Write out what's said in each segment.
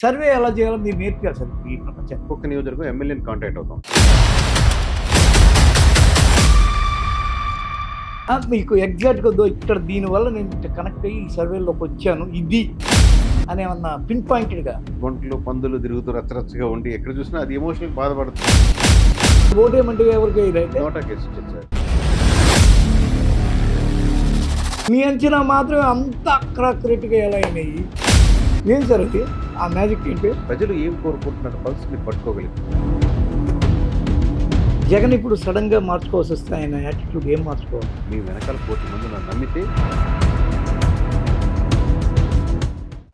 Survey ఎలా చేయాలో మీరు నేర్పించాలి సార్ ఈ ప్రపంచానికి. ఒక్కొక్క నియోజకవర్గం ఎమ్మెల్యేని కాంటాక్ట్ అవుతాం. మీకు ఎగ్జాక్ట్గా ఇక్కడ దీనివల్ల నేను కనెక్ట్ అయ్యి ఈ సర్వేలోకి వచ్చాను ఇది అని ఏమన్నా పిన్ పాయింటెడ్గా. గుంటలు పందులు తిరుగుతూ రచ్చరచ్చగా ఉండి ఎక్కడ చూసినా అది ఎమోషనల్ బాధపడుతుంది. ఓటేమంటే ఎవరికి అయితే నోటా కేసు వచ్చింది సార్. మీ అంచనా మాత్రమే అంత అక్రాక్యురేట్గా ఎలా అయినాయి ఏం సార్ అది ఆ మ్యాజిక్ ఏంటి? ప్రజలు ఏం కోరుకుంటున్నారు పల్స్ మీరు పట్టుకోగలిగారు. జగన్ ఇప్పుడు సడన్గా మార్చుకోవాల్సి వస్తే ఆయన యాటిట్యూడ్ ఏం మార్చుకోవాలి? మీ వెనకాల 1,000 మంది నన్ను నమ్మితే.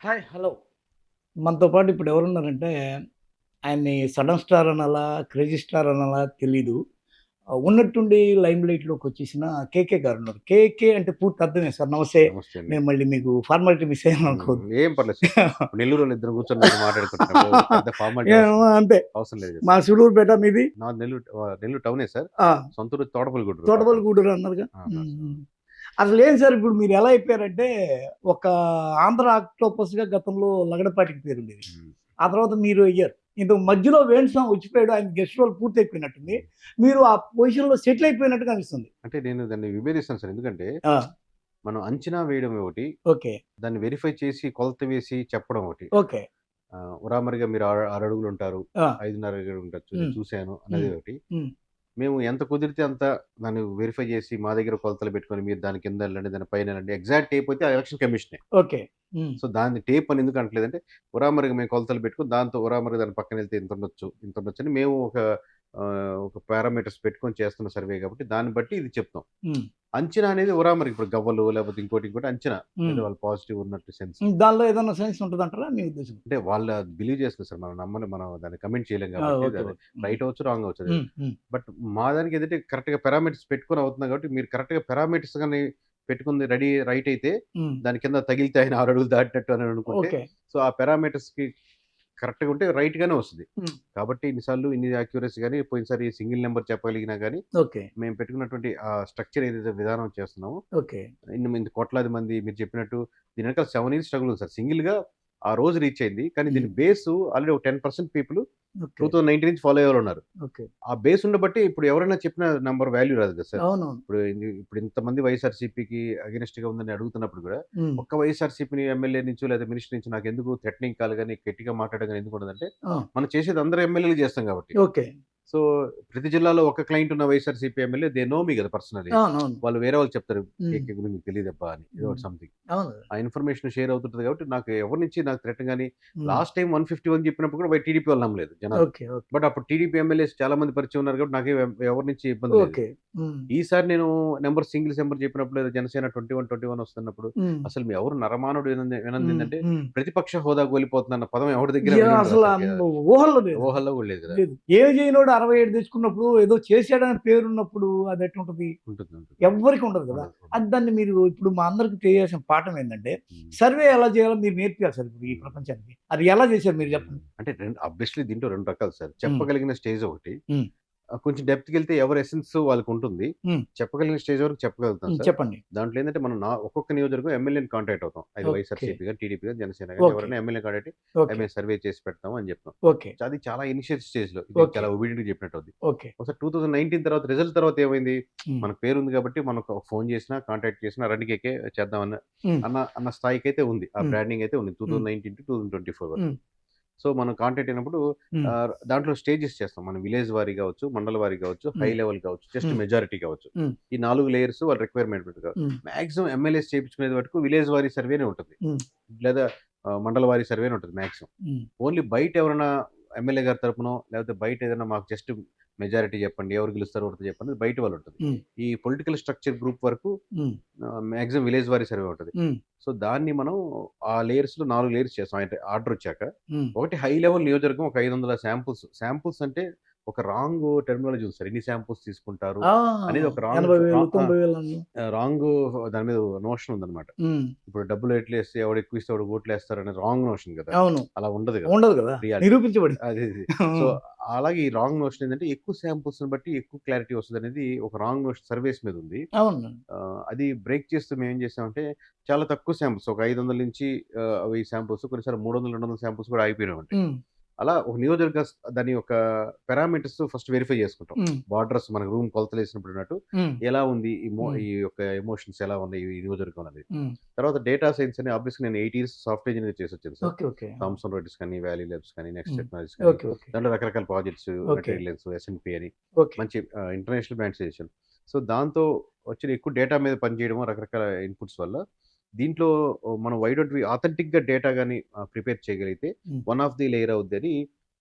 హాయ్ హలో, మనతో పాటు ఇప్పుడు ఎవరున్నారంటే ఆయన్ని సడన్ స్టార్ అనాలా క్రేజీ స్టార్ అనాలా తెలీదు, ఉన్నట్టుండి లైమ్ లైట్లోకి వచ్చేసిన కేకే గారు ఉన్నారు. కేకే అంటే పూర్తి అర్థమే సార్. నమస్తే. నమస్తే అండి. నేను మళ్ళీ మీకు ఫార్మాలిటీ మిస్ అయ్యాను అనుకోదు. ఏం పర్లేదు సార్. నెల్లూరు వాళ్ళు ఇద్దరు కూర్చొని మాట్లాడుకుంటున్నాం. పెద్ద ఫార్మాలిటీ అంతే. అవసరం లేదు. మా సుడూరుపేట మీది? నా నెల్లూరు టౌనే సార్. సొంతూరు తోటపల్లిగూడూరు. తోటపల్లిగూడూరు అన్నారుగా. అసలు ఏం సార్ ఇప్పుడు మీరు ఎలా అయిపోయారంటే ఒక ఆంధ్ర ఆక్టోపస్గా గతంలో లగడపాటికి పేరు ఉండేది. ఆ తర్వాత మీరు అయ్యారు. ఇంత మధ్యలో వేణుస్వామి వచ్చిపోయాడు, ఆయన గెస్ట్ రోల్ పూర్తి అయిపోయినట్టుంది. మీరు ఆ పొజిషన్లో సెటిల్ అయిపోయినట్టుగా అనిపిస్తుంది. అంటే నేను దాన్ని విభేదిస్తాను సార్. ఎందుకంటే మనం అంచనా వేయడం ఒకటి, ఓకే, దాన్ని వెరిఫై చేసి కొలత వేసి చెప్పడం ఒకటి. ఓకే, ఉరామరిగా మీరు 6 అడుగులు ఉంటారు, 5.5 అడుగులు ఉంటారు చూశాను అనేది ఒకటి. మేము ఎంత కుదిరితే అంత దాన్ని వెరిఫై చేసి మా దగ్గర కొలతలు పెట్టుకొని మీరు దాని కింద వెళ్ళండి, దాని పైన వెళ్ళండి. ఎగ్జాక్ట్ టేప్ అయితే ఎలక్షన్ కమిషనే. ఓకే. సో దాన్ని టేప్ అని ఎందుకు అంటలేదంటే ఉరామరిగా మేము కొలతలు పెట్టుకుని దాంతో ఉరామరిగా దాని పక్కన వెళ్తే ఇంత ఉండొచ్చు అని మేము ఒక పారామీటర్స్ పెట్టుకొని చేస్తున్న సర్వే కాబట్టి దాన్ని బట్టి ఇది చెప్తాం. అంచనా అనేది ఉరామరికి ఇప్పుడు గవ్వలు లేకపోతే ఇంకోటి అంచనా వాళ్ళు పాజిటివ్ ఉన్నట్టు సెన్స్. దానిలో ఏదైనా సెన్స్ ఉంటుంది అంటారా మీ ఉద్దేశం? అంటే వాళ్ళు బిలీవ్ చేస్తున్నారు సార్. మనం దాన్ని కమెంట్ చేయలేం కాబట్టి రైట్ అవచ్చు రాంగ్ అవచ్చు. బట్ మా దానికి ఏదైతే కరెక్ట్ గా పారామీటర్స్ పెట్టుకొని అవుతుంది కాబట్టి మీరు కరెక్ట్ గా పారామీటర్స్ కానీ పెట్టుకుంది రైట్ అయితే దాని కింద తగిలితే ఆయన 6 అడుగులు దాటినట్టు అని అనుకుంటే సో ఆ పారామీటర్స్ కి కరెక్ట్ గా ఉంటే రైట్ గానే వస్తుంది. కాబట్టి ఇన్నిసార్లు ఇన్ని యాక్యురసీ కానీ పోయినసారి సింగిల్ నెంబర్ చెప్పగలిగినా కానీ మేము పెట్టుకున్నటువంటి ఆ స్ట్రక్చర్ ఏదైతే విధానం చేస్తున్నామో ఇంత కోట్లాది మంది మీరు చెప్పినట్టు దీని వెనకాల 7 years స్ట్రగుల్ ఉంది సార్. సింగిల్ గా ఆ రోజు రీచ్ అయింది కానీ దీని బేస్ ఆల్రెడీ ఒక 10% పీపుల్ 2019 నుంచి ఫాలో అయ్యే ఉన్నారు. ఆ బేస్ ఉండబట్టి ఇప్పుడు ఎవరైనా చెప్పిన నంబర్ వాల్యూ రాదు కదా సార్. ఇప్పుడు ఇంతమంది వైఎస్ఆర్సీపీకి అగెనిస్ట్ గా ఉందని అడుగుతున్నప్పుడు కూడా ఒక్క వైఎస్ఆర్సీపీ ఎమ్మెల్యే నుంచి లేదా మినిస్టర్ నుంచి నాకు ఎందుకు థ్రెటనింగ్ కాల్ కానీ గట్టిగా మాట్లాడడం కానీ ఎందుకు ఉండదంటే మనం చేసేది అందరూ ఎమ్మెల్యేలు చేస్తాం కాబట్టి. సో ప్రతి జిల్లాలో ఒక క్లయింట్ ఉన్న వైఎస్ఆర్సీపీ ఎమ్మెల్యే దే నో మీ కదా పర్సనలీ. వాళ్ళు వేరే వాళ్ళు చెప్తారు కేకే గురించి మీకు తెలియదబ్బా అని ఏదో సంథింగ్. ఆ ఇన్ఫర్మేషన్ షేర్ అవుతుంటది కాబట్టి నాకు ఎవరి నుంచి నాకు థ్రెట్ కానీ లాస్ట్ టైం 151 చెప్పినప్పుడు కూడా టీడీపీ వాళ్ళు నమ్మలేదు జనాలు. బట్ అప్పుడు టీడీపీ ఎమ్మెల్యేస్ చాలా మంది పరిచయం ఉన్నారు కాబట్టి నాకు ఎవరి నుంచి ఇబ్బంది లేదు. ఈసారి నేను సింగిల్ నెంబర్ చెప్పినప్పుడు లేదా జనసేన 21 వస్తున్నప్పుడు అసలు మీ ఎవరు నరమానుడు వినంది ఏంటంటే ప్రతిపక్ష హోదాకు వెళ్ళిపోతున్న పదం ఎవరి దగ్గర ఊహల్లో కూడా లేదు కదా. ఏం చేయనోడు 67 తెచ్చుకున్నప్పుడు ఏదో చేశాడని పేరున్నప్పుడు అది ఎట్లా ఉంటుంది? ఎవరికి ఉండదు కదా. అది దాన్ని మీరు ఇప్పుడు మా అందరికి తెలియాల్సిన పాఠం ఏంటంటే సర్వే ఎలా చేయాలో మీరు నేర్పించాలి సార్ ఇప్పుడు ఈ ప్రపంచానికి. అది ఎలా చేశారు మీరు చెప్పండి. అంటే ఆబ్వియస్లీ దీంట్లో 2 రకాలు సార్. చెప్పగలిగిన స్టేజ్ ఒకటి, కొంచెం డెప్త్ కి వెళ్తే ఎవరి ఎసెన్స్ వాళ్ళకి ఉంటుంది. చెప్పగలిగిన స్టేజ్ వరకు చెప్పగలుగుతాం సార్. చెప్పండి. దాంట్లో ఏంటంటే మనం ఒక్కొక్క నియోజకవర్గం ఎమ్మెల్యేని కాంటాక్ట్ అవుతాం. అది వైఎస్ఆర్సీపీ కానీ టీడీపీ కానీ జనసేన కానీ ఎవరైనా ఎమ్మెల్యే కాంటాక్ట్ మేము సర్వే చేసి పెడతాం అని చెప్తాం. అది చాలా ఇనిషియల్ స్టేజ్ లో చాలా ఒబీడియంట్ గా చెప్పినట్టు అవుతుంది. ఒకసారి 2019 తర్వాత రిజల్ట్ తర్వాత ఏమైంది, మనకు పేరు ఉంది కాబట్టి మనకు ఫోన్ చేసినా కాంటాక్ట్ చేసినా రండికే చేద్దాం అన్న స్థాయికి అయితే ఉంది. ఆ బ్రాండింగ్ అయితే ఉంది 2019 to 2024 వరకు. సో మనం కాంటాక్ట్ అయినప్పుడు దాంట్లో స్టేజెస్ చేస్తాం. మనం విలేజ్ వారీ కావచ్చు, మండల వారీ కావచ్చు, హై లెవెల్ కావచ్చు, జస్ట్ మెజారిటీ కావచ్చు. ఈ 4 లేయర్స్ వాళ్ళ రిక్వైర్మెంట్ మాక్సిమం ఎమ్మెల్యేస్ చేయించుకునేది వరకు విలేజ్ వారీ సర్వేనే ఉంటుంది లేదా మండల వారీ సర్వేనే ఉంటుంది మాక్సిమం. ఓన్లీ బయట ఎవరైనా ఎమ్మెల్యే గారి తరపునో లేకపోతే బయట ఏదైనా మాకు జస్ట్ మెజారిటీ చెప్పండి, ఎవరు గెలుస్తారు ఒకటి చెప్పండి, బయట వాళ్ళు ఉంటుంది. ఈ పొలిటికల్ స్ట్రక్చర్ గ్రూప్ వరకు మాక్సిమం విలేజ్ వారీ సర్వే ఉంటుంది. సో దాన్ని మనం ఆ లేయర్స్ లో 4 లేయర్స్ చేస్తాం. అంటే ఆర్డర్ వచ్చాక ఒకటి హై లెవెల్ నియోజకవర్గం ఒక 500 శాంపుల్స్ అంటే ఒక రాంగ్ టెర్మినాలజీ ఉంది సార్. ఎన్ని శాంపుల్స్ తీసుకుంటారు అనేది ఒక రాంగ్ దాని మీద నోషన్ ఉందన్నమాట. ఇప్పుడు డబ్బులు ఎట్లు వేస్తే ఎవడు ఎక్కువ ఇస్తే ఎవడు ఓట్లు వేస్తారు అనే రాంగ్ నోషన్ కదా. అలా ఉండదు కదా. నిరూపించబడి అది సో అలాగే ఈ రాంగ్ నోషన్ ఏంటంటే ఎక్కువ శాంపుల్స్‌ని బట్టి ఎక్కువ క్లారిటీ వస్తదనేది ఒక రాంగ్ నోషన్ సర్వేస్ మీద ఉంది. అవును. అది బ్రేక్ చేస్తూ మేమేం చేసామంటే చాలా తక్కువ శాంపుల్స్ ఒక 500 నుంచి 1000 శాంపుల్స్ కొన్నిసార్లు 300, 200 శాంపుల్స్ కూడా ఆగిపోయినవి ఉంటాయి. హ్మ్. అలా ఒక నియోజకవర్గ దాని యొక్క పారామీటర్స్ ఫస్ట్ వెరిఫై చేసుకుంటాం. హ్మ్. బార్డర్స్ మనకు రూమ్ కొలతలేసినప్పుడు ఉన్నట్టు హ్మ్. ఎలా ఉంది హ్మ్. ఈ యొక్క ఎమోషన్స్ ఎలా ఉన్నాయి ఈ నియోజకవర్గం అనేది. హ్మ్. తర్వాత డేటా సైన్స్ అని ఆబ్వియస్‌గా నేను 8 ఇయర్స్ సాఫ్ట్‌వేర్ ఇంజినీర్ చేసొచ్చాను sir. Okay. Okay. Thomson Reuters కానీ, వాలీ ల్యాబ్స్ కానీ, నెక్స్ట్ హ్మ్. టెక్నాలజీస్ కానీ, ఓకే. ఓకే. దాంట్లో రకరకాల ప్రాజెక్ట్స్ ఓకే. రిలయన్స్, ఎస్&పి అని ఓకే. మంచి ఇంటర్నేషనల్ బ్రాండ్స్ చేశాను. సో, దాంతో వచ్చిన ఎక్కువ డేటా మీద పనిచేయడము రకరకాల ఇన్‌పుట్స్ వల్ల దీంట్లో మనం వై డోంట్ వి ఆథెంటిక్‌గా డేటా గాని ప్రిపేర్ చేయగలిగితే హ్మ్. వన్ ఆఫ్ ది లేయర్ అవుద్దని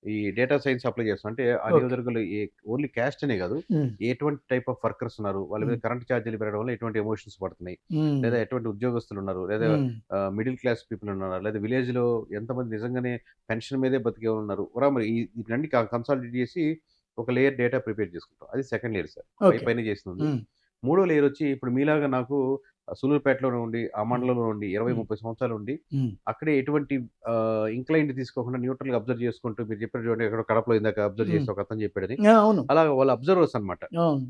ఈ డేటా సైన్స్ అప్లై చేస్తాం. అంటే ఆ ఓకే. నియోజకవర్గంలో ఓన్లీ క్యాస్ట్ అనే కాదు. హ్మ్. ఎటువంటి టైప్ ఆఫ్ వర్కర్స్ ఉన్నారు. వాళ్ళ మీద హ్మ్. కరెంట్ ఛార్జీలు పెరగడం వల్ల ఎటువంటి ఎమోషన్స్ పడుతున్నాయి. హ్మ్. లేదా ఎటువంటి ఉద్యోగస్తులు ఉన్నారు. లేదా హ్మ్. మిడిల్ క్లాస్ పీపుల్ ఉన్నారు. లేదా విలేజ్‌లో ఎంతమంది నిజంగానే పెన్షన్ మీదే బతికేవాళ్ళు ఉన్నారు. మరి వీటన్నిటిని కన్సాలిడేట్ చేసి ఒక లేయర్ డేటా ప్రిపేర్ చేసుకుంటాం. అది సెకండ్ లేయర్ సార్. ఓకే. పైనే చేస్తుంది. హ్మ్. మూడో లేయర్ వచ్చి ఇప్పుడు మీలాగా నాకు సూలూరుపేటలోనే ఉండి, ఆ హ్మ్. మండలంలో ఉండి 20, హ్మ్. 30 సంవత్సరాలు ఉండి హ్మ్. అక్కడే ఎటువంటి ఇంక్లైన్డ్ తీసుకోకుండా న్యూట్రల్‌గా అబ్జర్వ్ చేసుకుంటూ మీరు చెప్పారు చూడండి ఎక్కడో కడపలో ఇందాక అబ్జర్వ్ హ్మ్. చేసి ఒకతను చెప్పాడని. ఆ! అవును. అలాగా వాళ్ళు అబ్జర్వర్స్ అన్నమాట. అవును.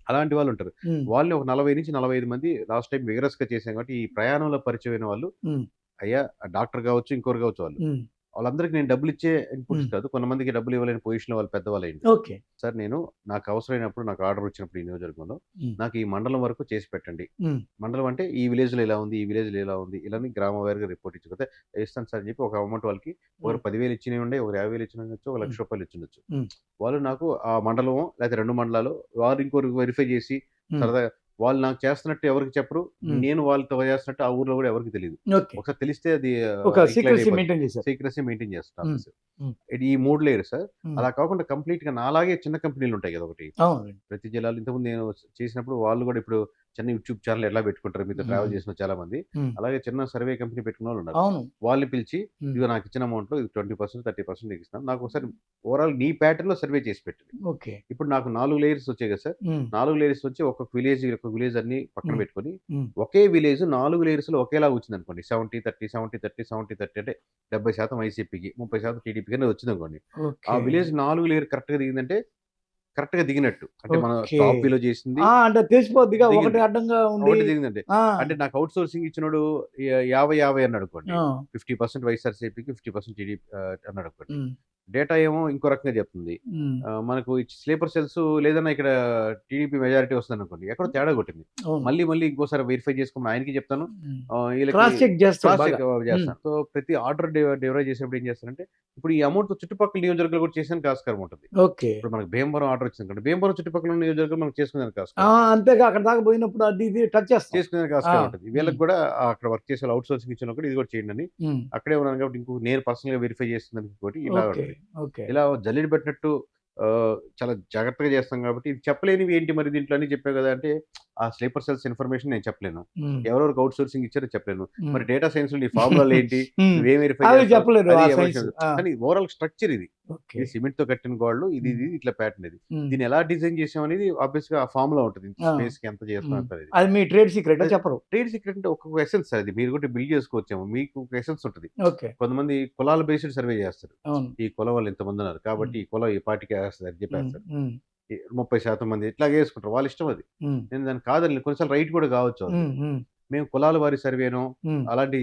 అలాంటి వాళ్ళుంటారు. హ్మ్. వాళ్ళని ఒక 40-45 మంది లాస్ట్ టైమ్ విగరస్‌గా చేసాం కాబట్టి, ఈ ప్రయాణంలో పరిచయమైన వాళ్ళు, హ్మ్. అయ్యా డాక్టర్ కావచ్చు, ఇంకోరు కావచ్చు వాళ్ళు. హ్మ్. వాళ్ళందరికి నేను డబ్బులిచ్చే ఇన్‌పుట్స్ హ్మ్. కాదు. కొంతమందికి డబ్బులు ఇవ్వలేని పొజిషన్‌లో వాళ్ళు పెద్దవాళ్ళయ్యుండి. ఓకే. సార్ నేను నాకు అవసరమైనప్పుడు నాకు ఆర్డర్ వచ్చినప్పుడు ఈ నియోజకవర్గంలో, హ్మ్. నాకు ఈ మండలం వరకు చేసి పెట్టండి. హ్మ్. మండలం అంటే ఈ విలేజ్‌లో ఇలా ఉంది, ఈ విలేజ్‌లో ఇలా ఉంది. ఇలాని గ్రామ వారీగా రిపోర్ట్ ఇచ్చకపోతే ఇస్తాను సార్ అని చెప్పి ఒక అమౌంట్ వాళ్ళకి హ్మ్. ఒకరు 10,000 ఇచ్చినవి ఉండే, ఒకరు 50,000 ఇచ్చినవి ఉండొచ్చు, ఒక హ్మ్. రూ. 1,00,000 ఇచ్చుండొచ్చు. హ్మ్. వాళ్ళు నాకు ఆ మండలమో లేకపోతే 2 మండలాలు వారు ఇంకోరు వెరిఫై చేసి హ్మ్. సరదాగా వాళ్ళు నాకు చేస్తున్నట్టు ఎవరికీ చెప్పరు. హ్మ్. నేను వాళ్ళతో చేస్తున్నట్టు ఆ ఊర్లో కూడా ఎవరికీ తెలీదు. ఓకే. ఒకసారి తెలిస్తే అది ఒక ఇంక్లైన్ సీక్రెసీ అయిపోద్ది. మెయింటైన్ చేశారు. సీక్రెసీ మెయింటైన్ చేస్తాం హ్మ్. ఆఫీసు. హ్మ్. ఇది ఈ 3 లేయర్స్ సార్. హ్మ్. అలా కాకుండా కంప్లీట్‌గా నాలాగే చిన్న కంపెనీలుంటాయి కదా! ఒకటి. అవునండి. ప్రతి జిల్లాలో ఇంతకుముందు నేను చేసినప్పుడు వాళ్ళు కూడా ఇప్పుడు చిన్న యూట్యూబ్ ఛానెల్ ఎట్లా పెట్టుకుంటారు మీతో ట్రావెల్ హ్మ్. చేసిన చాలా మంది. హ్మ్. అలాగే చిన్న సర్వే కంపెనీ పెట్టుకున్నోళ్ళున్నారు. అవును. వాళ్ళని పిలిచి హ్మ్. ఇదిగో నాకిచ్చిన అమౌంట్‌లో ఇది 20%, 30% నీకిస్తాను. నాకు ఒకసారి ఓవరాల్ నీ ప్యాటర్న్‌లో సర్వే చేసి పెట్టండి. ఓకే. ఇప్పుడు నాకు 4 లేయర్స్ వచ్చాయి కదా సార్. హ్మ్. 4 లేయర్స్ వచ్చి ఒక్కొక్క విలేజ్ అన్నీ పక్కన హ్మ్. పెట్టుకొని, హ్మ్. ఒకే విలేజ్ 4 లేయర్స్‌లో ఒకేలాగా వచ్చిందనుకోండి. 70, 30, 70, 30, 70, 30 అంటే 70% వైసీపీకి, 30% టీడీపీకి అనేది వచ్చిందనుకోండి. ఆ ఓకే. విలేజ్ 4 లేయర్ కరెక్ట్‌గా దిగిందంటే, కరెక్ట్‌గా దిగినట్టు. అంటే మనం ఓకే. టాప్‌లో చేసింది ఆ! అంటే తెలిసిపోద్దిగా ఒకటి దిగింది. అడ్డంగా ఉండి ఒకటి దిగిందంటే. ఆ! అంటే నాకు ఔట్ సోర్సింగ్ ఇచ్చినోడు 50, 50 అన్నాడనుకోండి. ఆ! 50% వైఎస్ఆర్‌సీపీకి, 50% టీడీపీ అన్నాడనుకోండి. హ్మ్. డేటా ఏమో ఇంకో రకంగా చెప్తుంది. హ్మ్. మనకు స్లీపర్ సెల్స్ లేదన్నా ఇక్కడ టీడీపీ మెజారిటీ వస్తుందనుకోండి. ఎక్కడో తేడా కొట్టింది. అవును. మళ్ళీ ఇంకోసారి వెరిఫై చేసుకోమని ఆయనకి చెప్తాను. హ్మ్. ఈళ్ళకి క్రాస్ చెక్ చేస్తారు క్రాస్ బాగా. చెక్ హ్మ్. చేస్తాను. సో, ప్రతి ఆర్డర్ డెలివరీ చేసేటప్పుడు ఏం చేస్తానంటే, ఇప్పుడు ఈ అమౌంట్ చుట్టుపక్కల నియోజకవర్గాలు కూడా చేసేదానికి ఆస్కారం ఉంటుంది. ఓకే. ఇప్పుడు మనకు భీమవరం ఆర్డర్ వచ్చిందనుకోండి. భీమవరం చుట్టుపక్కల ఉన్న నియోజకవర్గాలు మనం చేసుకునేదానికి ఆ! ఆస్కారం ఉంటుంది. అంతేగా అక్కడి దాకా పోయినప్పుడు అది ఇది టచ్ చేస్తాం. చేసుకునేదానికి ఆ! ఆస్కారం ఉంటుంది. హ్మ్. వీళ్ళకి కూడా అక్కడ వర్క్ చేసే ఔట్ సోర్సింగ్ ఇచ్చినోళ్ళకి కూడా ఇది కూడా చేయండని. హ్మ్. అక్కడే ఉన్నాను కాబట్టి నేను పర్సనల్‌గా వెరిఫై చేసిందానికి ఇంకోటి ఇలా ఓకే. ఉంటది. ఓకే. ఇలా జల్లెడ పట్టినట్టు చాలా జాగ్రత్తగా చేస్తాం కాబట్టి, ఇది చెప్పలేనివి ఏంటి మరి దీంట్లో అన్ని చెప్పావు కదా! అంటే ఆ స్లీపర్ సెల్స్ ఇన్ఫర్మేషన్ నేను చెప్పలేను. హ్మ్. ఎవరెవరికి ఔట్ సోర్సింగ్ ఇచ్చారో చెప్పలేను. హ్మ్. మరి డేటా సైన్స్‌లో నీ ఫార్ములాలేంటి? హ్మ్. నువ్వేం వెరిఫై అవి చేస్తావు? చెప్పలేరు అది ఆ సైన్స్. ఎమోషన్ ఆ! కానీ ఓవరాల్ స్ట్రక్చర్ ఇది. ఓకే. ఇది సిమెంట్‌తో కట్టిన గోడలు. ఇది హ్మ్. ఇది ఇట్లా ప్యాటర్న్ ఇది. హ్మ్. దీన్ని ఎలా డిజైన్ చేసాం అనేది ఆబ్వియస్‌గా ఆ ఫార్ములా ఉంటది. ఆ! స్పేస్‌కి ఎంత చేస్తాం హ్మ్. అంతనేది. అది మీ ట్రేడ్ సీక్రెటా అది చెప్పరు. ట్రేడ్ సీక్రెట్ అంటే ఒక్కొక్క ఎసెన్స్ అది. మీరు కూడా బిల్డ్ చేసుకోవచ్చేమో. మీకు ఒక ఎసెన్స్ ఉంటది. ఓకే. కొంతమంది కులాల బేస్డ్ సర్వే చేస్తారు. అవును. ఈ కులం వాళ్ళు ఇంతమందున్నారు. కాబట్టి హ్మ్. ఈ కులం ఈ పార్టీకే ఏస్తది అని హ్మ్. చెప్పేస్తారు. హ్మ్. ఈ 30% మంది ఇట్లాగే యేసుకుంటారు. వాళ్ళ ఇష్టం అది. హ్మ్. నేను దాన్ని కాదనలేదు. కొన్నిసార్లు రైట్ కూడా కావచ్చు వాళ్ళది. హ్మ్. హ్మ్. మేము కులాల వారి సర్వేనో హ్మ్. అలాంటి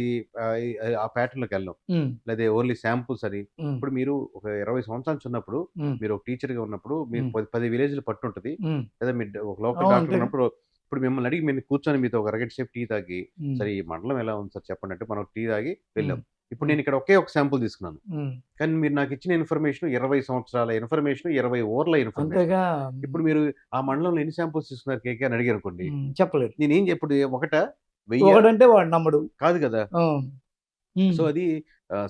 ఆ ప్యాటర్న్‌లోకెళ్ళం. హ్మ్. లేదా ఓన్లీ శాంపుల్స్ అని. హ్మ్. ఇప్పుడు మీరు ఒక 20 సంవత్సరాల నుంచి ఉన్నప్పుడు, హ్మ్. మీరు ఒక టీచర్‌గా ఉన్నప్పుడు మీరు హ్మ్. 10 విలేజ్‌లు పట్టుంటది. హ్మ్. లేదా మీరు ఒక లోకల్ అవును. డాక్టర్ అంతేగా. ఉన్నప్పుడు ఇప్పుడు మిమ్మల్ని అడిగి మీరు కూర్చొని మీతో ఒక అరగంట సేపు టీ తాగి, హ్మ్. "సరే ఈ మండలం ఎలా ఉంది సార్ చెప్పండి" అంటే మనం టీ తాగి హ్మ్. వెళ్ళాం. ఇప్పుడు హ్మ్. నేను ఇక్కడ ఒకే ఒక శాంపుల్ తీసుకున్నాను. హ్మ్. కానీ మీరు నాకిచ్చిన ఇన్ఫర్మేషన్ 20 సంవత్సరాల ఇన్ఫర్మేషన్, 20 ఊర్ల ఇన్ఫర్మేషన్. అంతేగా. ఇప్పుడు మీరు ఆ మండలంలో ఎన్ని శాంపుల్స్ తీసుకున్నారు కేకే అని అడిగారనుకోండి. హ్మ్. చెప్పలేరు. నేనేం ఇప్పుడు ఒకటా? వెయ్యా? ఒకడంటే వాడు నమ్మడు. కాదు కదా! ఆ! హ్మ్. సో, అది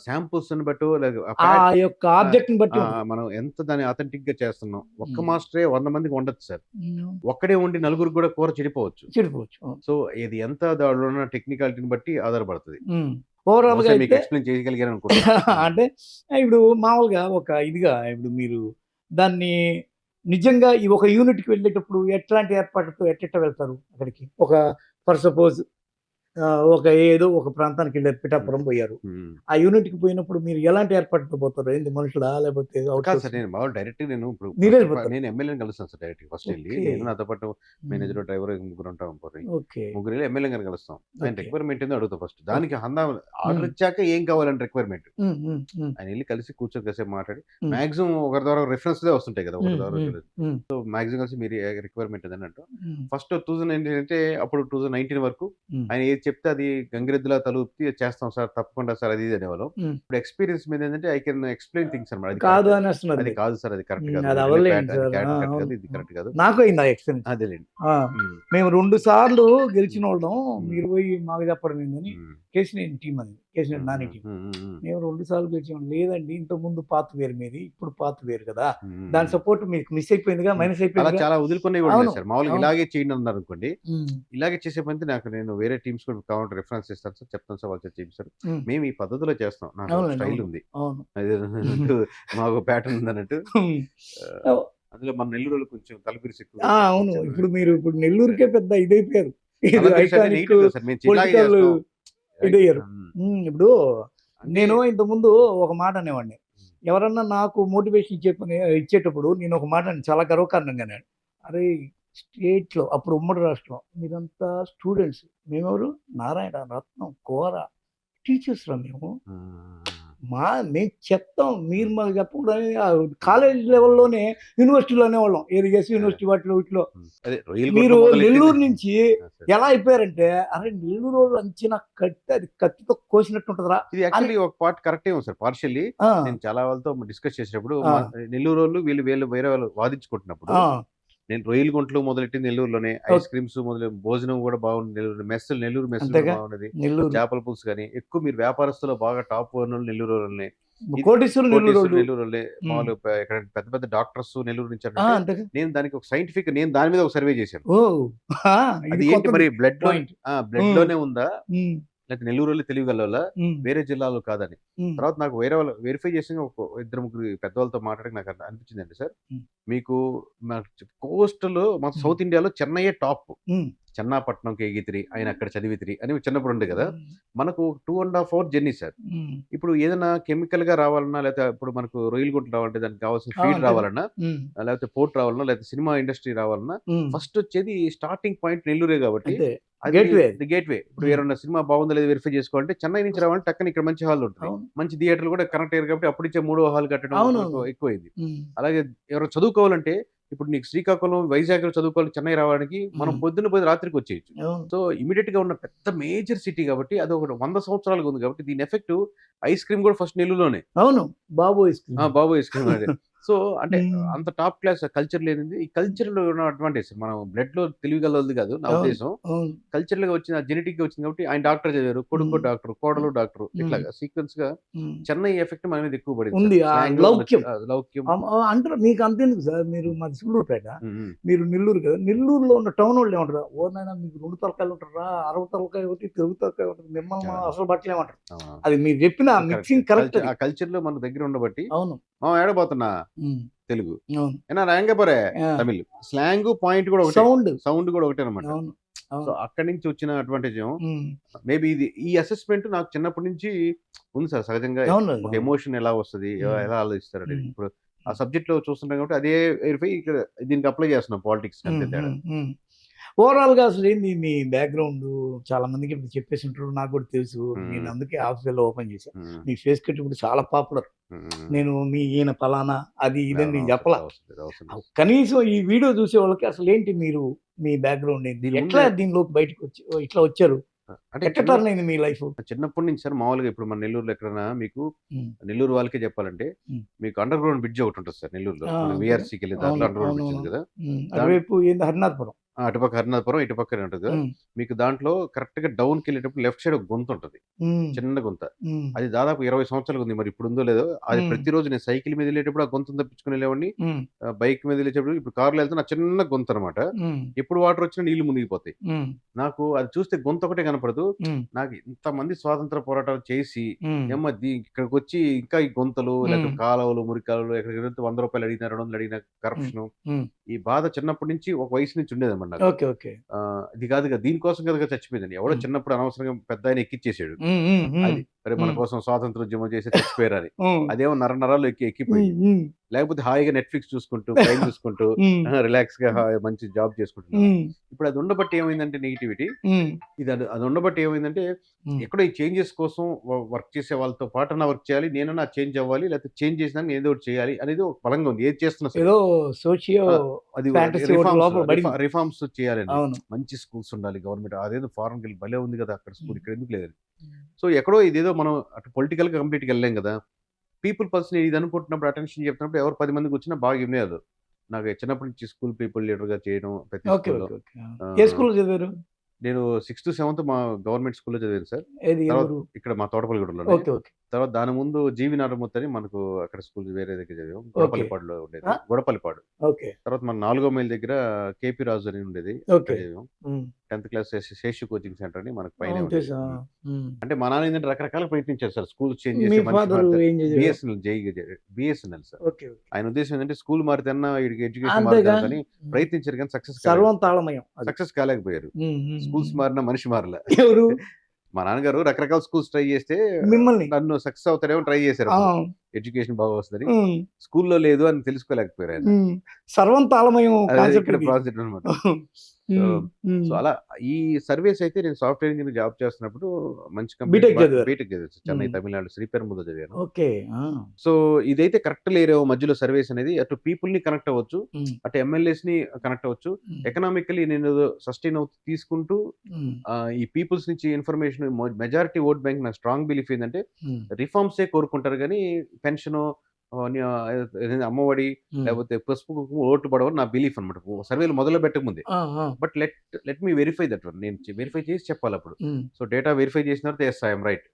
శాంపుల్స్‌ని బట్టో లేక ఆ ఆ ప్యాట్ యొక్క ఆ! ఆబ్జెక్ట్‌ని బట్టి ఆ! ఉంటది. మనం ఎంత దాన్ని అథెంటిక్‌గా చేస్తున్నాం. ఒక్క హ్మ్. మాస్టరే 100 మందికి వండొచ్చు సార్. హ్మ్. ఒక్కడే వండి నలుగురికి గూడా కూర చెడిపోవచ్చు. చెడిపోవచ్చు. అవును. సో, ఇది ఎంత దానిలో ఉన్న టెక్నికాలిటీని బట్టి ఆధారపడతది. హ్మ్. ఓవరాల్‌గా బహుశా మీకు అయితే ఎక్స్‌ప్లెయిన్ చేయగలిగాననుకుంటున్నా. హ్మ్. అంటే ఇప్పుడు మామూలుగా ఒక ఇదిగా ఇప్పుడు మీరు దాన్ని నిజంగా ఈ ఒక యూనిట్‌కి వెళ్ళేటప్పుడు ఎట్లాంటి ఏర్పాట్లతో ఎట్లెట్లా వెళ్తారు అక్కడికి? ఒక ఫర్ సపోజ్ ఒక ఏదో ఒక ప్రాంతానికి వెళ్ళారు, పిఠాపురం పోయారు. ఆ యూనిట్‌కి పోయినప్పుడు మీరు ఎలాంటి ఏర్పాటుతో పోతారు? ఏంది మనుషులా? లేకపోతే కాదు సార్. అవుట్‌సోర్సింగ్? నేను మామూలుగా డైరెక్ట్‌గా నేను ఇప్పుడు మీరే ఫస్ట్ వెళ్ళిపోతారు. నేను ఎమ్మెల్యేని కలుస్తాను సార్ డైరెక్ట్‌గా ఫస్ట్ ఎళ్లి. ఓకే. నేను నాతో పాటు హ్మ్. మేనేజర్, డ్రైవర్ ముగ్గురు ఉంటాం పోనీ. ఓకే. ముగ్గురు ఎళ్లి ఎమ్మెల్యే గారిని కలుస్తాం. ఆయన ఓకే. రిక్వైర్మెంట్ ఏందో అడుగుతా ఫస్ట్. ఓకే. దానికి ఆర్డర్ హ్మ్. ఇచ్చాక ఏం కావాలని రిక్వైర్మెంట్. హ్మ్. హ్మ్. హ్మ్. ఆయన ఎళ్లి కలిసి కూర్చొని కాసేపు మాట్లాడి హ్మ్. మాక్సిమం ఒకరి ద్వారా రిఫరెన్స్‌లే వస్తుంటాయి కదా! ఒకరి హ్మ్. ద్వారా హ్మ్. హ్మ్. సో, మాక్సిమం కలిసి మీరు రిక్వైర్మెంట్ ఏదని అంటాం. హ్మ్. ఫస్ట్ 2019 అంటే అప్పుడు 2019 వరకు హ్మ్. ఆయన ఏది చెప్తే అది గంగిరెద్దులా తలూపి చేస్తాం సార్, తప్పకుండా సార్ అది ఇది అనేవాళ్ళం. హ్మ్. ఇప్పుడు ఎక్స్‌పీరియన్స్ మీద ఏందంటే ఐ కెన్ ఎక్స్‌ప్లెయిన్ థింగ్స్ అన్నమాట. అది కాదు కరెక్ట్. అనేస్తున్నారు అది మీరు. కాదు సార్. అది కరెక్ట్ కాదు. అది మీరు వెళ్ళే అవ్వలేండి అది సార్. కరెక్ట్ కరెక్ట్ అవును. కాదు. ఇది కరెక్ట్ కాదు. నాకు అయింది ఆ ఎక్స్‌పీరియన్స్. అదేలెండి. ఆ! హ్మ్. మేము 2 సార్లు హ్మ్. గెలిచినోళ్ళం. హ్మ్. మీరు పోయి మాకు చెప్పడం ఏందని హ్మ్. కేశినేని టీమ్ అది. కేశినేని హ్మ్. నాని హ్మ్. టీమ్. హ్మ్. హ్మ్. హ్మ్. మేము 2 సార్లు గెలిచాం. లేదండి ఇంతకుముందు పాత వేరు మీది. ఇప్పుడు పాత వేరు కదా! హ్మ్. దాని హ్మ్. సపోర్ట్ మీకు మిస్ అయిపోయిందిగా, హ్మ్. మైనస్ అలా అయిపోయిందిగా. చాలా వదులుకునేవి కూడా ఉన్నాయి అవును. సార్. మామూలుగా అవును. ఇలాగే చేయండి అన్నారనుకోండి. హ్మ్. ఇలాగే చేసే పని నేను వేరే టీమ్స్ కూడా కావాలంటే రిఫరెన్స్ ఇస్తాను సార్. చెప్తాను సార్ వాళ్ళు చేపిస్తారు. హ్మ్. మేము ఈ పద్ధతిలో చేస్తాం. నాకు ఒక అవునండి. స్టైల్ అవును. ఉంది. అవును. అదేనంటూ మాకు ప్యాటర్న్ ఉందన్నట్టు. హ్మ్. ఆహ్, ఓహ్! అందులో మన నెల్లూరోళ్ళు కొంచెం తలపిరిసి ఎక్కువగా ఆ! ఉంటారు. అవును. కొంచెం ఇప్పుడు నెల్లూరుకే పెద్ద ఇదైపోయారు. ఇది తలపిరిసి అంటే ఐకానిక్ నెగెటివ్ కాదు సార్. మేము ఇలాగే పొలిటికల్ చేస్తాం. ఇదయ్యారు. హ్మ్. ఇప్పుడు అంటే నేను ఇంతకుముందు ఒక మాట అనేవాడిని. ఎవరన్నా నాకు మోటివేషన్ ఇచ్చేటప్పుడు నేను ఒక మాట చాలా గర్వకారణంగానే అరేయ్! స్టేట్‌లో అప్పుడు ఉమ్మడి రాష్ట్రం మీరంతా స్టూడెంట్స్. మేమెవరు? నారాయణ, రత్నం, కోర టీచర్స్‌రా మేము. హ్మ్. మేము చెప్తాం. మీరు హ్మ్. మాకు చెప్పకూడదని హ్మ్. కాలేజ్ లెవెల్‌లోనే యూనివర్సిటీలో అనేవాళ్ళం. ఏది ఎస్ అదే. యూనివర్సిటీ వాటిలో వీటిలో. హ్మ్. అదే రొయ్యలగూడలో మీరు మొదలెట్టింది. నెల్లూరు నుంచి ఆ! సార్. ఎలా అయిపోయారంటే, అరె! నెల్లూరోళ్ళు అంచిన కత్తి అది కత్తితో కోసినట్టు ఉంటదిరా ఇది అని. యాక్చువల్లీ ఒక పార్ట్ కరెక్టే ఉంది సార్. పార్షియల్లీ ఆ! నేను చాలా వాళ్ళతో డిస్కస్ చేసేటప్పుడు ఆ! నెల్లూరోళ్ళు వీళ్ళు వేరే వాళ్ళు వాదించుకుంటున్నప్పుడు ఆ! నేను రొయ్యల గుంటలు మొదలెట్టింది నెల్లూరులోనే. ఐస్ ఓక్ క్రీమ్స్ భోజనం గూడా బాగుంది నెల్లూరులో. నెల్లూరు మెస్సులు గూడా అంతేగా బాగున్నది. నెల్లూరు. చేపల పులుసు గాని, ఎక్కువ మీరు వ్యాపారస్తులు బాగా టాప్ ఓనర్లు నెల్లూరోళ్ళే. ఇది కోటీశ్వరులు కోటీశ్వరులు నెల్లూరోళ్ళు. నెల్లూరోళ్ళే. హ్మ్. మామూలుగా ఇక్కడ పెద్ద పెద్ద డాక్టర్స్ నెల్లూరు నుంచి ఆ! అంటే, అంతేగా. నేను దానికి ఒక సైంటిఫిక్ నేను దాని మీద ఒక సర్వే చేశాను. ఓహ్! ఆ! ఇది అది ఏంటి కొత్తది మరి బ్లడ్‌లోనే పాయింట్. హ్మ్. బ్లడ్‌లోనే ఉందా? హ్మ్. లేకపోతే నెల్లూరోళ్ళే తెలివిగల్లోళ్ళా? హ్మ్. వేరే జిల్లాలో కాదని. హ్మ్. తర్వాత నాకు వేరే వాళ్ళు వెరిఫై చేసి ఇద్దరు ముగ్గురు పెద్దవాళ్ళతో మాట్లాడి నాకు అనిపించిందండి సార్. హ్మ్. మీకు కోస్ట్‌లో మన హ్మ్. సౌత్ ఇండియాలో చెన్నైయే టాప్. హ్మ్. చెన్నాపట్నం కేగితిరి, ఆయన అక్కడ చదివితిరి అని చిన్నప్పుడు ఉండే కదా! హ్మ్. మనకు 2 ½ అవర్ జర్నీ సార్. హ్మ్. ఇప్పుడు ఏదైనా కెమికల్‌గా రావాలన్నా, లేకపోతే ఇప్పుడు మనకు రొయ్యల గుంటలు రావాలంటే దానికి కావాల్సిన ఆ! ఫీడ్ అంతేగా. రావాలన్నా, హ్మ్. లేకపోతే పోర్ట్ రావాలన్నా, లేకపోతే సినిమా ఇండస్ట్రీ రావాలన్నా, హ్మ్. ఫస్ట్ వచ్చేది స్టార్టింగ్ పాయింట్ నెల్లూరే కాబట్టి, అంతే. అది గేట్‌వే అది. The gateway. ఇప్పుడు హ్మ్. ఎవరైనా సినిమా బాగుందో లేదో వెరిఫై చేసుకోవాలంటే చెన్నై నుంచి రావాలంటే టక్కన ఇక్కడ మంచి హాల్ ఉంటది. అవును. మంచి థియేటర్‌లు కూడా కనెక్ట్ అయ్యారు కాబట్టి అప్పటినుంచే మూడో హాల్ కట్టడం మనకు అవునవును. ఎక్కువైంది. హ్మ్. అలాగే ఎవరైనా చదువుకోవాలంటే ఇప్పుడు నీకు శ్రీకాకుళం, వైజాగ్‌లో చదువుకోవాలి చెన్నై రావడానికి మనం హ్మ్. పొద్దున్న పోయి రాత్రికొచ్చేయొచ్చు. అవును. సో, ఇమ్మీడియేట్‌గా ఉన్న పెద్ద మేజర్ సిటీ కాబట్టి అదొకటి 100 సంవత్సరాలుగా ఉంది కాబట్టి దీని ఎఫెక్ట్ ఐస్ క్రీమ్ కూడా ఫస్ట్ నెల్లూరులోనే. అవును. బాబు ఐస్ క్రీమ్. బాబు ఐస్ క్రీమ్ అదే. సో, అంటే హ్మ్. అంత టాప్ క్లాస్ కల్చర్ లేనిది ఈ కల్చర్‌లో ఉన్న అడ్వాంటేజ్ మనం బ్లడ్‌లో తెలివిగలోళ్ళది కాదు నా అవును. ఉద్దేశం. అవును. కల్చరల్‌గా వచ్చిన జెనెటిక్‌గా వచ్చింది కాబట్టి ఆయన డాక్టర్ చదివారు. కొడుకో హ్మ్. డాక్టర్, కోడలు హ్మ్. డాక్టర్ హ్మ్. ఇట్లాగా సీక్వెన్స్‌గా హ్మ్. చెన్నై ఎఫెక్ట్ మన మీద ఎక్కువ పడింది సార్. ఉంది. ఆ స్లాంగ్ లౌక్యం. లౌక్యం. అంటారు మీకు అంతెందుకు సార్. మీరు మాది సూళ్ళూరుపేట. హ్మ్. హ్మ్. మీరు నెల్లూరు కదా! నెల్లూరులో ఉన్న టౌనోళ్ళు ఏమంటారు? ఓ నాయనా మీకు 2 తలకాయలు ఉంటారురా! అరవ తలకాయ ఒకటి, తెలుగు తలకాయ ఒకటి. మిమ్మల్ని అవును. అసలు పట్టలేమంటారు. అవునవును. అది మీరు చెప్పిన కరెక్టే. మిక్సింగ్ కరెక్ట్ అది. ఆ కల్చర్‌లో మన దగ్గర ఉండబట్టి అవును. మామ ఏడ పోతున్నా? హ్మ్. తెలుగు. అవును. ఏనా ఎంగ పోరే? ఆ! తమిళ్. స్లాంగు, పాయింట్ కూడా ఒకటే. సౌండ్. సౌండ్ కూడా ఒకటేనమాట. అవును. సో, అవును. అక్కడి నుంచి వచ్చిన అడ్వాంటేజ్ ఏమో హ్మ్. మేబీ ఈ అసెస్‌మెంట్ నాకు చిన్నప్పటి నుంచి ఉంది సార్. సహజంగా అవును. ఒక అవును. ఎమోషన్ ఎలా వస్తది? హ్మ్. ఎలా ఆలోచిస్తారనేది. హ్మ్. ఇప్పుడు ఆ సబ్జెక్ట్‌లో చూస్తుంటాం కాబట్టి అదే వెరిఫై ఇక్కడ దీనికి అప్లై చేస్తున్నాం పాలిటిక్స్‌కి హ్మ్. అంతే తేడా. హ్మ్. హ్మ్. ఓవరాల్‌గా అసలేంది మీ బ్యాక్‌గ్రౌండు చాలా మందికి ఇప్పుడు చెప్పేసుంటారు. నాకు కూడా తెలుసు. నేను హ్మ్. అందుకే ఆఫీస్‌లో ఓపెన్ చేశా. హ్మ్. మీ ఫేస్ కట్ ఇప్పుడు చాలా పాపులర్. హ్మ్. నేను ఈయన పలానా అది ఇదని అవును. నేను అవసరం చెప్పలా. అవసరం అవసరం లేదు. కనీసం ఈ వీడియో చూసేవాళ్ళకి అసలేంటి మీరు మీ బ్యాక్‌గ్రౌండ్ ఏంటి? దీని ఎట్లా ముందే దీనిలోకి ఇట్లా వచ్చారు? అంటే ఎట్లా టర్న్ అయింది మీ లైఫు? చిన్నప్పటి నుంచి సార్ మామూలుగా ఇప్పుడు మన నెల్లూరులో ఎక్కడైనా మీకు హ్మ్. నెల్లూరు వాళ్ళకే చెప్పాలంటే హ్మ్. మీకు అండర్ గ్రౌండ్ బ్రిడ్జ్ ఒకటుంటది సార్ నెల్లూరులో. ఆ! మనకి అంతేగా. వీఆర్‌సీకెళ్ళే దారిలో అవును. అండర్ గ్రౌండ్ బ్రిడ్జ్ అవునవును. ఉంది కదా! హ్మ్. దాన్ అటువైపు ఏంది హరినాథపురం. అటుపక్క హరినాథపురం, ఇటుపక్కనే ఉంటది కదా! హ్మ్. మీకు దాంట్లో కరెక్ట్‌గా డౌన్‌కెళ్ళేటప్పుడు లెఫ్ట్ సైడ్ ఒక గుంతుంటది. హ్మ్. చిన్న గుంత. హ్మ్. అది దాదాపు 20 సంవత్సరాలుగా ఉంది. మరి ఇప్పుడుందో లేదో. అది హ్మ్. ప్రతిరోజు నేను సైకిల్ మీద ఎళ్ళేటప్పుడు ఆ గుంతను తప్పించుకొని ఎళ్ళేవాడిని. హ్మ్. బైక్ మీద ఎళ్ళేటప్పుడు ఇప్పుడు కార్‌లో ఎళ్తున్నా చిన్న గుంతనమాట. హ్మ్. ఎప్పుడు వాటర్ వచ్చినా నీళ్లు మునిగిపోతాయి. హ్మ్. నాకు అది చూస్తే గుంత ఒకటే కనపడదు. హ్మ్. నాకు ఇంతమంది స్వాతంత్ర పోరాటాలు చేసి, హ్మ్. ఏమ్మా ఇక్కడికొచ్చి ఇంకా ఈ గుంతలు, హ్మ్. లేకపోతే కాలువలు, మురికి కాలువలు ఎక్కడికెళ్తే రూ. 100 అడిగినా, 200 అడిగినా హ్మ్. కరప్షను. హ్మ్. ఈ బాధ చిన్నప్పటి నుంచి ఒక వయసు నుంచి ఉండేదన్నమాట. అనమాట నాకు. ఓకే. ఓకే. ఇది కాదుగా దీనికోసం కదా చచ్చిపోయిందని. ఎవడో చిన్నప్పుడు అనవసరంగా పెద్దాయన ఎక్కిచ్చేసాడు. అది అరే మన కోసం స్వాతంత్రోద్యమం చేసి చచ్చిపోయారని. అదేమో నరాల్లో ఎక్కిపోయింది. లేకపోతే హాయిగా నెట్‌ఫ్లిక్స్ చూసుకుంటూ, ప్రైమ్ చూసుకుంటూ రిలాక్స్‌గా మంచి జాబ్ చేసుకుంటున్నాను. ఇప్పుడు అది ఉండబట్టి ఏమైందంటే నెగటివిటీ. అది ఉండబట్టి ఏమైందంటే ఎక్కడో ఈ చేంజెస్ కోసం వర్క్ చేసే వాళ్ళతో పాటన్నా వర్క్ చేయాలి. నేనన్నా చేంజ్ అవ్వాలి. లేకపోతే చేంజ్ చేసినాక ఏదో ఒకటి చేయాలి అనేది ఒక బలంగా ఉంది. ఏది చేస్తున్నా సరే. ఏదో సోషియో అది ఫ్యాంటసీ ఒకటి లోపల పడింది. రిఫార్మ్స్ చేయాలండి. అవును. మంచి స్కూల్స్ ఉండాలి గవర్నమెంట్. అదేదో ఫారెన్‌కెళ్ళి భలే ఉంది కదా! అక్కడ స్కూల్ ఇక్కడ ఎందుకు లేదని. సో ఎక్కడో ఇదేదో మనం అటు పొలిటికల్‌గా కంప్లీట్‌గా వెళ్ళలేం కదా! పీపుల్ పర్సన్ ఇది అనుకుంటున్నప్పుడు అటెన్షన్ చెప్తున్నప్పుడు ఎవరు 10 మంది కూర్చున్నా బాగా వినేవారు. నాకు చిన్నప్పటి నుంచి స్కూల్ పీపుల్ లీడర్‌గా చేయడం ప్రతి ఓకే. స్కూల్‌లో. ఓకే. ఓకే. ఏ స్కూల్‌లో చదివారు? నేను 6థ్, 7థ్ మా గవర్నమెంట్ స్కూల్‌లో చదివాను సార్. ఏది ఏ తర్వాత ఊరు? ఇక్కడ మా తోటపల్లిగూడెంలోనే. ఓకే. ఓకే. తర్వాత దాని ముందు జీవి నారాయణమూర్తి అని మనకు అక్కడ స్కూల్ వేరే దగ్గర చదివాం. ఓకే. గొడపల్లిపాడులో ఉండేది. ఆ? గొడపల్లిపాడు. ఓకే. తర్వాత మన 4 మైల్ దగ్గర కేపీ రాజు అని ఉండేది. ఓకే. అక్కడ చదివాం. హ్మ్. 10th class Seshu coaching centre అని మనకు పైనే అవును. ఉండేది. తెలుసా? అంటే అంటే మా నాన్న ఏంటంటే రకరకాలుగా ప్రయత్నించారు సార్. స్కూల్ చేంజ్ మీ చేసి మనిషి ఫాదర్ మారితే ఏం చేసేవారు? BSNL sir. ఓకే. ఓకే. ఆయన ఉద్దేశ్యం ఏంటంటే స్కూల్ మారితేన్నా వీడికి ఎడ్యుకేషన్ అంతేగా. మారుతుందని ప్రయత్నించారు కానీ సర్వం తాళమయం అది. సక్సెస్ కాలేకపోయారు. స్కూల్స్ మారినా మనిషి మారలే. ఎవరు? మా నాన్నగారు రకరకాల స్కూల్స్ ట్రై చేస్తే మిమ్మల్ని. నన్ను సక్సెస్ అవుతారేమో ట్రై చేశారు. ఆ. ఎడ్యుకేషన్ బాగా వస్తుందని. హ్మ్. స్కూల్లో లేదు అని తెలుసుకోలేకపోయారు ఆయన. సర్వం తాళమయం అదే కాన్సెప్ట్ ఇక్కడ ఇది. ప్రాజెక్ట్ అనమాట. సో అలా ఈ సర్వీస్ అయితే నేను సాఫ్ట్వేర్ ఇంజినియర్ జాబ్ చేస్తున్నప్పుడు మంచి బీటెక్ చదివారు. బీటెక్ చదివాను. చెన్నై, మ్మ్. తమిళనాడు శ్రీపెరుంబుదూర్ చదివాను. ఓకే. సో ఇదైతే కరెక్ట్ లేరేమో మధ్యలో సర్వీస్ అనేది. అటు పీపుల్ ని కనెక్ట్ అవ్వచ్చు, అటు ఎమ్మెల్యేస్ ని కనెక్ట్ అవ్వచ్చు. ఎకనామికలీ నేను సస్టైన్ అవుతూ తీసుకుంటూ ఈ పీపుల్స్ నుంచి ఇన్ఫర్మేషన్ మెజారిటీ ఓట్ బ్యాంక్ నా స్ట్రాంగ్ బిలీఫ్ ఏంటంటే రిఫార్మ్సే కోరుకుంటారు కానీ పెన్షన్ అమ్మఒడి లేకపోతే పసుపు కుంకుమ ఓట్లు పడవని నా బిలీఫ్ అనమాట. సర్వేలు మొదలు పెట్టక ముందే. But let me verify that one. నేను వెరిఫై చేసి చెప్పాలి అప్పుడు. సో డేటా వెరిఫై చేసిన తర్వాత ఎస్ ఐఎమ్ రైట్.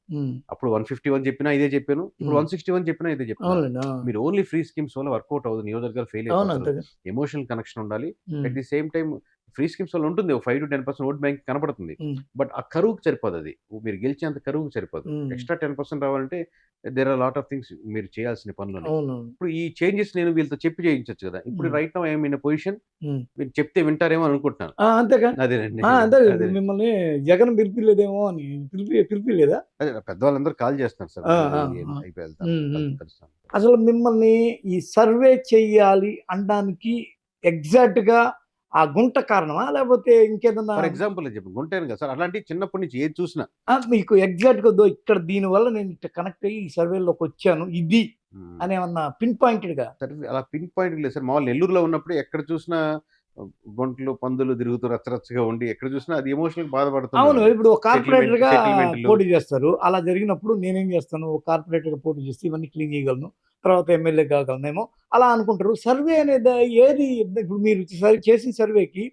అప్పుడు 151 చెప్పినా ఇదే చెప్పాను, ఇప్పుడు 161 చెప్పినా ఇదే చెప్పాను. మీరు ఓన్లీ ఫ్రీ స్కీమ్స్ వల్ల వర్కౌట్ అవుతుంది. నియోజకవర్గాలు ఫెయిల్ అయిపోతారు. ఎమోషనల్ కనెక్షన్ ఉండాలి. At the same time free schemes వల్ల ఉంటుంది 5 to 10% ఓట్ బ్యాంక్ కనపడుతుంది. బట్ ఆ కరువుకి సరిపోదు. అది మీరు గెలిచేంత కరువుకి సరిపోదు. ఎక్స్ట్రా 10% రావాలంటే there are lot of things మీరు చేయాల్సిన పనులు. ఇప్పుడు ఈ చేంజెస్ నేను వీళ్ళతో చెప్పి చేయించచ్చు కదా. ఇప్పుడు right now I'm in position. మీరు చెప్తే వింటారేమో అనుకుంటున్నాను. అంతేగా. అదేనండి. అంతే మిమ్మల్ని జగన్ పిలిపిలేదేమో అని పిలిపిలేదా? అదే పెద్దవాళ్ళందరూ కాల్ చేస్తున్నారు సార్. అసలు మిమ్మల్ని ఈ సర్వే చెయ్యాలి అనడానికి ఎగ్జాక్ట్ గా ఆ గుంట కారణమా లేకపోతే ఇంకేదన్నా? ఫర్ ఎగ్జాంపుల్ చెప్పి గుంటేను కదా సార్. అలాంటి చిన్నప్పటి నుంచి ఏది చూసినా మీకు ఎగ్జాక్ట్ గా ఇక్కడ దీని వల్ల నేను ఇట్లా కనెక్ట్ అయ్యి ఈ సర్వేలోకి వచ్చాను ఇది అని ఏమన్నా పిన్ పాయింటెడ్ గా? అలా పిన్ పాయింట్ లేదు సార్. మామూలు నెల్లూరులో ఉన్నప్పుడు ఎక్కడ చూసినా గుంటలు పందులు తిరుగుతూ రచ్చరచ్చగా ఉండి ఎక్కడ చూసినా అది ఎమోషనల్ బాధపడుతుంది. అవును. ఇప్పుడు కార్పొరేటర్ గా పోటీ చేస్తారు. అలా జరిగినప్పుడు నేనేం చేస్తాను, కార్పొరేటర్ గా పోటీ చేస్తే ఇవన్నీ క్లీన్ చేయగలను, తర్వాత ఎమ్మెల్యే కాగలనేమో అలా అనుకుంటారు. సర్వే అనేది ఏది ఇప్పుడు మీరు చేసిన సర్వేకి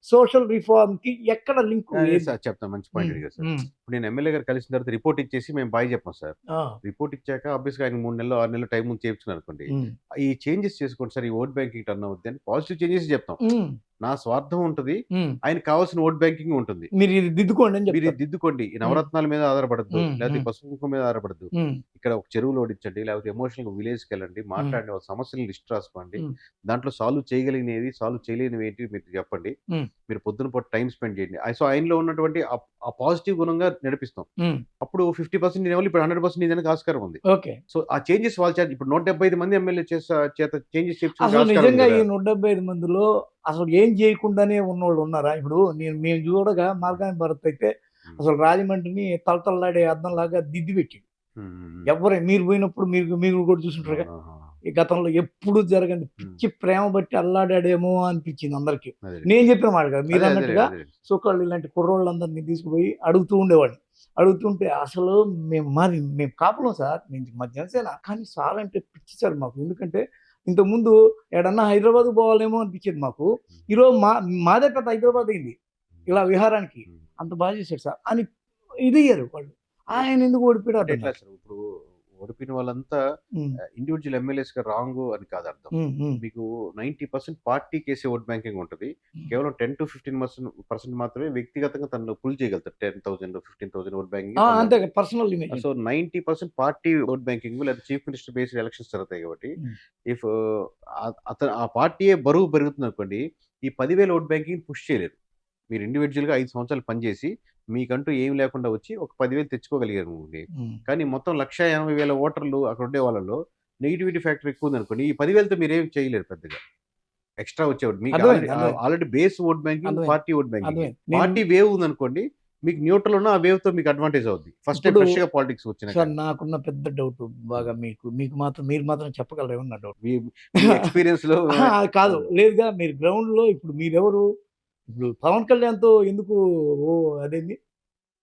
సోషల్ రిఫార్మ్ కి ఎక్కడ లింక్? చెప్తాను, మంచి పాయింట్ అడిగారు సార్. ఇప్పుడు నేను ఎమ్మెల్యే గారు కలిసిన తర్వాత రిపోర్ట్ ఇచ్చేసి మేము బాయ్ చెప్పాం సార్. రిపోర్ట్ ఇచ్చాక ఆబ్వియస్ గా ఆయన 3 నెలలు 6 నెలలు టైం ముందు చేయించుకున్నారు అనుకోండి. ఈ చేంజెస్ చేసుకోండి సార్, ఈ ఓట్ బ్యాంకింగ్ టర్న్ అవుద్ది అని పాజిటివ్ చేంజెస్ చెప్తాం. నా స్వార్థం ఉంటుంది, ఆయనకు కావాల్సిన ఓట్ బ్యాంకింగ్ ఉంటుంది. మీరు ఇది దిద్దుకోండి అని మీరు దిద్దుకోండి. ఈ నవరత్నాల మీద ఆధారపడద్దు, లేకపోతే పసుపు కుంకుమ మీద ఆధారపడద్దు. ఇక్కడ ఒక చెరువులు ఓడించండి, లేకపోతే ఎమోషనల్ గా విలేజ్కి వెళ్ళండి, మాట్లాడండి, వాళ్ళ సమస్యలను లిస్ట్ రాసుకోండి, దాంట్లో సాల్వ్ చేయగలిగినవి సాల్వ్ చేయలేనివి ఏంటి మీరు చెప్పండి. మీరు పొద్దున పూట టైం స్పెండ్ చేయండి. సో ఆయనలో ఉన్నటువంటి ఆ పాజిటివ్ గుణంగా నడిపిస్తాం. అప్పుడు 50% నేను ఇప్పుడు 100% ఇదానికి ఆస్కారం ఉంది. సో ఆ చేంజెస్ వాళ్ళు ఇప్పుడు 175 మంది ఎమ్మెల్యే చేత చేంజెస్ నిజంగా ఈ 175 మందిలో అసలు ఏం చేయకుండానే ఉన్నోళ్ళు ఉన్నారా? ఇప్పుడు మేము చూడగా మార్గాని భరత్ అయితే అసలు రాజమండ్రిని తలతల్లాడే అద్దం లాగా దిద్ది పెట్టాడు. ఎవరే మీరు పోయినప్పుడు మీరు కూడా చూసుంటారు. ఈ గతంలో ఎప్పుడు జరగండి పిచ్చి ప్రేమ బట్టి అల్లాడాడేమో అనిపించింది అందరికి. నేను చెప్పిన మాట కదా మీరు అన్నట్టుగా. సోకాళ్ళు ఇలాంటి కుర్రోళ్ళందరినీ తీసుకుపోయి అడుగుతూ ఉండేవాడిని. అడుగుతుంటే అసలు మేము కాపులం సార్, మా జనసేన, కానీ సార్ అంటే పిచ్చి సార్ మాకు. ఎందుకంటే ఇంతకుముందు ఎడన్నా హైదరాబాద్ పోవాలేమో అనిపించేది మాకు. ఈరోజు మాదే పెద్ద హైదరాబాద్ అయింది ఇలా విహారానికి. అంత బాగా చేశాడు సార్ అని ఇది అయ్యారు వాళ్ళు. ఆయన ఎందుకు ఓడిపోయాడు? ఇప్పుడు ఓడిపోయిన వాళ్ళంతా ఇండివిజువల్ ఎమ్మెల్యేస్‌గా రాంగు అని కాదు అర్థం. మీకు 90% పార్టీకేసే ఓట్ బ్యాంకింగ్ ఉంటది. కేవలం 10-15% మాత్రమే వ్యక్తిగతంగా తనను పుల్ చేయగలుగుతారు. 10,000, 15,000 ఓట్ బ్యాంకింగ్ అంతే personal image. So 90% party vote banking లేదా చీఫ్ మినిస్టర్ బేస్డ్ ఎలక్షన్స్ జరుగుతాయి కాబట్టి ఇఫ్ అతను ఆ పార్టీయే బరువు పెరుగుతుందనుకోండి, ఈ 10,000 ఓట్ బ్యాంకింగ్ పుష్ చేయలేరు. మీరు ఇండివిడ్యువల్‌గా 5 సంవత్సరాలు పనిచేసి మీకంటూ ఏమి లేకుండా వచ్చి ఒక 10,000 తెచ్చుకోగలిగారనుకోండి. కానీ మొత్తం 1,80,000 ఓటర్లు అక్కడ ఉండే వాళ్ళలో నెగటివిటీ ఫ్యాక్టర్ ఎక్కువ ఉందనుకోండి, ఈ 10,000తో మీరేమి చేయలేరు పెద్దగా. ఎక్స్‌ట్రా వచ్చేవాడు. మీకు already base vote banking, party vote banking. Party wave ఉందనుకోండి, మీకు న్యూట్రల్ ఉన్న ఆ వేవ్‌తో మీకు అడ్వాంటేజ్ అవుద్ది. ఫస్ట్ టైం ఫ్రెష్‌గా పాలిటిక్స్ వచ్చినాక. సార్ నాకున్న పెద్ద డౌట్ బాగా మీకు మాత్రం మీరు మాత్రం చెప్పగలరు ఏమన్నా డౌట్? మీ ఎక్స్‌పీరియన్స్‌లో కాదు లేదుగా మీరు గ్రౌండ్‌లో ఇప్పుడు మీరెవరు? ఇప్పుడు పవన్ కళ్యాణ్‌తో ఎందుకు అదేంది?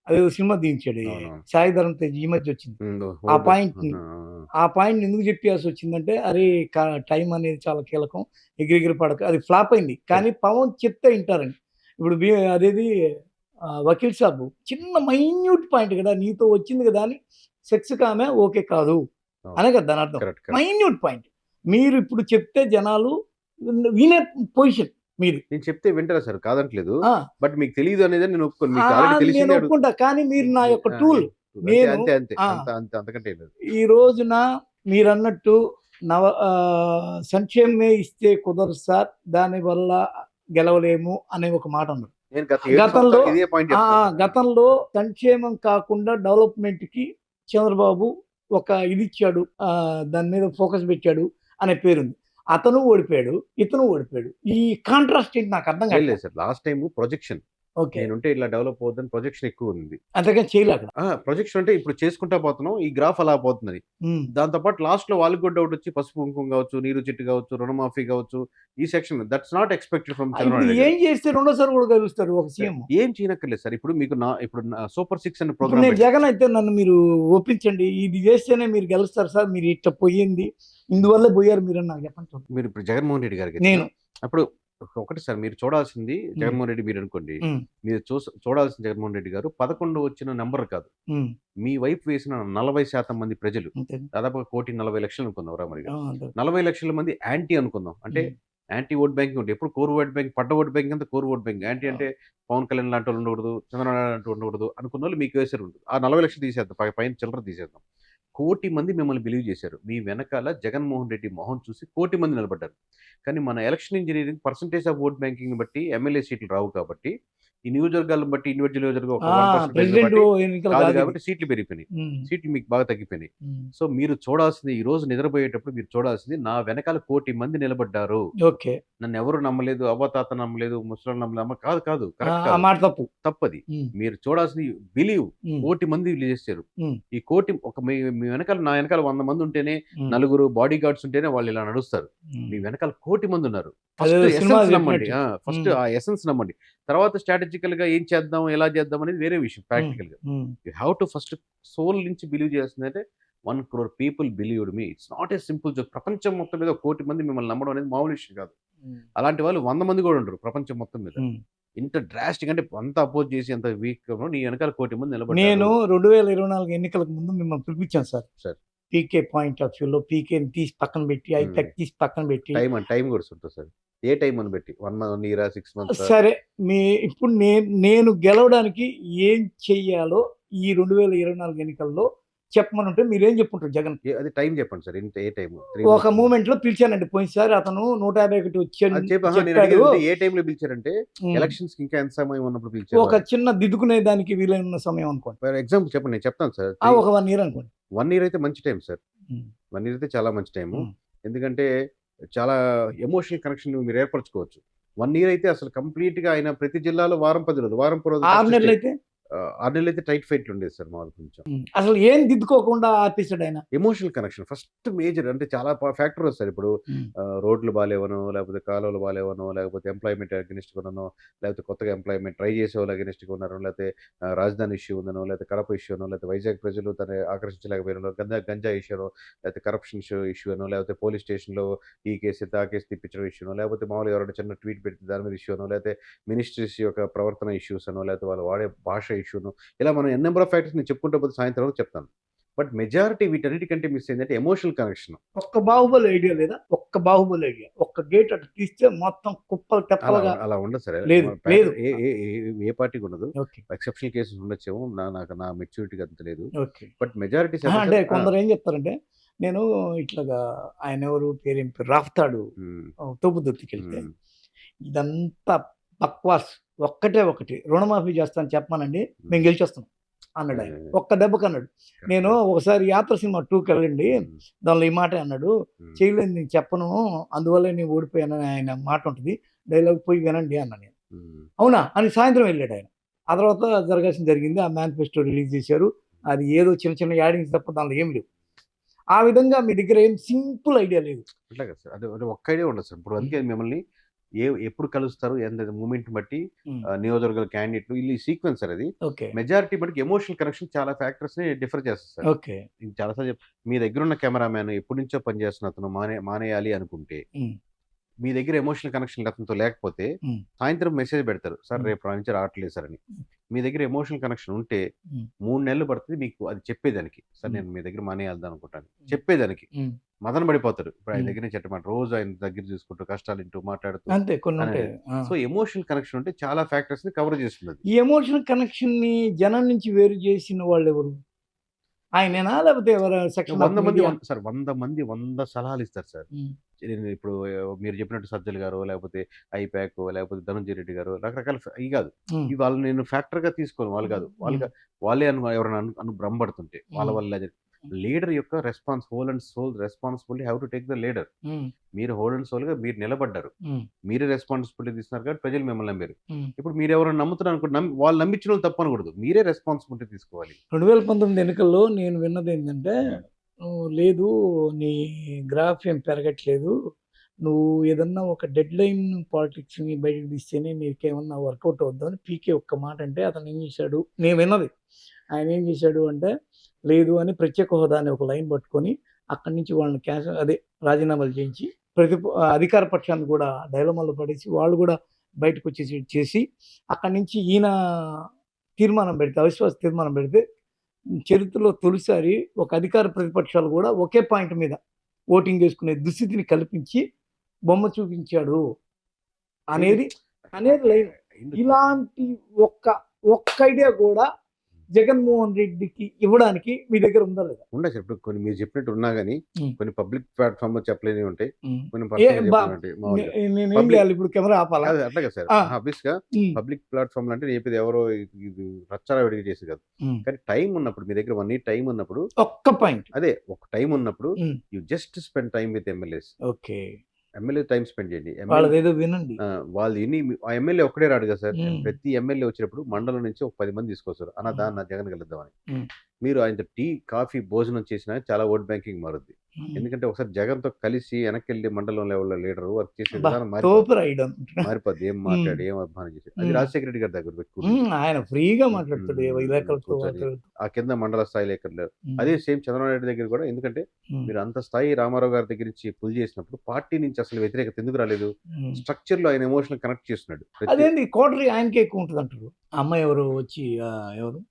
అదేదో సినిమా తీయించాడు. సాయి ధరమ్ తేజ్ ఈ మధ్య వచ్చింది. ఆ పాయింట్‌ని ఎందుకు చెప్పాల్సొచ్చిందంటే, అరే టైం అనేది చాలా కీలకం. ఎగిరెగిరి పడక అది ఫ్లాప్ అయింది. కానీ పవన్ చెప్తే వింటారండి. ఇప్పుడు అదేది వకీల్ సాబు చిన్న మైన్యూట్ పాయింట్ కదా! నీతో వచ్చింది కదా అని సెక్స్‌కి ఆమె ఓకే కాదు అనే కదా దాని అర్థం. Minute point. మీరు ఇప్పుడు చెప్తే జనాలు వినే పొజిషన్ మీది. నేను చెప్తే వింటారా సార్? కాదంటలేదు. బట్ మీకు తెలీదు అనేది నేను ఒప్పుకోను. మీకు ఆల్రెడీ తెలిసిందే. నేను ఒప్పుకుంటా. కానీ మీరు నా యొక్క టూల్. నేను అంతే అంతకంటే లేదు. ఈ రోజున మీరన్నట్టు సంక్షేమమే ఇస్తే కుదరదు సార్. దానివల్ల గెలవలేము అనే ఒక మాట అన్నారు. గతంలో సంక్షేమం కాకుండా డెవలప్‌మెంట్‌కి చంద్రబాబు ఒక ఇది ఇచ్చాడు. దాని మీద ఫోకస్ పెట్టాడు అనే పేరుంది. అతను ఓడిపోయాడు, ఇతను ఓడిపోయాడు. ఈ కాంట్రాస్ట్ ఏంటి నాకు అర్థం కాలేదు సార్. లాస్ట్ టైమ్ ప్రొజెక్షన్ నేనుంటే ఇట్లా డెవలప్ అవుతుందని ప్రొజెక్షన్ ఎక్కువ ఉంది. అంతకని చేయలేదు. ప్రొజెక్షన్ అంటే ఇప్పుడు చేసుకుంటా పోతున్నాం, ఈ గ్రాఫ్ అలా పోతున్నది. దాంతో పాటు లాస్ట్ లో వాళ్ళకి కూడా డౌట్ వచ్చి పసుపు కుంకుమ కావచ్చు, నీరు చెట్టు కావచ్చు, రుణమాఫీ కావచ్చు, ఈ section that's not expected from Chandrababu. ఏం చేస్తే రెండోసారి కూడా గెలుస్తారు ఒక సీఎం? ఏం చేయనక్కర్లేదు సార్. ఇప్పుడు మీకు ఇప్పుడు సూపర్ 6 అనే ప్రోగ్రామ్. నేను జగన్ అయితే నన్ను మీరు ఒప్పించండి, ఇది చేస్తేనే మీరు గెలుస్తారు సార్, మీరు ఇట్లా పోయింది ఇందువల్లే పోయారు మీరు నాకు చెప్పండి. మీరు ఇప్పుడు జగన్మోహన్ రెడ్డి గారికి నేను అప్పుడు ఒకటి సార్, మీరు చూడాల్సింది జగన్మోహన్ రెడ్డి మీరు అనుకోండి, మీరు చూడాల్సిన జగన్మోహన్ రెడ్డి గారు 11 వచ్చిన నెంబర్ కాదు, మీ వైపు వేసిన 40% మంది ప్రజలు, దాదాపు 1,40,00,000 అనుకుందాం రామరి గారు, 40 లక్షల మంది యాంటీ అనుకుందాం. అంటే యాంటీ ఓట్ బ్యాంకింగ్ ఉంటుంది. ఎప్పుడు కోర్ ఓట్ బ్యాంక్, పడ్డ ఓట్ బ్యాంకింగ్ అంతా కోర్ ఓట్ బ్యాంకింగ్. యాంటీ అంటే పవన్ కళ్యాణ్ లాంటి వాళ్ళు ఉండకూడదు, చంద్రబాబు లాంటి ఉండకూడదు అనుకున్న వాళ్ళు మీకు వేసారు ఉంటుంది. ఆ 40 లక్షలు తీసేద్దాం, పైన చిల్లర తీసేద్దాం. 1,00,00,000 మంది మిమ్మల్ని బిలీవ్ చేశారు. మీ వెనకాల జగన్మోహన్ రెడ్డి మొహం చూసి 1,00,00,000 మంది నిలబడ్డారు. కానీ మన election engineering percentage of vote banking బట్టి ఎమ్మెల్యే సీట్లు రావు కాబట్టి, ఈ నియోజకవర్గాలను బట్టి ఇండివిజువల్ నియోజకవర్గం కాబట్టి సీట్లు పెరిగిపోయినాయి, సీట్లు మీకు బాగా తగ్గిపోయినాయి. సో మీరు చూడాల్సింది, ఈ రోజు నిద్రపోయేటప్పుడు మీరు చూడాల్సింది, నా వెనకాల 1,00,00,000 మంది నిలబడ్డారు, నన్ను ఎవరు నమ్మలేదు, అవ్వతాత నమ్మలేదు, ముసలి నమ్మలేదు, కాదు తప్పది. మీరు చూడాల్సింది బిలీవ్. 1,00,00,000 మంది చేశారు. ఈ 1,00,00,000 మీ వెనకాల, నా వెనకాల 100 మంది ఉంటేనే, నలుగురు బాడీ గార్డ్స్ ఉంటేనే వాళ్ళు ఇలా నడుస్తారు. మీ వెనకాల 1,00,00,000 మంది ఉన్నారు. ఫస్ట్ నమ్మండి, ఫస్ట్ ఆ ఎసెన్స్ నమ్మండి. తర్వాత స్ట్రాటజికల్ గా ఏం చేద్దాం, ఎలా చేద్దాం అనేది వేరే విషయం. ప్రాక్టికల్ గా you have to first soul నుంచి బిలీవ్ చేస్తుందంటే 1 crore people believed me. It's not a simple joke. ప్రపంచం మొత్తం మీద 1,00,00,000 మంది మిమ్మల్ని నమ్మడం అనేది మామూలు విషయం కాదు. అలాంటి వాళ్ళు 100 మంది కూడా ఉండరు ప్రపంచం మొత్తం మీద. ఇంత డ్రాస్టిక్ అంటే అంత అపోజ్ చేసి అంత వీక్ నీ వెనకాల 1,00,00,000 మంది నిలబడ్డారు. నేను 2024 ఎన్నికలకు ముందు మిమ్మల్ని పిలిపించాను సార్. పీకే పాయింట్ ఆఫ్ వ్యూలో పీకేని తీసి పక్కన పెట్టి, ఐటెక్ తీసి పక్కన పెట్టి, టైం కూడా ఉంటుంది సార్. ఏ టైం అని పెట్టి 1 month, 6 months. సరే, ఇప్పుడు నేను గెలవడానికి ఏం చెయ్యాలో ఈ 2024 ఎన్నికల్లో చెప్పమనుంటే మీరేం చెప్పుంటారు జగన్? అది టైం చెప్పండి సార్. ఏ టైం? ఒక మూమెంట్ లో పిలిచానండి పోయినసారి, అతను 151 వచ్చాడు. ఏ టైంలో పిలిచారంటే ఎలక్షన్స్ కి ఇంకా ఎంత సమయం ఉన్నప్పుడు పిలిచారు? ఒక చిన్న దిద్దుకునే దానికి వీలైన సమయం అనుకోండి. ఫర్ ఎగ్జాంపుల్ చెప్పండి, నేను చెప్తాను సార్. ఒక 1 year అనుకోండి. 1 year అయితే మంచి టైం సార్. 1 year అయితే చాలా మంచి టైము. ఎందుకంటే చాలా ఎమోషనల్ కనెక్షన్ మీరు ఏర్పరచుకోవచ్చు. 1 year అయితే అసలు కంప్లీట్ గా ఆయన ప్రతి జిల్లాలో వారం 10 రోజులు, వారం 10 రోజులు, 6 నెలలు అయితే 6 నెలలు అయితే టైట్ ఫైట్లు ఉండేది సార్ మామూలు. కొంచెం అసలు ఏం దిద్దుకోకుండా ఆపేసాడు ఆయన. Emotional connection first major. అంటే చాలా ఫ్యాక్టర్ వస్తారు. ఇప్పుడు రోడ్లు బాగాలేవనో, లేకపోతే కాలువలు బాగాలేవనో, లేకపోతే ఎంప్లాయ్మెంట్ అగెనిస్ట్ కొనో, లేకపోతే కొత్తగా ఎంప్లాయ్మెంట్ ట్రై చేసే వాళ్ళు అగెనిస్ట్ కొన్నారో, లేకపోతే రాజధాని ఇష్యూ ఉందనో, లేకపోతే కడప ఇష్యూ అనో, లేకపోతే వైజాగ్ ప్రజలు తన ఆకర్షించలేకపోయినో, గంజా ఇష్యూ అనో, లేకపోతే కరప్షన్ ఇష్యూ అనో, లేకపోతే పోలీస్ స్టేషన్లో ఈ కేసు ఆ కేసు తిప్పించడం ఇష్యూనో, లేకపోతే మామూలుగా ఎవరైనా చిన్న ట్వీట్ పెడితే దాని మీద ఇష్యూ అనో, లేకపోతే మినిస్ట్రీస్ యొక్క ప్రవర్తన ఇష్యూస్ అనో, లేకపోతే వాళ్ళు వాడే భాష ఇష్యూను, ఇలా మనం నెంబర్ ఆఫ్ ఫ్యాక్టర్స్ నేను చెప్పుకుంటూ పోతే సాయంత్రం వరకు చెప్తాను. బట్ మెజారిటీ వీటన్నిటికంటే మిస్ ఏంటంటే ఎమోషనల్ కనెక్షన్. ఒక్క బాహుబలి ఐడియా లేదా? ఒక్క బాహుబలి ఐడియా, ఒక్క గేట్ అటు తీస్తే మొత్తం కుప్పలు అలా తెప్పలుగా. అలా ఉండదు సార్. లేదు, ప్యాటర్న్ లేదు. ఏ పార్టీకి ఉండదు. ఓకే, ఎక్సెప్షనల్ కేసెస్ ఉండొచ్చేమో, నా మెచ్యూరిటీకి అంత లేదు. ఓకే. బట్ మెజారిటీ అంటే కొందరు ఏం చెప్తారంటే, నేను ఇట్లాగా ఆయన ఎవరు పేరు ఏం పేరు రాఫ్తాడు తోపుదుర్తికి వెళ్తే, ఇదంతా బక్వాస్, ఒక్కటే ఒకటి రుణమాఫీ చేస్తాను చెప్పానండి, మేము గెలిచొస్తాం అన్నాడు ఆయన. ఒక్క దెబ్బకి అన్నాడు. నేను ఒకసారి యాత్ర సినిమా 2కి వెళ్ళండి, దానిలో ఈ మాట అన్నాడు, చేయలేదు నేను చెప్పను, అందువల్ల నేను ఓడిపోయానని ఆయన మాట ఉంటుంది, డైలాగ్ పోయి వినండి అన్నా నేను. అవునా అని సాయంత్రం వెళ్ళాడు ఆయన. ఆ తర్వాత జరగాల్సింది జరిగింది. ఆ మేనిఫెస్టో రిలీజ్ చేశారు. అది ఏదో చిన్న చిన్న యాడింగ్స్ తప్ప దానిలో ఏం లేవు. ఆ విధంగా మీ దగ్గర ఏం సింపుల్ ఐడియా లేదు. అట్లాగే సార్. అది ఒక్క ఐడియా ఉండదు సార్. ఇప్పుడు అందుకే మిమ్మల్ని ఎప్పుడు కలుస్తారు, మూమెంట్ బట్టి నియోజకవర్గాల క్యాండిడేట్లు వీళ్ళు ఈ సీక్వెన్స్ సార్. అది ఓకే, మెజారిటీ బట్టి ఎమోషనల్ కనెక్షన్ చాలా ఫ్యాక్టర్స్ ని డిఫర్ చేస్తారు సార్. ఓకే. చాలాసార్లు మీ దగ్గర ఉన్న కెమెరామ్యాన్ ఎప్పటి నుంచో పనిచేస్తున్న అతను మానేయాలి అనుకుంటే, మీ దగ్గర ఎమోషనల్ కనెక్షన్ అతనితో లేకపోతే సాయంత్రం మెసేజ్ పెడతారు, సార్ రేపు నుంచి రావట్లేదు సార్ అని. మీ దగ్గర ఎమోషనల్ కనెక్షన్ ఉంటే 3 నెలలు పడుతుంది మీకు అది చెప్పేదానికి, సార్ నేను మీ దగ్గర మానేయాలి అనుకుంటాను చెప్పేదానికి. మదన పడిపోతారు. ఇప్పుడు ఆయన దగ్గర నుంచి చెప్పమాట, రోజు ఆయన దగ్గర చూసుకుంటూ కష్టాలు ఇంటూ మాట్లాడుతూ. అంతే కొన్ని ఉంటాయి. సో ఎమోషనల్ కనెక్షన్ ఉంటే చాలా ఫ్యాక్టర్స్ ని కవర్ చేస్తుంది. ఈ ఎమోషనల్ కనెక్షన్ ని జనం నుంచి వేరు చేసిన వాళ్ళు ఎవరు? ఆయనేనా లేకపోతే ఎవరు? 100 మంది సార్, 100 మంది 100 సలహాలు ఇస్తారు సార్. ఇప్పుడు మీరు చెప్పినట్టు సజ్జల్ గారు, లేకపోతే ఐపాక్, లేకపోతే ధనంజయ రెడ్డి గారు, రకరకాల ఇవి కాదు, వాళ్ళు నేను ఫ్యాక్టర్ గా తీసుకోను, వాళ్ళు కాదు, వాళ్ళే ఎవరైనా భ్రమపడుతుంటే వాళ్ళ వల్ల లీడర్ యొక్క whole and soul responsibility have to take the leader. మీరు హోల్ అండ్ సోల్ గా మీరు నిలబడ్డారు, మీరే రెస్పాన్సిబిలిటీ తీసుకున్నారు కాబట్టి ప్రజలు మిమ్మల్ని నమ్మారు. ఇప్పుడు మీరు ఎవరైనా నమ్ముతున్నారు అనుకుంటే వాళ్ళు నమ్మించిన వాళ్ళు తప్పు అనకూడదు, మీరే రెస్పాన్సిబిలిటీ తీసుకోవాలి. 2019 ఎన్నికల్లో నేను విన్నది ఏంటంటే, లేదు నీ గ్రాఫ్ ఏం పెరగట్లేదు, నువ్వు ఏదన్నా ఒక డెడ్ లైన్ పాలిటిక్స్ని బయటకు తీస్తేనే నీకేమన్నా వర్కౌట్ అవుద్దాం అని పీకే ఒక్క మాట అంటే, అతను ఏం చేశాడు, నేను విన్నది, ఆయన ఏం చేశాడు అంటే, లేదు అని ప్రత్యేక హోదాని ఒక లైన్ పట్టుకొని అక్కడి నుంచి వాళ్ళని రాజీనామాలు చేయించి అధికార పక్షాన్ని కూడా డైలమాలో పడేసి వాళ్ళు కూడా బయటకు వచ్చేసి చేసి అక్కడి నుంచి ఈయన తీర్మానం పెడితే, అవిశ్వాస తీర్మానం పెడితే, చరిత్రలో తొలిసారి ఒక అధికార ప్రతిపక్షాలు కూడా ఒకే పాయింట్ మీద ఓటింగ్ చేసుకునే దుస్థితిని కల్పించి బొమ్మ చూపించాడు అనేది లైన్. ఇలాంటి ఒక్క ఐడియా కూడా జగన్మోహన్ రెడ్డికి ఇవ్వడానికి మీ దగ్గర ఉందా లేదా? ఉండదు సార్. ఇప్పుడు కొన్ని మీరు చెప్పినట్టు ఉన్నా కానీ కొన్ని పబ్లిక్ ప్లాట్ఫామ్ లో చెప్పలేని ఉంటాయి, కొన్ని నేనేం చేయాలి ఇప్పుడు? కెమెరా ఆపాలా? అట్లాగే సార్. ఆబ్వియస్ గా పబ్లిక్ ప్లాట్ఫామ్ అంటే చెప్పేది ఎవరో రచ్చరా విడిగి చేసి కాదు, కానీ టైం ఉన్నప్పుడు మీ దగ్గర 1 year టైం ఉన్నప్పుడు, ఒక్క పాయింట్ అదే ఒక టైం ఉన్నప్పుడు you just spend time with MLAs. Okay, MLA time spend చేయండి. వాళ్ళదేదో వినండి. వాళ్ళు ఆ ఎమ్మెల్యే ఒక్కడే రాడు కదా సార్. ప్రతి ఎమ్మెల్యే వచ్చినప్పుడు మండలం నుంచి ఒక 10 మంది తీసుకొస్తారు, నా జగన్ గెలుద్దామని. మీరు ఆయన టీ కాఫీ భోజనం చేసినా చాలా ఓట్ బ్యాంకింగ్ మారుద్ది. ఎందుకంటే ఒకసారి జగన్ తో కలిసి వెనక్కి వెళ్ళి మండలం లెవెల్లో లీడర్ వర్క్ చేసే విధానం మారిపోద్ది. ఏం మాట్లాడి ఏం అభిమానం చేసి అది రాజశేఖర రెడ్డి గారి దగ్గర పెట్టుకుని ఆయన ఫ్రీగా మాట్లాడుతాడు ఆ కింద మండల స్థాయి లేఖలు. అదే సేమ్ చంద్రబాబు నాయుడు దగ్గర కూడా. ఎందుకంటే మీరు అంత స్థాయి రామారావు గారి దగ్గర నుంచి పుల్ చేసినప్పుడు పార్టీ నుంచి అసలు వ్యతిరేకత ఎందుకు రాలేదు? స్ట్రక్చర్ లో ఆయన ఎమోషనల్ కనెక్ట్ చేస్తున్నాడు. అదేంటి కోటరీ ఆయనకే ఎక్కువ ఉంటుంది అంటారు. అమ్మాయి ఎవరు వచ్చి ఎవరు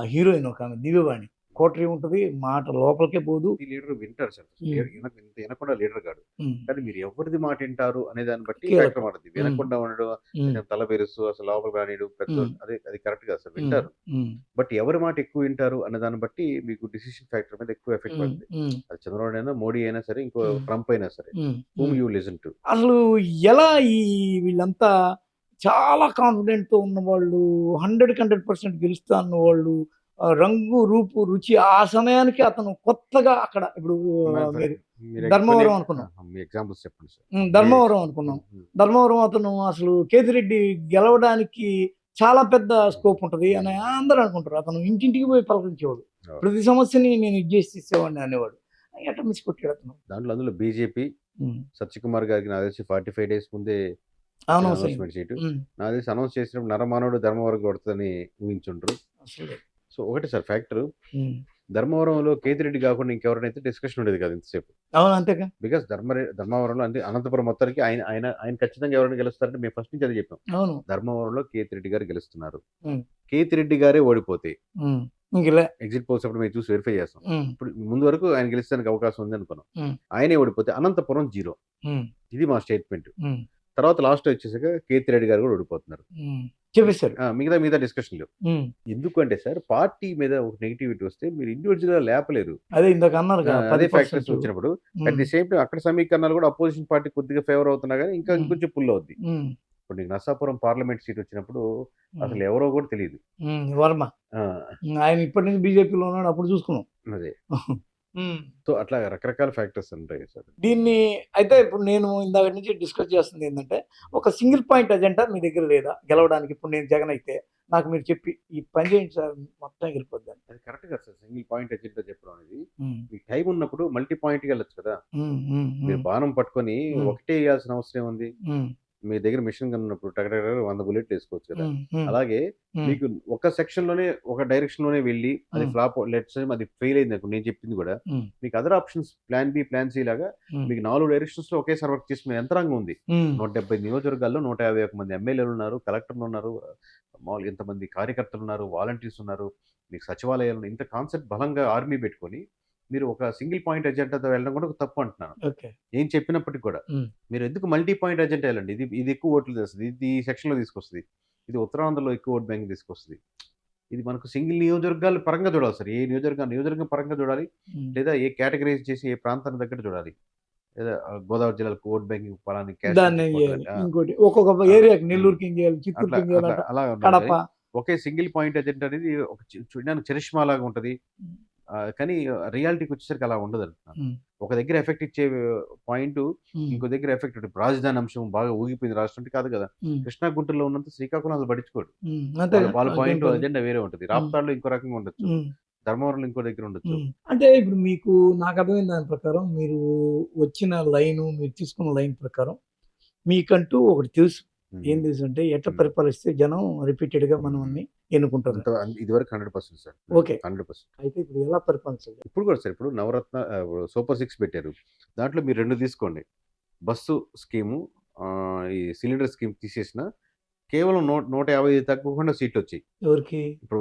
హీరోయిన్ ఒక ఆమె దివ్యవాణి, కోటరీ ఉంటుంది, మాట లోపలికే పోదు. లీడర్ వింటారు సార్, వినకుండా లీడర్ కాదు, కానీ మీరు ఎవరిది మాట వింటారు అనే దాన్ని బట్టి మాట్లాడుతుంది. వినకుండా ఉండడం, తల పెరుస్తూ అసలు లోపలికి రానిడు పెద్ద, అది కరెక్ట్ కాదు సార్. వింటారు, బట్ ఎవరి మాట ఎక్కువ వింటారు అనే దాన్ని బట్టి మీకు డిసిషన్ ఫ్యాక్టర్ మీద ఎక్కువ ఎఫెక్ట్ పడుతుంది. అది చంద్రబాబు అయినా, మోడీ అయినా సరే, ఇంకో ట్రంప్ అయినా సరే, whom you listen to. అసలు ఎలా వీళ్ళంతా చాలా కాన్ఫిడెంట్ తో ఉన్న వాళ్ళు, 100% గెలుస్తా అన్న వాళ్ళు, రంగు రూపు రుచి ఆ సమయానికి అతను కొత్తగా అక్కడ ఇప్పుడు ధర్మవరం అనుకున్నాం, ఎగ్జాంపుల్స్ చెప్పండి సార్. ధర్మవరం అనుకున్నాం, ధర్మవరం అతను అసలు కేతిరెడ్డి గెలవడానికి చాలా పెద్ద స్కోప్ ఉంటుంది అని అందరూ అనుకుంటారు. అతను ఇంటింటికి పోయి పలకరించేవాడు, ప్రతి సమస్యని నేను ఇది చేసి ఇచ్చేవాడిని అనేవాడు. ఎట్లా మిస్ కొట్టాడు అతను. అందులో బీజేపీ సత్యకుమార్ గారికి నాకు తెలిసి 45 days ముందే అనౌన్స్మెంట్ చేయటం, నాకు తెలిసి అనౌన్స్ చేసినప్పుడు నరమానవుడు ధర్మవరం కొడుతుందని ఊహించుంటారు. సో ఒకటి సార్ ఫ్యాక్టర్, ధర్మవరంలో కేతిరెడ్డి కాకుండా ఇంకెవరైనా డిస్కషన్ ఉండేది కదా ఇంతసేపు. అవును అంతేగా. బికాస్ ధర్మవరంలో అంటే అనంతపురం మొత్తానికి ఆయన ఆయన ఆయన ఖచ్చితంగా ఎవరైనా గెలుస్తారంటే మేము ఫస్ట్ నుంచి అదే చెప్పాం. అవును. ధర్మవరంలో కేతిరెడ్డి గారు గెలుస్తున్నారు. ఉమ్. కేతిరెడ్డి గారే ఓడిపోతే ఉమ్. ఇంకలే. ఎగ్జిట్ పోల్స్ అప్పుడు మేము చూసి వెరిఫై చేస్తాం. ఉమ్. ఇప్పుడు ముందు వరకు ఆయన గెలిచడానికి అవకాశం ఉంది అనుకున్నాం. ఉమ్. ఆయనే ఓడిపోతే అనంతపురం 0. ఉమ్. ఇది మా స్టేట్మెంట్. ఉమ్. తర్వాత లాస్ట్ వచ్చేసాక కేతిరెడ్డి గారు కూడా ఓడిపోతున్నారు. ఉమ్. చెప్పేశారు. మిగతా డిస్కషన్ లేవు. ఉమ్. ఎందుకంటే సార్ పార్టీ మీద ఒక నెగిటివిటీ వస్తే మీరు ఇండివిజువల్ గా లేపలేరు. అదే ఇందాక అన్నారు అదే ఫ్యాక్టర్స్ వచ్చినప్పుడు అట్ ది సేమ్ టైం అక్కడ సమీకరణాలు కూడా అపోజిషన్ పార్టీ కొద్దిగా ఫేవర్ అవుతున్నా కానీ ఇంకా ఇంకొంచెం పుల్ అవుద్ది. ఇప్పుడు నీకు నర్సాపురం పార్లమెంట్ సీట్ వచ్చినప్పుడు అసలు ఎవరో కూడా తెలియదు. వర్మ ఆయన ఇప్పటి నుంచి బీజేపీలో ఉన్నాడు, అప్పుడు చూసుకున్నాం. అదే సో అట్లా రకరకాల ఫ్యాక్టర్స్ ఉంటాయి సార్. దీన్ని అయితే ఇప్పుడు నేను ఇందాక నుంచి డిస్కస్ చేస్తుంది ఏంటంటే, ఒక సింగిల్ పాయింట్ అజెండా మీ దగ్గర లేదా గెలవడానికి? ఇప్పుడు నేను జగన్ అయితే నాకు మీరు చెప్పి ఈ పని చేయండి సార్ మొత్తం ఎగిరిపోద్ది. అది కరెక్ట్ కదా సార్. సింగిల్ పాయింట్ ఎజెండా చెప్పడం అనేది మీకు టైం ఉన్నప్పుడు మల్టీ పాయింట్ కి వెళ్ళొచ్చు కదా. మీరు బాణం పట్టుకొని ఒకటే వేయాల్సిన అవసరం ఉంది. మీ దగ్గర మిషన్ గన్ ఉన్నప్పుడు టగటగ 100 బుల్లెట్లు వేసుకోవచ్చు కదా. అలాగే మీకు ఒక సెక్షన్ లోనే ఒక డైరెక్షన్ లోనే వెళ్ళి అది ఫ్లాప్ లెట్స్ అది ఫెయిల్ అయింది అనుకో, నేను చెప్పింది కూడా మీకు other options plan B plan C లాగా మీకు 4 డైరెక్షన్స్ లో ఒకేసారి వర్క్ చేసుకునే యంత్రాంగం ఉంది. 170 నియోజకవర్గాల్లో 151 మంది ఎమ్మెల్యేలు ఉన్నారు, కలెక్టర్లు ఉన్నారు, మామూలు ఇంతమంది కార్యకర్తలు ఉన్నారు, వాలంటీర్స్ ఉన్నారు, మీకు సచివాలయాలు, ఇంత కాన్సెప్ట్ బలంగా ఆర్మీ పెట్టుకొని మీరు ఒక సింగిల్ పాయింట్ ఎజెండాతో వెళ్ళడం కూడా తప్పు అంటున్నాను. ఏం చెప్పినప్పటికీ కూడా మీరు ఎందుకు మల్టీ పాయింట్ ఎజెండా వెళ్ళండి. ఇది ఎక్కువ ఓట్లు తెస్తుంది, ఇది ఈ సెక్షన్ లో తీసుకొస్తుంది, ఇది ఉత్తరాంధ్రలో ఎక్కువ ఓట్ బ్యాంక్ తీసుకొస్తుంది. ఇది మనకు సింగిల్ నియోజకవర్గాల పరంగా చూడాలి సార్. ఏ నియోజకవర్గం పరంగా చూడాలి, లేదా ఏ కేటగరైజ్ చేసి ఏ ప్రాంతానికి దగ్గర చూడాలి. లేదా గోదావరి జిల్లాకు ఓట్ బ్యాంకింగ్ పలాని ఇంకోటి ఒక్కొక్క ఏరియాకి నెల్లూరుకి అలా ఒకే సింగిల్ పాయింట్ ఎజెండా అనేది ఒక చూడడానికి చరిష్మా లాగా ఉంటది, కానీ రియాలిటీకి వచ్చేసరికి అలా ఉండదు అంటున్నాను. ఒక దగ్గర ఎఫెక్ట్ ఇచ్చే పాయింట్ ఇంకో దగ్గర ఎఫెక్ట్ ఉంటుంది. రాజధాని అంశం బాగా ఊగిపోయింది రాష్ట్రం కాదు కదా. కృష్ణా గుంటూరులో ఉన్నంత శ్రీకాకుళం అసలు పట్టించుకోడు. వాళ్ళ పాయింట్ ఎజెండా వేరే ఉంటుంది. రాప్తాడులో ఇంకో రకంగా ఉండొచ్చు, ధర్మవరంలో ఇంకో దగ్గర ఉండొచ్చు. అంటే ఇప్పుడు మీకు నాకు అర్థమైన దాని ప్రకారం మీరు వచ్చిన లైన్, మీరు తీసుకున్న లైన్ ప్రకారం మీకంటూ ఒకటి తెలుసు. ఏం తెలుసు అంటే ఎట్లా పరిపాలిస్తే జనం రిపీటెడ్ గా మనం అన్ని ఎన్నుకుంటారు. ఇదివరకు 100% సార్. ఓకే 100%. అయితే ఇప్పుడు ఎలా పరిపాలించాలి? ఇప్పుడు కూడా సార్, ఇప్పుడు నవరత్న సూపర్ 6 పెట్టారు. దాంట్లో మీరు 2 తీసుకోండి. బస్సు స్కీము, ఈ సిలిండర్ స్కీమ్ తీసేసిన కేవలం 150 తగ్గకుండా సీట్లు వచ్చాయి. ఎవరికి? ఇప్పుడు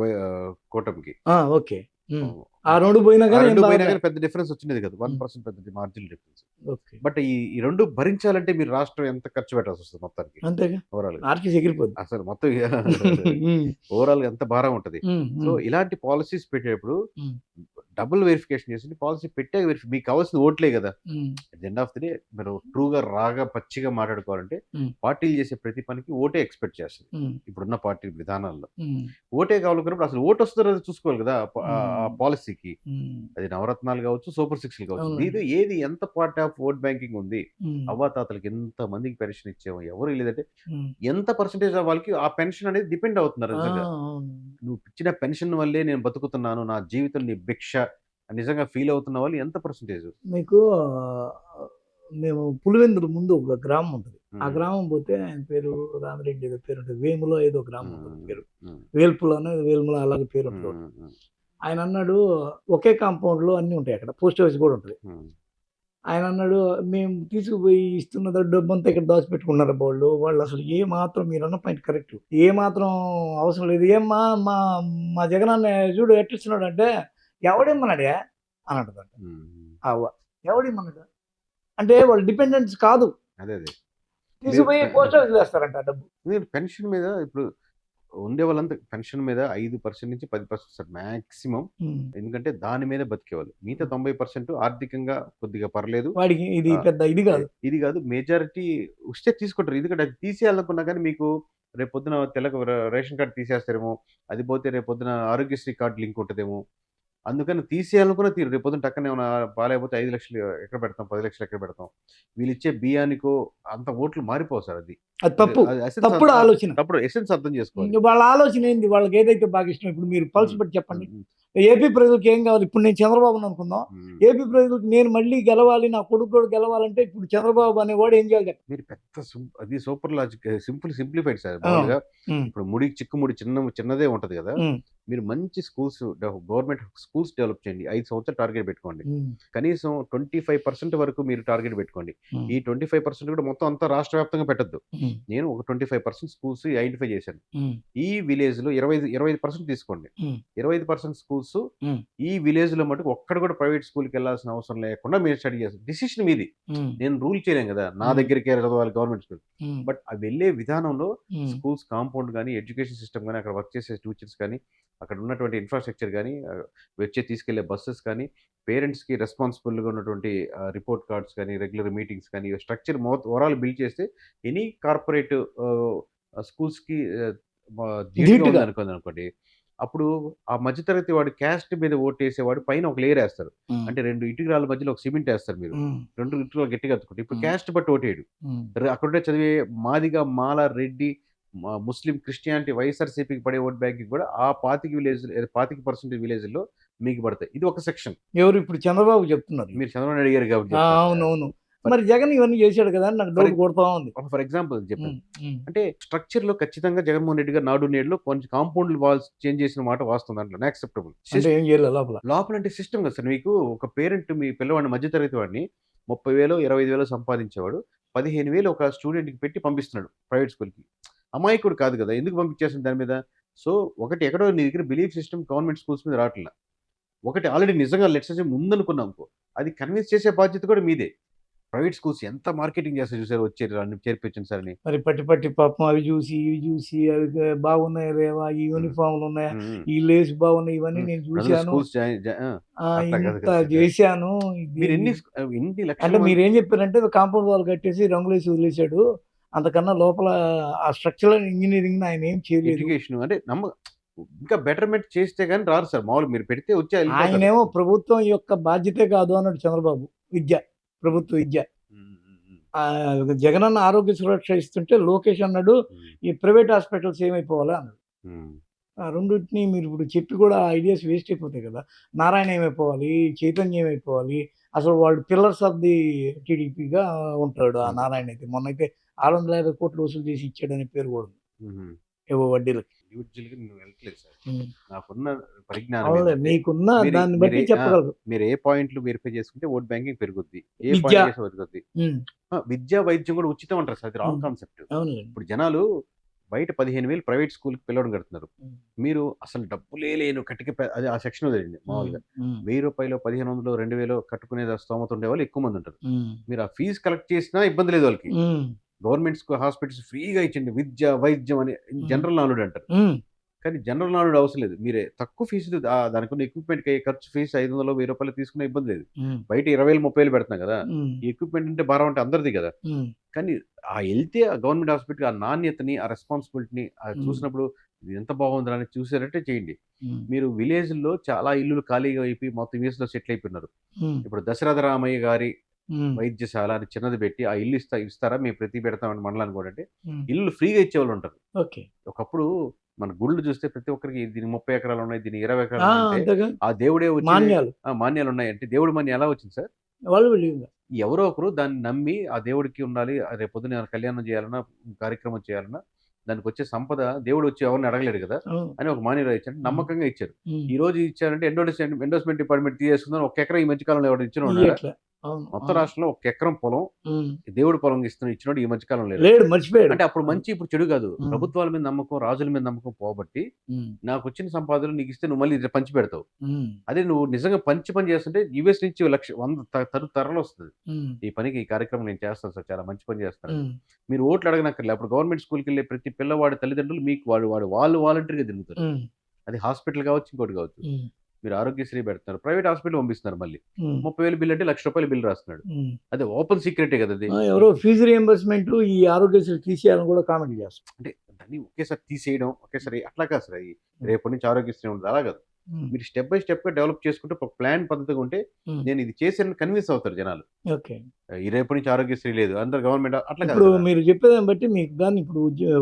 కూటమికి. ఓకే. ఆ 2 పోయినా కానీ పెద్ద డిఫరెన్స్ వచ్చినది కదా. 1% పెద్ద మార్జిన్ డిఫరెన్స్. బట్ ఈ 2 భరించాలంటే మీరు రాష్ట్రం ఎంత ఖర్చు పెట్టాల్సి వస్తుంది మొత్తానికి. అంతేగా. ఓవరాల్ అసలు మొత్తం ఓవరాల్ ఎంత భారం ఉంటది. సో ఇలాంటి పాలసీస్ పెట్టేటప్పుడు డబుల్ వెరిఫికేషన్ చేసి పాలసీ పెట్టే మీకు కావాల్సిన ఓట్లే కదా. At the end of the day మీరు ట్రూగా రాగా పచ్చిగా మాట్లాడుకోవాలంటే పార్టీలు చేసే ప్రతి పనికి ఓటే ఎక్స్పెక్ట్ చేస్తుంది. ఇప్పుడున్న పార్టీ విధానాల్లో ఓటే కావాలనుకున్నప్పుడు అసలు ఓటు వస్తుందో చూసుకోవాలి కదా ఆ పాలసీకి. అది నవరత్నాలు కావచ్చు, సూపర్ 6 కావచ్చు. ఇది ఏది ఎంత పార్ట్ ఆఫ్ ఓట్ బ్యాంకింగ్ ఉంది. అవ్వాతాతలకి ఎంత మందికి పెన్షన్ ఇచ్చాము, ఎవరు లేదంటే ఎంత పర్సెంటేజ్ వాళ్ళకి ఆ పెన్షన్ అనేది డిపెండ్ అవుతున్నారు. నిజంగా నువ్వు ఇచ్చిన పెన్షన్ వల్లే నేను బతుకుతున్నాను, నా జీవితం నీ భిక్ష నిజంగా ఫీల్ అవుతున్న వాళ్ళు ఎంత పర్సెంటేజ్? మీకు మేము పులివెందుల ముందు ఒక గ్రామం ఉంటుంది. ఆ గ్రామం పోతే ఆయన పేరు రామిరెడ్డి ఏదో పేరు ఉంటుంది, వేములో ఏదో గ్రామం ఉంటుంది పేరు, వేల్పులోనే వేల్ముల అలాగే పేరు ఉంటుంది. ఆయన అన్నాడు ఒకే కాంపౌండ్ లో అన్ని ఉంటాయి, అక్కడ పోస్ట్ ఆఫీస్ కూడా ఉంటుంది. ఆయన అన్నాడు మేము తీసుకుపోయి ఇస్తున్న డబ్బు అంతా ఇక్కడ దాచిపెట్టుకున్నారు వాళ్ళు అసలు ఏ మాత్రం, మీరు అన్న పాయింట్ కరెక్ట్, ఏ మాత్రం అవసరం లేదు. ఏమ్మా మా జగన్ అన్న చూడు ఎట్టిస్తున్నాడు అంటే ఎవడేమన్నాడే అని అంటుందంట. ఎవడేమన్నాడు అంటే వాళ్ళు డిపెండెన్స్ కాదు, తీసుకుపోయి పోస్ట్ ఆఫీస్ వేస్తారంట డబ్బు. పెన్షన్ మీద ఇప్పుడు ఉండే వాళ్ళంతా పెన్షన్ మీద 5% నుంచి 10% సార్ మాక్సిమం. ఎందుకంటే దాని మీద బతికేవాళ్ళు. మిగతా 90% ఆర్థికంగా కొద్దిగా పర్లేదు, వాడికి ఇది పెద్ద ఇది కాదు. మెజారిటీ వస్తే తీసుకుంటారు. ఎందుకంటే అది తీసేయాలనుకున్నా కానీ మీకు రేపొద్దున తెలకు రేషన్ కార్డు తీసేస్తారేమో, అది పోతే రేపొద్దున ఆరోగ్యశ్రీ కార్డు లింక్ ఉంటుందేమో, అందుకని తీసేయాలనుకున్న తీరు. రేపొద్దున టక్కనే ఏమైనా బాగాలేకపోతే 5 లక్షలు ఎక్కడ పెడతాం, 10 లక్షలు ఎక్కడ పెడతాం. వీళ్ళు ఇచ్చే బియ్యానికో అంత ఓట్లు మారిపోవు సార్. అది తప్పుడు ఆలోచన, తప్పుడు ఎసెన్స్ అర్థం చేసుకోవాలి. వాళ్ళ ఆలోచన ఏంది, వాళ్ళకి ఏదైతే బాగా ఇష్టం. ఇప్పుడు మీరు పల్స్ పెట్టి చెప్పండి, ఏపీ ప్రజలకు ఏం కావాలి? ఇప్పుడు నేను చంద్రబాబుని అనుకుందాం, ఏపీ ప్రజలకు నేను మళ్ళీ గెలవాలి, నా కొడుకు కూడా గెలవాలంటే ఇప్పుడు చంద్రబాబు అనేవాడు ఏం చేయాలి? మీరు పెద్ద అది సూపర్ లాజిక్, సింప్లిఫైడ్ సార్. ఇప్పుడు చిక్కుముడి చిన్నదే ఉంటది కదా, మీరు మంచి స్కూల్స్ గవర్నమెంట్ స్కూల్స్ డెవలప్ చేయండి. 5 సంవత్సరాలు టార్గెట్ పెట్టుకోండి. కనీసం 25% వరకు మీరు టార్గెట్ పెట్టుకోండి. ఈ 25% కూడా మొత్తం అంతా రాష్ట్ర వ్యాప్తంగా పెట్టొద్దు. నేను ఒక 25% స్కూల్స్ ఐడెంటిఫై చేశాను. ఈ విలేజ్‌లో 25% తీసుకోండి. 25% స్కూల్స్ ఈ విలేజ్‌లో మటుకు ఒక్కడు కూడా ప్రైవేట్ స్కూల్‌కెళ్ళాల్సిన అవసరం లేకుండా మీరు స్టడీ చేస్తారు. డిసిషన్ మీది. నేను రూల్ చేయలేం కదా! నా దగ్గరికే చదవాలి గవర్నమెంట్ స్కూల్. బట్ ఆ వెళ్ళే విధానంలో స్కూల్స్ కాంపౌండ్ గాని, ఎడ్యుకేషన్ సిస్టమ్ గాని, అక్కడ వర్క్ చేసే టీచర్స్ గాని, అక్కడ ఉన్నటువంటి ఇన్‌ఫ్రాస్ట్రక్చర్ గాని, తీసుకెళ్ళే బసెస్ కానీ, పేరెంట్స్‌కి రెస్పాన్సిబుల్‌గా ఉన్నటువంటి రిపోర్ట్ కార్డ్స్ కానీ, రెగ్యులర్ మీటింగ్స్ కానీ, స్ట్రక్చర్ ఓవరాల్ బిల్డ్ చేస్తే ఎనీ కార్పొరేట్ స్కూల్స్‌కి ధీటుగా ఉందనుకోండి. అప్పుడు ఆ మధ్య తరగతి వాడు క్యాస్ట్ మీద ఓటేసేవాడు పైన ఒక లేయర్ ఏస్తారు. అంటే 2 ఇటుకరాళ్ళ మధ్యలో ఒక సిమెంట్ ఏస్తారు మీరు. 2 ఇటుకలు గట్టిగా అతుక్కుంటాయి. ఇప్పుడు క్యాస్ట్ బట్టి ఓటేయడు. అక్కడుండే చదివే మాదిగ, మాల, రెడ్డి, ముస్లిం, క్రిస్టియానిటీ, వైఎస్ఆర్‌సీపీకి పడే ఓట్ బ్యాంక్‌కి కూడా ఆ 25% విలేజ్‌లో మీకు పడతాయి. ఇది ఒక సెక్షన్. ఎవరు ఇప్పుడు చంద్రబాబు చెప్తున్నారు. మీరు చంద్రబాబు అడిగారు కాబట్టి అవునవును. మరి జగన్ ఇవన్నీ చేశాడు కదా అని నాకు డౌట్ కొడతా ఉంది. ఫర్ ఎగ్జాంపుల్ చెప్పాను. అంటే స్ట్రక్చర్‌లో ఖచ్చితంగా జగన్మోహన్ రెడ్డి గారు నాడు నేడులో కొంచెం కాంపౌండ్ వాల్స్ చేంజ్ చేసిన మాట వాస్తవం దాంట్లో యాక్సెప్టబుల్. అంటే ఏం చేయలేదు లోపల. లోపల అంటే సిస్టమ్ కదా సార్. మీకు ఒక పేరెంట్ మీ పిల్లవాడిని మధ్య తరగతి వాడిని 30,000 25,000 సంపాదించేవాడు 15,000 ఒక స్టూడెంట్‌కి పెట్టి పంపిస్తున్నాడు ప్రైవేట్ స్కూల్‌కి. అమాయకుడు కాదు కదా! ఎందుకు పంపించేస్తుంది దాని మీద? సో ఒకటి ఎక్కడో నీ దగ్గర బిలీఫ్ సిస్టమ్ గవర్నమెంట్ స్కూల్స్ మీద రావట్ల. ఒకటి ఆల్రెడీ నిజంగా లెట్స్ సే ముందనుకున్నాం అనుకో, అది కన్విన్స్ చేసే బాధ్యత కూడా మీదే. ప్రైవేట్ స్కూల్స్ ఎంత మార్కెటింగ్ చేస్తాయి చూసారు, వచ్చారు అన్ని చేర్పించండి సార్ అని. మరి పట్టి పాపం అవి చూసి ఇవి చూసి అవి బాగున్నాయి లేవా, ఈ యూనిఫామ్లు ఉన్నాయా, ఈ లేస్ బాగున్నాయి, ఇవన్నీ నేను చూశాను, ఇంత చేశాను. అంటే మీరేం చెప్పారంటే కాంపౌండ్ వాల్ కట్టేసి రంగులేసి వదిలేశాడు, అంతకన్నా లోపల ఆ స్ట్రక్చరల్ ఇంజనీరింగ్ ఆయన ఏం చేయలేదు. ఎడ్యుకేషన్ అంటే ఇంకా బెటర్మెంట్ చేస్తే గానీ రారు సార్. మామూలుగా మీరు పెడితే వచ్చి ఆయనేమో ప్రభుత్వం యొక్క బాధ్యతే కాదు అన్నాడు చంద్రబాబు. ప్రభుత్వ విద్య. జగనన్న ఆరోగ్య సురక్ష ఇస్తుంటే లోకేష్ అన్నాడు ఈ ప్రైవేట్ హాస్పిటల్స్ ఏమైపోవాలా అన్నాడు. రెండింటిని మీరు ఇప్పుడు చెప్పి కూడా ఐడియాస్ వేస్ట్ అయిపోతాయి కదా. నారాయణ ఏమైపోవాలి, చైతన్య ఏమైపోవాలి, అసలు వాళ్ళు పిల్లర్స్ ఆఫ్ ది టీడీపీగా ఉంటాడు ఆ నారాయణ. అయితే మొన్న అయితే 650 కోట్లు వసూలు చేసి ఇచ్చాడనే పేరు కూడా ఏవో వడ్డీలకి. మీకున్న దాన్ని బట్టి చెప్పగలరు. మీరు ఏ పాయింట్లు వెరిఫై చేసుకుంటే ఓట్ బ్యాంకింగ్ పెరుగుద్ది, ఏ పాయింట్ పెరుగుద్ది. విద్యా వైద్యం కూడా ఉచితం అంటారు సార్, అది రాంగ్ కాన్సెప్ట్. ఇప్పుడు జనాలు బయట 15,000 ప్రైవేట్ స్కూల్కి పిల్లలు కడుతున్నారు. మీరు అసలు డబ్బులే లేను కట్టిక అది ఆ సెక్షన్ వదిలేండి. మామూలుగా 1000 రూపాయలు 1500 2000 కట్టుకునే స్తోమత ఉండే వాళ్ళు ఎక్కువ మంది ఉంటారు. మీరు ఆ ఫీజు కలెక్ట్ చేసినా ఇబ్బంది లేదు వాళ్ళకి. గవర్నమెంట్ హాస్పిటల్స్ ఫ్రీగా ఇచ్చింది విద్య వైద్యం అని జనరల్ నాలెడ్జ్ అంటారు. కానీ జనరల్ నాలెడ్జ్ అవసరం లేదు. మీరే తక్కువ ఫీజు దానికి ఉన్న ఎక్విప్మెంట్ ఖర్చు ఫీజు 500 1000 రూపాయలు తీసుకునే ఇబ్బంది లేదు. బయట 20,000 30,000 పెడుతున్నాం కదా. ఈ ఎక్విప్మెంట్ అంటే భారం అంటే అందరిది కదా. కానీ వెళ్తే ఆ గవర్నమెంట్ హాస్పిటల్ ఆ నాణ్యతని, ఆ రెస్పాన్సిబిలిటీని చూసినప్పుడు ఎంత బాగుంది అని చూసారంటే చేయండి. మీరు విలేజ్‌లో చాలా ఇల్లులు ఖాళీగా అయిపోయి మొత్తం యూఎస్‌లో సెటిల్ అయిపోయినారు. ఇప్పుడు దశరథ రామయ్య గారి వైద్యశాల అని చిన్నది పెట్టి ఆ ఇల్లు ఇస్తారా మేము ప్రతి పెడతామని మండలాన్ని కూడా అంటే ఇల్లు ఫ్రీగా ఇచ్చేవాళ్ళు ఉంటారు. ఒకప్పుడు మన గుళ్ళు చూస్తే ప్రతి ఒక్కరికి దీని 30 ఎకరాలు ఉన్నాయి, దీని 20 ఎకరాలు ఉన్నాయి. ఆ దేవుడే వచ్చి మాన్యాలు ఉన్నాయి అంటే దేవుడి మాన్యం ఎలా వచ్చింది సార్? ఎవరో ఒకరు దాన్ని నమ్మి ఆ దేవుడికి ఉండాలి, రేపు పొద్దున కళ్యాణం చేయాలన్నా కార్యక్రమం చేయాలన్నా దానికి వచ్చే సంపద దేవుడు వచ్చి ఎవరిని అడగలేడు కదా అని ఒక మాన్యం ఇచ్చారు, నమ్మకంగా ఇచ్చారు. ఈ రోజు ఇచ్చారంటే ఎండోస్మెంట్ డిపార్ట్మెంట్ తీసేసుకుందని 1 ఎకరం ఈ మధ్యకాలంలో ఎవరు ఇచ్చిన మొత్తం రాష్ట్రంలో 1 ఎకరం పొలం దేవుడి పొలం ఇచ్చినోడు ఈ మధ్యకాలం లేదు, మర్చిపోయాడు. అంటే అప్పుడు మంచి ఇప్పుడు చెడు కాదు. ప్రభుత్వాల మీద నమ్మకం, రాజుల మీద నమ్మకం పోబట్టి నాకు వచ్చిన సంపాదనలు నీకు ఇస్తే నువ్వు మళ్ళీ పంచి పెడతావు. అదే నువ్వు నిజంగా పని చేస్తుంటే యుఎస్ నుంచి 100 తరలు వస్తుంది. ఈ పనికి ఈ కార్యక్రమం నేను చేస్తాను సార్, చాలా మంచి పని చేస్తాను. మీరు ఓట్లు అడగనక్కర్లే. అప్పుడు గవర్నమెంట్ స్కూల్కి వెళ్ళే ప్రతి పిల్లవాడి తల్లిదండ్రులు మీకు వాళ్ళు వాలంటీర్గా తిరుగుతారు. అది హాస్పిటల్ కావచ్చు, ఇంకోటి కావచ్చు. మీరు ఆరోగ్యశ్రీ పెడుతున్నారు, ప్రైవేట్ హాస్పిటల్ పంపిస్తున్నారు, మళ్ళీ 30,000 బిల్ అంటే ₹1,00,000 బిల్ రాస్తున్నాడు. అదే ఓపెన్ సీక్రెటే కదా. అది ఎవరో ఫీజు రియంబర్స్మెంట్ ఈ ఆరోగ్యశ్రీ తీసేయాలని కూడా కామెంట్ చేస్తారు. అంటే దాన్ని ఒకేసారి తీసేయడం ఒకేసారి అట్లా కాదు సార్. రేపటి నుంచి ఆరోగ్యశ్రీ ఉంటుంది అలా కాదు. మీరు స్టెప్ బై స్టెప్ గా డెవలప్ చేసుకుంటే ఒక ప్లాన్ పద్ధతిగా ఉంటే నేను ఇది చేసానని కన్విన్స్ అవుతారు జనాలు. ఈ రేపటి నుంచి ఆరోగ్యశ్రీ లేదు అందరు గవర్నమెంట్ అట్లా కాదు. ఇప్పుడు మీరు చెప్పేదాన్ని బట్టి మీకు కానీ ఇప్పుడు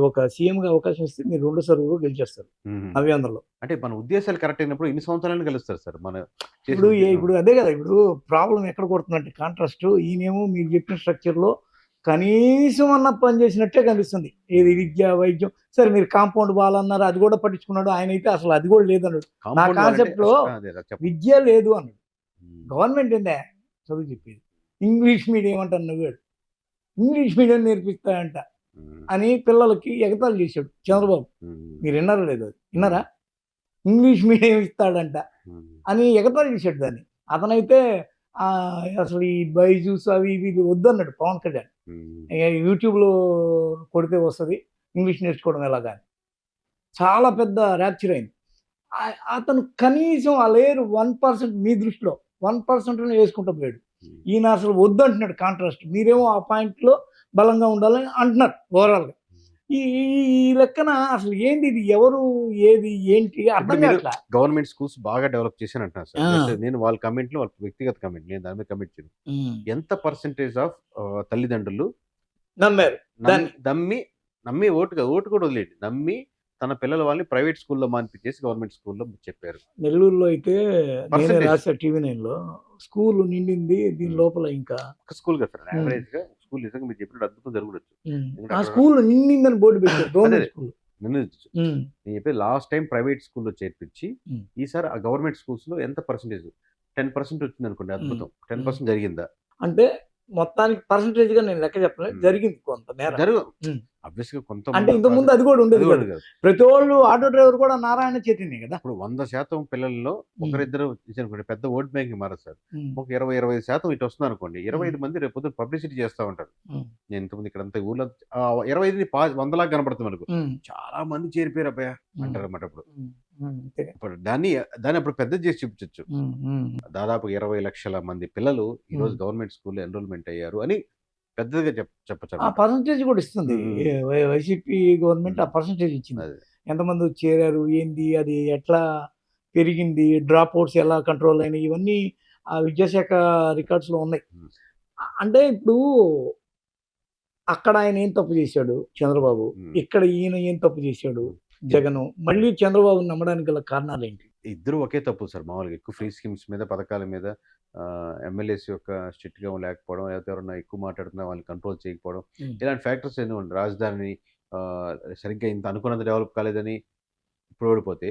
ఒక సీఎం గా అవకాశం ఇస్తే మీరు 2 సార్లు గెలిచేస్తారు నవ్యాంధ్రలో. అంటే మన ఉద్దేశాలు కరెక్ట్ అయినప్పుడు ఇన్ని సంవత్సరాలను గెలుస్తారు సార్. మన ఇప్పుడు అదే కదా. ఇప్పుడు ప్రాబ్లం ఎక్కడ కొడుతుందంటే కాంట్రాస్ట్ ఈయనేమో మీరు చెప్పిన స్ట్రక్చర్ లో కనీసం అన్న పని చేసినట్టే కనిపిస్తుంది. ఏది విద్య, వైద్యం. సరే మీరు కాంపౌండ్ వాల్ అన్నారు, అది కూడా పట్టించుకున్నాడు. ఆయన అయితే అసలు అది కూడా లేదన్నాడు. నా కాంపౌండ్ వాల్ అంటే కాన్సెప్ట్లో అదే చెప్పండి. విద్య లేదు అన్నాడు. ఉమ్, గవర్నమెంట్ ఏందే చదువు చెప్పేది, ఇంగ్లీష్ మీడియం అంటాను నువ్వాడు, ఇంగ్లీష్ మీడియం నేర్పిస్తాడంట ఉమ్, అని పిల్లలకి ఎగతాళి చేశాడు చంద్రబాబు. ఉమ్, మీరు విన్నారా లేదు, అది విన్నారా? ఇంగ్లీష్ మీడియం ఇస్తాడంట ఉమ్, అని ఎగతాళి చేశాడు దాన్ని. అతనైతే ఆ, అసలు ఈ బైజూస్ అవి ఇవి ఇవి వద్దన్నాడు పవన్ కళ్యాణ్. ఉమ్, యూట్యూబ్లో కొడితే వస్తుంది ఇంగ్లీష్ నేర్చుకోవడం ఎలాగా అని. చాలా పెద్ద ర్యాప్చర్ అయింది. అతను కనీసం ఆ లేరు 1% మీ దృష్టిలో 1% వేసుకుంటూ పోయాడు. ఉమ్. ఈయన అసలు వద్దు అంటున్నాడు కాంట్రాస్ట్. మీరేమో ఆ పాయింట్లో బలంగా ఉండాలని అంటున్నారు ఓవరాల్గా. ఈ ఈ- ఈ లెక్కన అసలు ఏంటి ఇది, ఎవరు ఏది ఏంటి అర్థం ఇప్పుడు మీరు కావట్లా. గవర్నమెంట్ స్కూల్స్ బాగా డెవలప్ చేశాను అంటున్నారు సార్. ఆ. Just నేను వాళ్ళ కమెంట్లో వాళ్ళ వ్యక్తిగత కమెంట్, నేను దాని మీద కమెంట్ చేయను. ఎంత పర్సెంటేజ్ ఆఫ్ తల్లిదండ్రులు నమ్మారు దాన్ని. నమ్మి ఓటు కూడా వదిలేండి, నమ్మి తన పిల్లల వాళ్ళని ప్రైవేట్ స్కూల్లో మాన్పించేసి గవర్నమెంట్ స్కూల్లో చెప్పారు. నెల్లూరులో అయితే నేనే Percentage. రాసా టీవీ9లో, స్కూల్ నిండింది దీని లోపల ఇంకా. ఒక స్కూల్ కదా సార్, యావరేజ్ గా స్కూల్ నిజంగా మీరు చెప్పినట్టు అద్భుతం జరగవచ్చు. ఆ స్కూల్ నిండిందని బోర్డు పెట్టారు గవర్నమెంట్ స్కూల్. నేను చెప్పేది లాస్ట్ టైం ప్రైవేట్ స్కూల్లో చేర్పించి ఉమ్. ఈసారి ఆ గవర్నమెంట్ స్కూల్స్ లో ఎంత పర్సెంటేజ్ 10% వచ్చింది అనుకోండి, అద్భుతం. 10% జరిగిందా? అంటే మొత్తానికి పర్సంటేజ్ గా నేను లెక్క చెప్పలేదు, జరిగింది కొంత మేర. ఉమ్. అబ్వియస్ గా కొంత అంటే ఇంత ముందు అది కూడా ఉండేది కదా. ప్రతి వాళ్ళు ఆటో డ్రైవర్ కూడా నారాయణ చైతన్య కదా. ఇప్పుడు 100% పిల్లల్లో ఒకరిద్దరు అనుకోండి, పెద్ద ఓట్ బ్యాంక్ మారదు సార్. ఉమ్. ఒక 20-25% ఇటు వస్తుంది అనుకోండి, 25 మంది రేపు పొద్దున్న పబ్లిసిటీ చేస్తూ ఉంటారు. ఉమ్. నేను ఇంతకుముందు ఇక్కడ అంతా ఊళ్ళో 25 100లాగా కనపడుతుంది మనకు, ఉమ్. చాలా మంది చేరిపోయారు అబ్బాయి అంటారు అన్నమాట. అప్పుడు ఉమ్. ఉమ్. అంతే. ఇప్పుడు దాన్ని అప్పుడు పెద్ద చేసి చూపించచ్చు. ఉమ్. ఉమ్. దాదాపు 20 లక్షల మంది పిల్లలు ఈ రోజు గవర్నమెంట్ స్కూల్లో ఎన్రోల్మెంట్ అయ్యారు అని పెద్దగా చెప్పచ్చు ఆ అన్నమాట. పర్సంటేజ్ కూడా ఇస్తుంది. ఉమ్. వైసీపీ గవర్నమెంట్ ఆ పర్సంటేజ్ ఇచ్చింది. అదే. ఎంతమంది చేరారు, ఏంది, అది ఎట్లా పెరిగింది, డ్రాప్ అవుట్స్ ఎలా కంట్రోల్ అయినాయి, ఇవన్నీ ఆ విద్యాశాఖ రికార్డ్స్లో ఉన్నాయి. ఉమ్. అంటే ఇప్పుడు అక్కడ ఆయన ఏం తప్పు చేశాడు చంద్రబాబు, ఉమ్. ఇక్కడ ఈయన ఏం తప్పు చేశాడు జగన్, మళ్ళీ చంద్రబాబుని నమ్మడానికి గల కారణాలు ఏంటి? ఇద్దరు ఒకే తప్పు సార్. మామూలుగా ఎక్కువ ఫ్రీ స్కీమ్స్ మీద, పథకాల మీద ఎమ్మెల్యేస్ యొక్క స్ట్రిక్ట్గా లేకపోవడం, లేకపోతే ఎవరైనా ఎక్కువ మాట్లాడుతున్నా వాళ్ళని కంట్రోల్ చేయకపోవడం, ఉమ్. ఇలాంటి ఫ్యాక్టర్స్ ఎన్నో ఉన్నాయి. రాజధానిని సరిగ్గా ఇంత అనుకున్నంత డెవలప్ కాలేదని ఇప్పుడు ఓడిపోతే,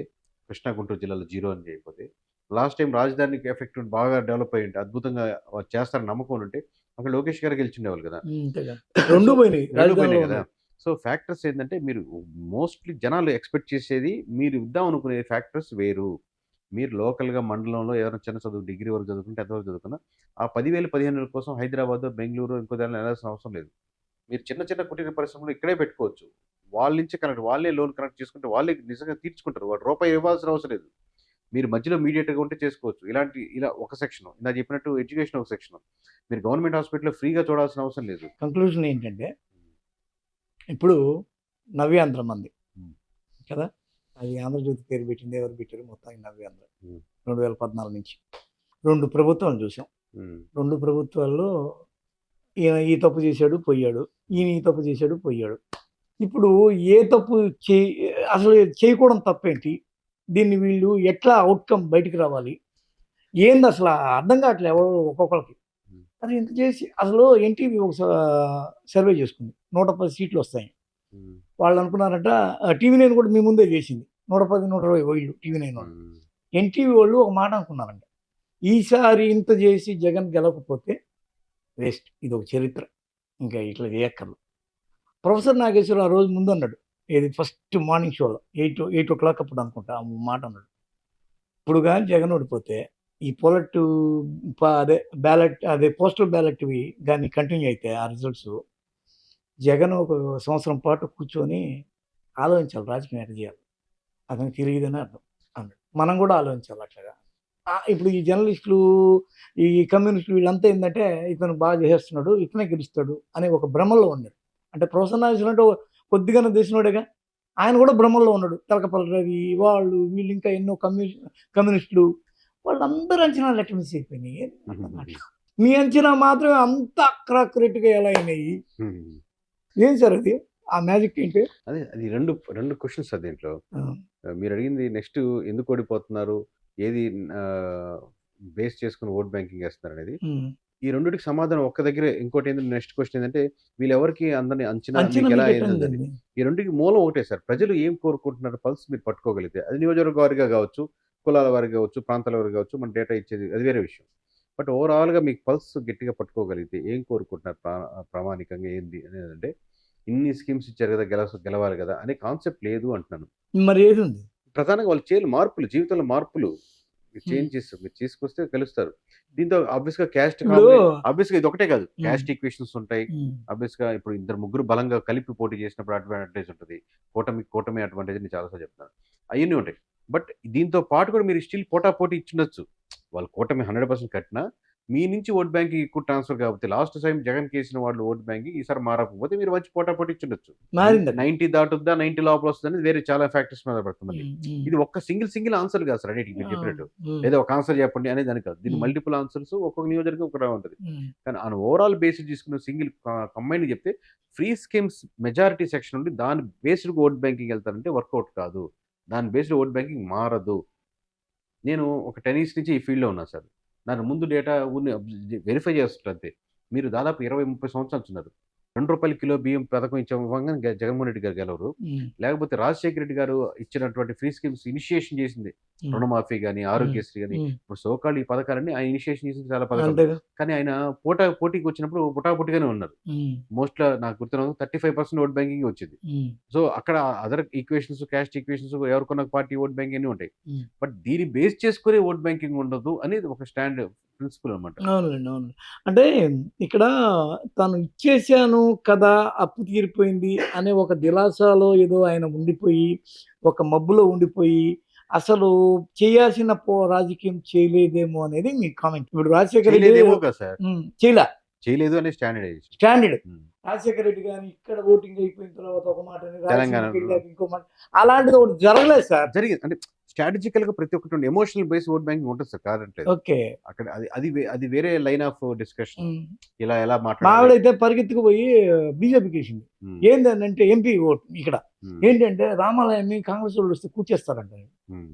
కృష్ణా గుంటూరు జిల్లాలో 0 అని చేయకపోతే, లాస్ట్ టైం రాజధానికి ఎఫెక్ట్ బాగా డెవలప్ అయ్యి ఉంటే, అద్భుతంగా వాళ్ళు చేస్తారని నమ్మకం ఉంటే అక్కడ లోకేష్ గారు గెలిచిండేవాళ్ళు కదా. అంతే కదా. రెండు పోయినాయి రాజధానిలో కదా. సో ఫ్యాక్టర్స్ ఏంటంటే, మీరు మోస్ట్లీ జనాలు ఎక్స్పెక్ట్ చేసేది, మీరు ఇద్దాం అనుకునే ఫ్యాక్టర్స్ వేరు. మీరు లోకల్గా మండలంలో ఎవరైనా చిన్న చదువు, డిగ్రీ వరకు చదువుకుంటే, ఎంతవరకు చదువుకున్నా ఆ 10,000 15,000 కోసం హైదరాబాద్, బెంగళూరు, ఇంకో దాన్ని వెళ్ళాల్సిన అవసరం లేదు. మీరు చిన్న చిన్న కుటీర పరిశ్రమలు ఇక్కడే పెట్టుకోవచ్చు. వాళ్ళ నుంచి వాళ్ళే లోన్ కనెక్ట్ చేసుకుంటే వాళ్ళే నిజంగా తీర్చుకుంటారు. వాడు రూపాయి ఇవ్వాల్సిన అవసరం లేదు. మీరు మధ్యలో మీడియేటర్గా ఉంటే చేసుకోవచ్చు. ఇలా ఒక సెక్షన్, ఇలా చెప్పినట్టు ఎడ్యుకేషన్ ఒక సెక్షన్. మీరు గవర్నమెంట్ హాస్పిటల్లో ఫ్రీగా చూడాల్సిన అవసరం లేదు. కంక్లూజన్ ఏంటంటే, ఇప్పుడు నవ్యాంధ్ర మంది కదా, అది ఆంధ్రజ్యోతి పేరు పెట్టింది, ఎవరు పెట్టారు, మొత్తం నవ్యాంధ్ర 2014 నుంచి 2 ప్రభుత్వాలు చూసాం. 2 ప్రభుత్వాల్లో ఈయన ఈ తప్పు చేశాడు పోయాడు, ఈయన ఈ తప్పు చేశాడు పోయాడు. ఇప్పుడు ఏ తప్పు అసలు చేయకూడదు తప్పేంటి, దీన్ని వీళ్ళు ఎట్లా అవుట్కమ్ బయటికి రావాలి, ఏంది అసలు అర్థం కావట్లేదు ఎవరు ఒక్కొక్కరికి. అది ఇంత చేసి అసలు ఎన్టీవీ ఒక సర్వే చేసుకుంది, 110 సీట్లు వస్తాయి. వాళ్ళు అనుకున్నారంట, టీవీ9 కూడా మీ ముందే చేసింది, 110-120 వీళ్ళు టీవీ9 వాళ్ళు. ఎన్టీవీ వాళ్ళు ఒక మాట అనుకున్నారంట, ఈసారి ఇంత చేసి జగన్ గెలవకపోతే వేస్ట్, ఇది ఒక చరిత్ర, ఇంకా ఇట్లా చేయక్కర్లు. ప్రొఫెసర్ నాగేశ్వర ఆ రోజు ముందు అన్నాడు, ఏది ఫస్ట్ మార్నింగ్ షోలో 8 o'clock అప్పుడు అనుకుంటా ఆ మాట అన్నాడు, ఇప్పుడు కానీ జగన్ ఓడిపోతే ఈ పోస్టల్ బ్యాలెట్వి కానీ కంటిన్యూ అయితే ఆ రిజల్ట్స్, జగన్ ఒక సంవత్సరం పాటు కూర్చొని ఆలోచించాలి రాజకీయం ఎట్లా చేయాలి, అతనికి తెలియదని అర్థం అన్నాడు. మనం కూడా ఆలోచించాలి అట్లాగా. ఇప్పుడు ఈ జర్నలిస్టులు, ఈ కమ్యూనిస్టులు వీళ్ళంతా ఏంటంటే, ఇతను బాగా చేసేస్తున్నాడు, ఇతనే గెలుస్తాడు అనే ఒక భ్రమలో ఉన్నారు. అంటే ప్రొఫెసర్ నాగేశ్వర అంటే కొద్దిగానే తెలిసినోడేగా, ఆయన కూడా భ్రమల్లో ఉన్నాడు. తెలకపల్లి రవి వాళ్ళు వీళ్ళు ఇంకా ఎన్నో కమ్యూనిస్టులు వాళ్ళందరూ అంచనాలు ఎట్లా మిస్ అయిపోయినాయి. మీ అంచనా మాత్రమే అంత అక్రాక్యురేట్గా ఎలా అయినాయి, ఏం సార్ అది, ఆ మ్యాజిక్ ఏంటి? అదే అది రెండు క్వశ్చన్స్ సార్ దీంట్లో. మీరు అడిగింది నెక్స్ట్ ఎందుకు ఓడిపోతున్నారు, ఏది బేస్ చేసుకుని ఓట్ బ్యాంకింగ్ వేస్తున్నారు అనేది. ఈ రెండిటికి సమాధానం ఒక్క దగ్గరే. ఇంకోటి ఏంటంటే నెక్స్ట్ క్వెషన్ ఏంటంటే వీళ్ళెవరికి అందరిని అంచనా అంచనా మీకెలా మీకు అయిందని. ఎట్లుందండి? ఈ రెండిటికి మూలం ఒకటే సార్. ప్రజలు ఏం కోరుకుంటున్నారు పల్స్ మీరు పట్టుకోగలిగితే. అది నియోజకవర్గ వారీగా గావచ్చు, కులాల వారీగా గావచ్చు, ప్రాంతాల వారీగా గావచ్చు, మన డేటా ఇచ్చేది అది వేరే విషయం. బట్ ఓవరాల్‌గా మీకు పల్స్ గట్టిగా పట్టుకోగలిగితే ఏం కోరుకుంటున్నారు ప్రామాణికంగా ఏంది అనేదంటే, ఇన్ని స్కీమ్స్ ఇచ్చారు గదా! గెలవాలి గదా! అనే కాన్సెప్ట్ లేదు అంటున్నాను. మరి ఏదుంది? ప్రధానంగా వాళ్ళు చేయాలి మార్పులు. జీవితంలో మార్పులు. హ్మ్. చేంజెస్ మీరు తీసుకొస్తే కలుస్తారు. దీంతో ఆబ్వియస్‌గా క్యాస్ట్ ఇప్పుడు ఆబ్వియస్‌గా ఇదొకటే కాదు. హ్మ్. క్యాస్ట్ ఈక్వేషన్స్ ఉంటాయి. హ్మ్. ఆబ్వియస్‌గా ఇప్పుడు ఇద్దరు ముగ్గురు బలంగా కలిపి పోటీ చేసినప్పుడు అడ్వాంటేజ్ ఉంటది. కూటమి అడ్వాంటేజ్ అని చాలా సార్లు చెప్తున్నాను. అయన్నీ ఉంటాయి. బట్ దీంతో పాటు కూడా మీరు స్టిల్ పోటాపోటీ ఇచ్చుండొచ్చు. వాళ్ళు కూటమి 100% కట్టినా మీ నుంచి ఓట్ బ్యాంక్‌కి ఎక్కువ ట్రాన్స్‌ఫర్ కాకపోతే లాస్ట్ టైమ్ జగన్‌కేసిన వాళ్ళు ఓట్ బ్యాంక్‌కి ఈసారి మారకపోతే మీరు మంచి పోటాపోటీ ఇచ్చుండొచ్చు. మారిందట. 90 దాటుద్దా? 90 లోపల వస్తదని వేరే చాలా ఫ్యాక్టర్స్ మీద పడుతుంది మళ్ళీ. హ్మ్. హ్మ్. ఇది ఒక్క సింగిల్ ఆన్సర్ కాదు సార్ అన్నిటికి మీరు ఆ! చెప్పినట్టు. హ్మ్. ఏదో ఒక ఆన్సర్ చెప్పండి అనేది దాని కాదు. దీనికి హ్మ్. మల్టిపుల్ ఆన్సర్స్ ఒక్కొక్క నియోజకవర్గం ఒకలా ఉంటది. హ్మ్. కానీ ఆన్ ఓవరాల్ బేసిస్ తీసుకున్న కంబైన్డ్ చెప్తే ఫ్రీ స్కీమ్స్ మెజారిటీ సెక్షన్ నుండి దాని బేస్డ్ ఓట్ బ్యాంకింగ్ వెళ్తారంటే వర్కౌట్ కాదు. దాని బేస్డ్ ఓట్ బ్యాంకింగ్ మారదు. నేను ఒక 10 ఇయర్స్ నుంచి ఈ ఫీల్డ్‌లో ఉన్నా సార్. దాని ముందు డేటా వెరిఫై చేస్తుంటా అంతే. మీరు దాదాపు 20, 30 సంవత్సరాలు ఉన్నారు. రూ. 2 కిలో బియ్యం పథకం ఇవ్వంగానే జగన్మోహన్ రెడ్డి గారు గెలవరు. హ్మ్. లేకపోతే రాజశేఖర రెడ్డి గారు ఇచ్చినటువంటి ఫ్రీ స్కీమ్స్ ఇనిషియేషన్ చేసింది. హ్మ్. రుణమాఫీ గాని, హ్మ్. ఆరోగ్యశ్రీ గాని, హ్మ్. ఇప్పుడు సోకాల్డ్ ఈ పథకాలన్నీ ఆయన ఇనిషియేషన్ చేసిన చాలా పథకాలు. అంతేగా. కానీ ఆయన పోటీకి వచ్చినప్పుడు పుటాపుటిగానే ఉన్నారు. హ్మ్. మోస్ట్‌గా నాకు గుర్తున్నంత 35% ఓట్ బ్యాంకింగే వచ్చింది. హ్మ్. సో, అక్కడ అదర్ ఈక్వేషన్స్, క్యాస్ట్ ఈక్వేషన్స్ ఎవరికొన్న పార్టీ ఓట్ బ్యాంక్ అన్నీ ఉంటాయి. హ్మ్. బట్ దీన్ని బేస్ చేసుకొని ఓట్ బ్యాంకింగ్ ఉండదు అనేది ఒక ప్రిన్సిపల్ అన్నమాట. అవునండి. అవును. అంటే ఇక్కడ తను ఇచ్చేసాను కదా! అప్పు తీరిపోయింది అనే ఒక దిలాసాలో ఏదో ఆయన ఉండిపోయి, ఒక మబ్బులో ఉండిపోయి, అసలు చేయాల్సిన రాజకీయం చేయలేదేమో అనేది మీ కామెంట్. ఇప్పుడు రాజశేఖర రెడ్డి చేయలేదేమో కదా సార్. చేయలా. చేయలేదు అనే స్టాండర్డైజేషన్. స్టాండర్డ్. హ్మ్. రాజశేఖర రెడ్డి గాని ఇక్కడ ఓటింగ్ అయిపోయిన తర్వాత ఒక మాటని, తెలంగాణలో రాయలసీమకెళ్ళాక ఇంకో మాట. అలాంటిది ఒకటి జరగలేదు సార్. జరిగింది. అంటే స్ట్రాటజికల్‌గా ప్రతి ఒక్కటి ఉండి ఎమోషనల్ బేస్ ఓట్ బ్యాంకింగ్ ఉంటది సార్ కాదనట్లేదు. ఓకే. అక్కడ అది వేరే లైన్ ఆఫ్ డిస్కషన్. హ్మ్. ఎలా మా మాట్లాడాలి. ఆవిడైతే పరిగెత్తుకుపోయి బీజేపీకేసింది. హ్మ్. ఏందనంటే ఎంపీ ఓట్ ఇక్కడ. హ్మ్. ఏంటంటే రామాలయాన్ని కాంగ్రెస్ వాళ్ళు వస్తే కూర్చేస్తారంట. హ్మ్.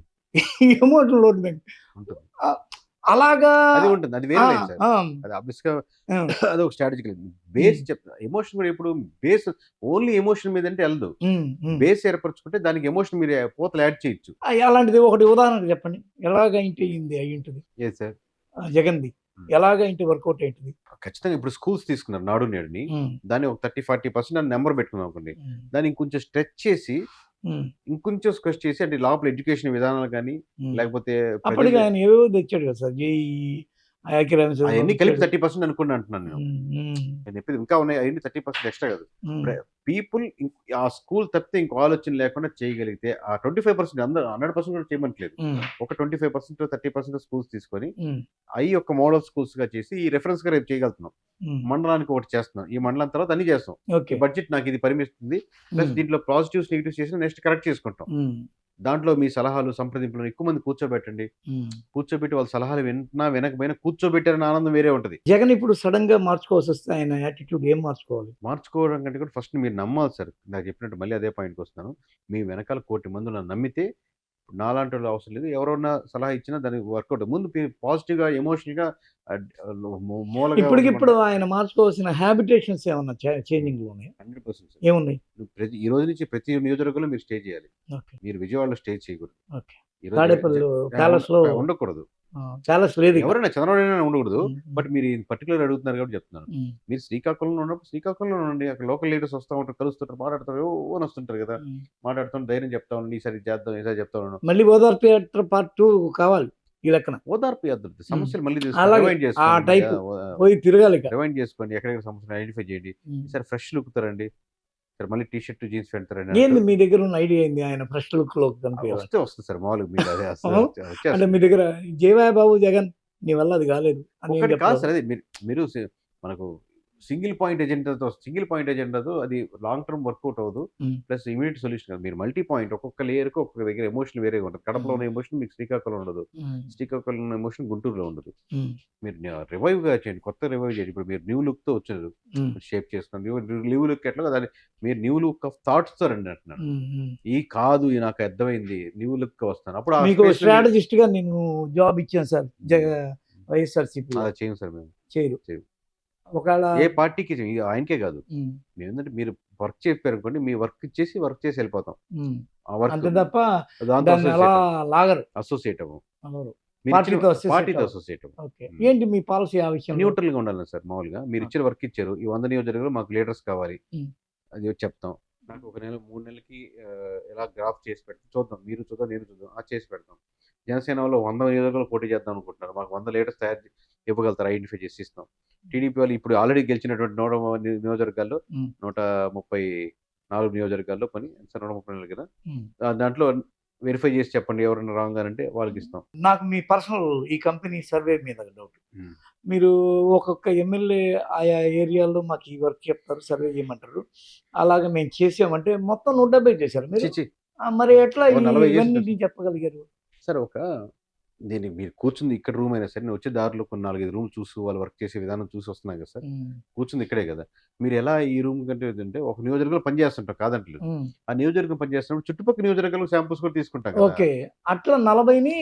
Emotional vote bank. ఉంటుంది. ఆహ్, అలాగా అది ఉంటుంది. అది వేరే ఆ! Line sir. ఆ! అది ఆబ్వియస్‌గా ఆ! అదొక స్ట్రాటజికల్. బేస్ హ్మ్. చెప్తా. ఎమోషన్ కూడా ఎప్పుడు బేస్ ఓన్లీ ఎమోషన్ మీదంటే ఎళ్ళదు. హ్మ్. హ్మ్. బేస్ ఏర్పరచుకుంటే దానికి ఎమోషన్ మీరు పోతలు యాడ్ చేయొచ్చు. అలాంటిది ఒకటి ఉదాహరణకు చెప్పండి. ఎలాగ ఇంటి అయింది అయ్యుంటది ఏది సార్? జగన్‌ది. హ్మ్. ఎలాగ ఇంటి వర్కౌట్ అయ్యుంటది? ఖచ్చితంగా ఇప్పుడు స్కూల్స్ తీసుకున్నారు నాడు నేడుని. హ్మ్. దాన్ని ఒక 30, 40% నంబర్ పెట్టుకున్నాం అనుకోండి. హ్మ్. దాన్ని ఇంకొంచెం స్ట్రెచ్ చేసి హ్మ్. ఇంకొంచెం స్ట్రెచ్ చేసి అంటే లోపల ఎడ్యుకేషన్ విధానాలు గాని, హ్మ్. లేకపోతే అప్పటికి ప్రజలు ఆయన ఏవేవో తెచ్చాడు కదా సార్. జేఈఈ, ఐక్యరాజ్యసమితిలో అయన్నీ కలిపి తెచ్చాడు. 30% అనుకోండి అంటున్నాను నేను. హ్మ్. హ్మ్. నేను చెప్పేది ఇంకా ఉన్నాయి. అయన్నీ 30% ఎక్స్‌ట్రా కాదు. హ్మ్. ఇప్పుడు పీపుల్ ఆ స్కూల్ తప్పితే ఇంకో ఆలోచన లేకుండా చేయగలిగితే ఆ 25% అందరూ 100% కూడా చేయమనట్లేదు. హ్మ్. ఒక 25%, 30% స్కూల్స్ తీసుకొని హ్మ్. అయి ఒక మోడల్ స్కూల్స్‌గా చేసి ఈ రిఫరెన్స్‌గా రేపు చేయగలుగుతున్నాం. హ్మ్. మండలానికి ఒకటి చేస్తున్నాం. ఈ మండలం తర్వాత అన్నీ చేస్తాం. ఓకే. ఈ బడ్జెట్ నాకు ఇది పరిమిస్తుంది. ప్లస్ హ్మ్. దీంట్లో పాజిటివ్స్, నెగెటివ్స్ చేసి నెక్స్ట్ కరెక్ట్ చేసుకుంటాం. హ్మ్. దాంట్లో మీ సలహాలు, సంప్రదింపులు ఎక్కువ మంది కూర్చోబెట్టండి. హ్మ్. కూర్చోబెట్టి వాళ్ళ సలహాలు వింటున్నా, వినకపోయినా కూర్చోబెట్టారన్న ఆనందం వేరే ఉంటది. జగన్ ఇప్పుడు సడెన్‌గా మార్చుకోవాల్సొస్తే ఆయన యాటిట్యూడ్ ఏం మార్చుకోవాలి? మార్చుకోవడం కంటే కూడా ఫస్ట్ మీరు నమ్మాలి సార్. ఇందాక చెప్పినట్టు మళ్ళీ అదే పాయింట్‌కొస్తున్నాను. మీ వెనకాల 1,00,00,000 మందున్నారు నమ్మితే నాలాంటోళ్ళు అవసరం లేదు. ఎవరన్నా సలహా ఇచ్చినా దానికి వర్కౌట్ ముందు పాజిటివ్‌గా, ఎమోషనల్‌గా ఆహ్, మూలగా ఇప్పటికిప్పుడు ఉండకుండా ఆయన మార్చుకోవాల్సిన హ్యాబిటేషన్స్ ఏమన్నా చేంజింగ్‌లు ఉన్నాయా? 100% సార్. ఏమున్నాయి? ఈ రోజు నుంచి ప్రతి నియోజకవర్గంలో మీరు స్టే చేయాలి. ఓకే. మీరు విజయవాడలో స్టే చేయకూడదు. ఓకే. ఈరోజు తాడేపల్లి ప్యాలెస్‌లో ఉండకూడదు. ప్యాలెస్ లేదిక. ఎవరైనా చంద్రబాబు ఉండకూడదు. హ్మ్. హ్మ్. బట్ మీరు పర్టిక్యులర్ అడుగుతున్నారు కాబట్టి చెప్తున్నాను. హ్మ్. మీరు శ్రీకాకుళంలో ఉన్నప్పుడు శ్రీకాకుళంలో ఉండండి. అక్కడ లోకల్ లీడర్స్ వస్తా ఉంటారు, కలుస్తుంటారు, మాట్లాడతారు. ఓ అని వస్తుంటారు కదా! హ్మ్. మాట్లాడుతాం, ధైర్యం చెప్తా ఉండండి. ఈసారి ఇది చేద్దాం, ఈసారి చెప్తా ఉన్నాను. మళ్ళీ ఓదార్పు యాత్ర పార్ట్ 2 కావాలి ఈ లెక్కన. ఓదార్పు యాత్ర హ్మ్. సమస్యలు మళ్ళీ తెలుసుకోండి. అలాగే రివైండ్ ఆ చేసుకోండి. టైపు పోయి తిరగాలిక. రివైండ్ చేసుకోండి. ఎక్కడెక్కడ సమస్యలు ఐడెంటిఫై చేయండి. హ్మ్. ఈసారి ఫ్రెష్ లుక్‌తో రండి. ఈసారి మళ్ళీ టీ షర్ట్, జీన్స్ పెడతారండి అన్నట్టు. ఏంది మీ దగ్గరున్న ఐడియా ఏంది ఆయన ఫ్రెష్ లుక్‌లోకి కనిపియాలని? వస్తది సార్ మామూలుగా మీకు అదే అంటే వచ్చేస్తది. మీ దగ్గర జేవయ్య బాబు జగన్ నీ వల్ల అది కాలేదు అని ఏం ఒకటి కాదు చెప్పలేదు. సార్ అది మీరు మనకు సింగిల్ పాయింట్ ఎజెండాతో అది లాంగ్ టర్మ్ వర్కౌట్ అవ్వదు. హ్మ్. ప్లస్ ఇమ్మీడియేట్ సొల్యూషన్ కాదు. మీరు మల్టీ పాయింట్ ఒక్కొక్క లేయర్‌కి ఒక్కొక్క దగ్గర ఎమోషన్ వేరేగా ఉంటది. కడపలో హ్మ్. ఉన్న ఎమోషన్ మీకు శ్రీకాకుళంలో ఉండదు. హ్మ్. శ్రీకాకుళంలో ఉన్న ఎమోషన్ గుంటూరులో ఉండదు. హ్మ్. మీరు రివైవ్‌గా చేయండి. కొత్తగా రివైవ్ చేయండి. ఇప్పుడు మీరు న్యూ లుక్‌తో వచ్చారు. హ్మ్. షేప్ చేసుకొని న్యూ లుక్ ఎట్లాగో దాన్ని మీరు న్యూ లుక్ ఆఫ్ థాట్స్‌తో రండి అంటున్నాను. హ్మ్. హ్మ్. కాదు ఇది నాకు అర్థమైంది. న్యూ లుక్‌గా వస్తాను. అప్పుడు ఆ మీకు స్పేస్‌లో మీరు స్ట్రాటజిస్ట్‌గా నేను జాబ్ ఇచ్చాను సార్. హ్మ్. వైఎస్ఆర్‌సీపీలో. అలా చేయం సార్ మేము. చేయరు. చేయరు. ఒకవేళ ఏ పార్టీకి ఆయనకే కాదు. ఉమ్, ఏంటంటే మీరు వర్క్ చెప్పారనుకోండి, మీ వర్క్ చేసి వెళ్ళిపోతాం. ఉమ్. ఆ వర్క్ అంతే తప్ప దాంతో దాన్ని అలా లాగరు. అసోసియేట్ అవ్వం. అవును. మీరు ఇచ్చిన పార్టీతో అసోసియేట్ పార్టీతో అవ్వరు. అసోసియేట్ అవ్వం. ఓకే. ఏంటి మీ పాలసీ ఆ విషయంలో? న్యూట్రల్‌గా ఉండాలి సార్ మామూలుగా. మీరు ఇచ్చిన వర్క్ ఇచ్చారు. ఈ 100 నియోజకవర్గాలు మాకు లీడర్స్ కావాలి. ఉమ్, అది చెప్తాం. నాకు ఒక నెల 3 నెలలకి ఎలా గ్రాఫ్ చేసి పెడతాం చూద్దాం. మీరు చూద్దాం, నేను చూద్దాం. చేసి పెడతాం. జనసేన వాళ్ళు 100 నియోజకవర్గాలు పోటీ చేద్దాం అనుకుంటున్నారు. మాకు 100 లీడర్స్ ఇవ్వగలుగుతారు, ఐడెంటిఫై చేసి ఇస్తాం. టీడీపీ వాళ్ళు ఇప్పుడు ఆల్రెడీ గెలిచినటువంటి 100 నియోజకవర్గాల్లో ఉమ్, 134 నియోజకవర్గాల్లో 134 కదా! ఉమ్. దాంట్లో వెరిఫై చేసి చెప్పండి ఎవరైనా రాంగ్ అని అంటే వాళ్ళకి ఇస్తాం. నాకు మీ పర్సనల్ ఈ కంపెనీ సర్వే మీద డౌట్. హ్మ్. మీరు ఒక్కొక్క ఎమ్మెల్యే ఆయా ఏరియాల్లో మాకు ఈ వర్క్ చెప్తారు, సర్వే చేయమంటారు. అలాగే మేము చేసామంటే మొత్తం 170 చేశారు మీరు. ఛీ! ఛీ! మరి ఎట్లా ఓ 40 చేసి ఇవన్నీ చెప్పగలిగారు? సార్ దీనికి మీరు కూర్చుంది ఇక్కడ రూమ్ అయినా సరే, నేను వచ్చే దారిలో కొన్ని 4, 5 రూమ్స్ చూసి వాళ్ళు వర్క్ చేసే విధానం చూసి వస్తున్నాయి కదా సార్. ఉమ్, కూర్చుంది ఇక్కడే కదా! మీరు ఎలా ఈ రూమ్ కంటే ఏంటంటే ఒక నియోజకవర్గంలో పని చేస్తుంటాం కాదంటలేదు. ఉమ్. ఆ నియోజకవర్గం పని చేస్తున్నప్పుడు చుట్టుపక్కల నియోజకవర్గాలకు శాంపుల్స్ కూడా తీసుకుంటాం కదా! ఓకే. అట్లా 40ని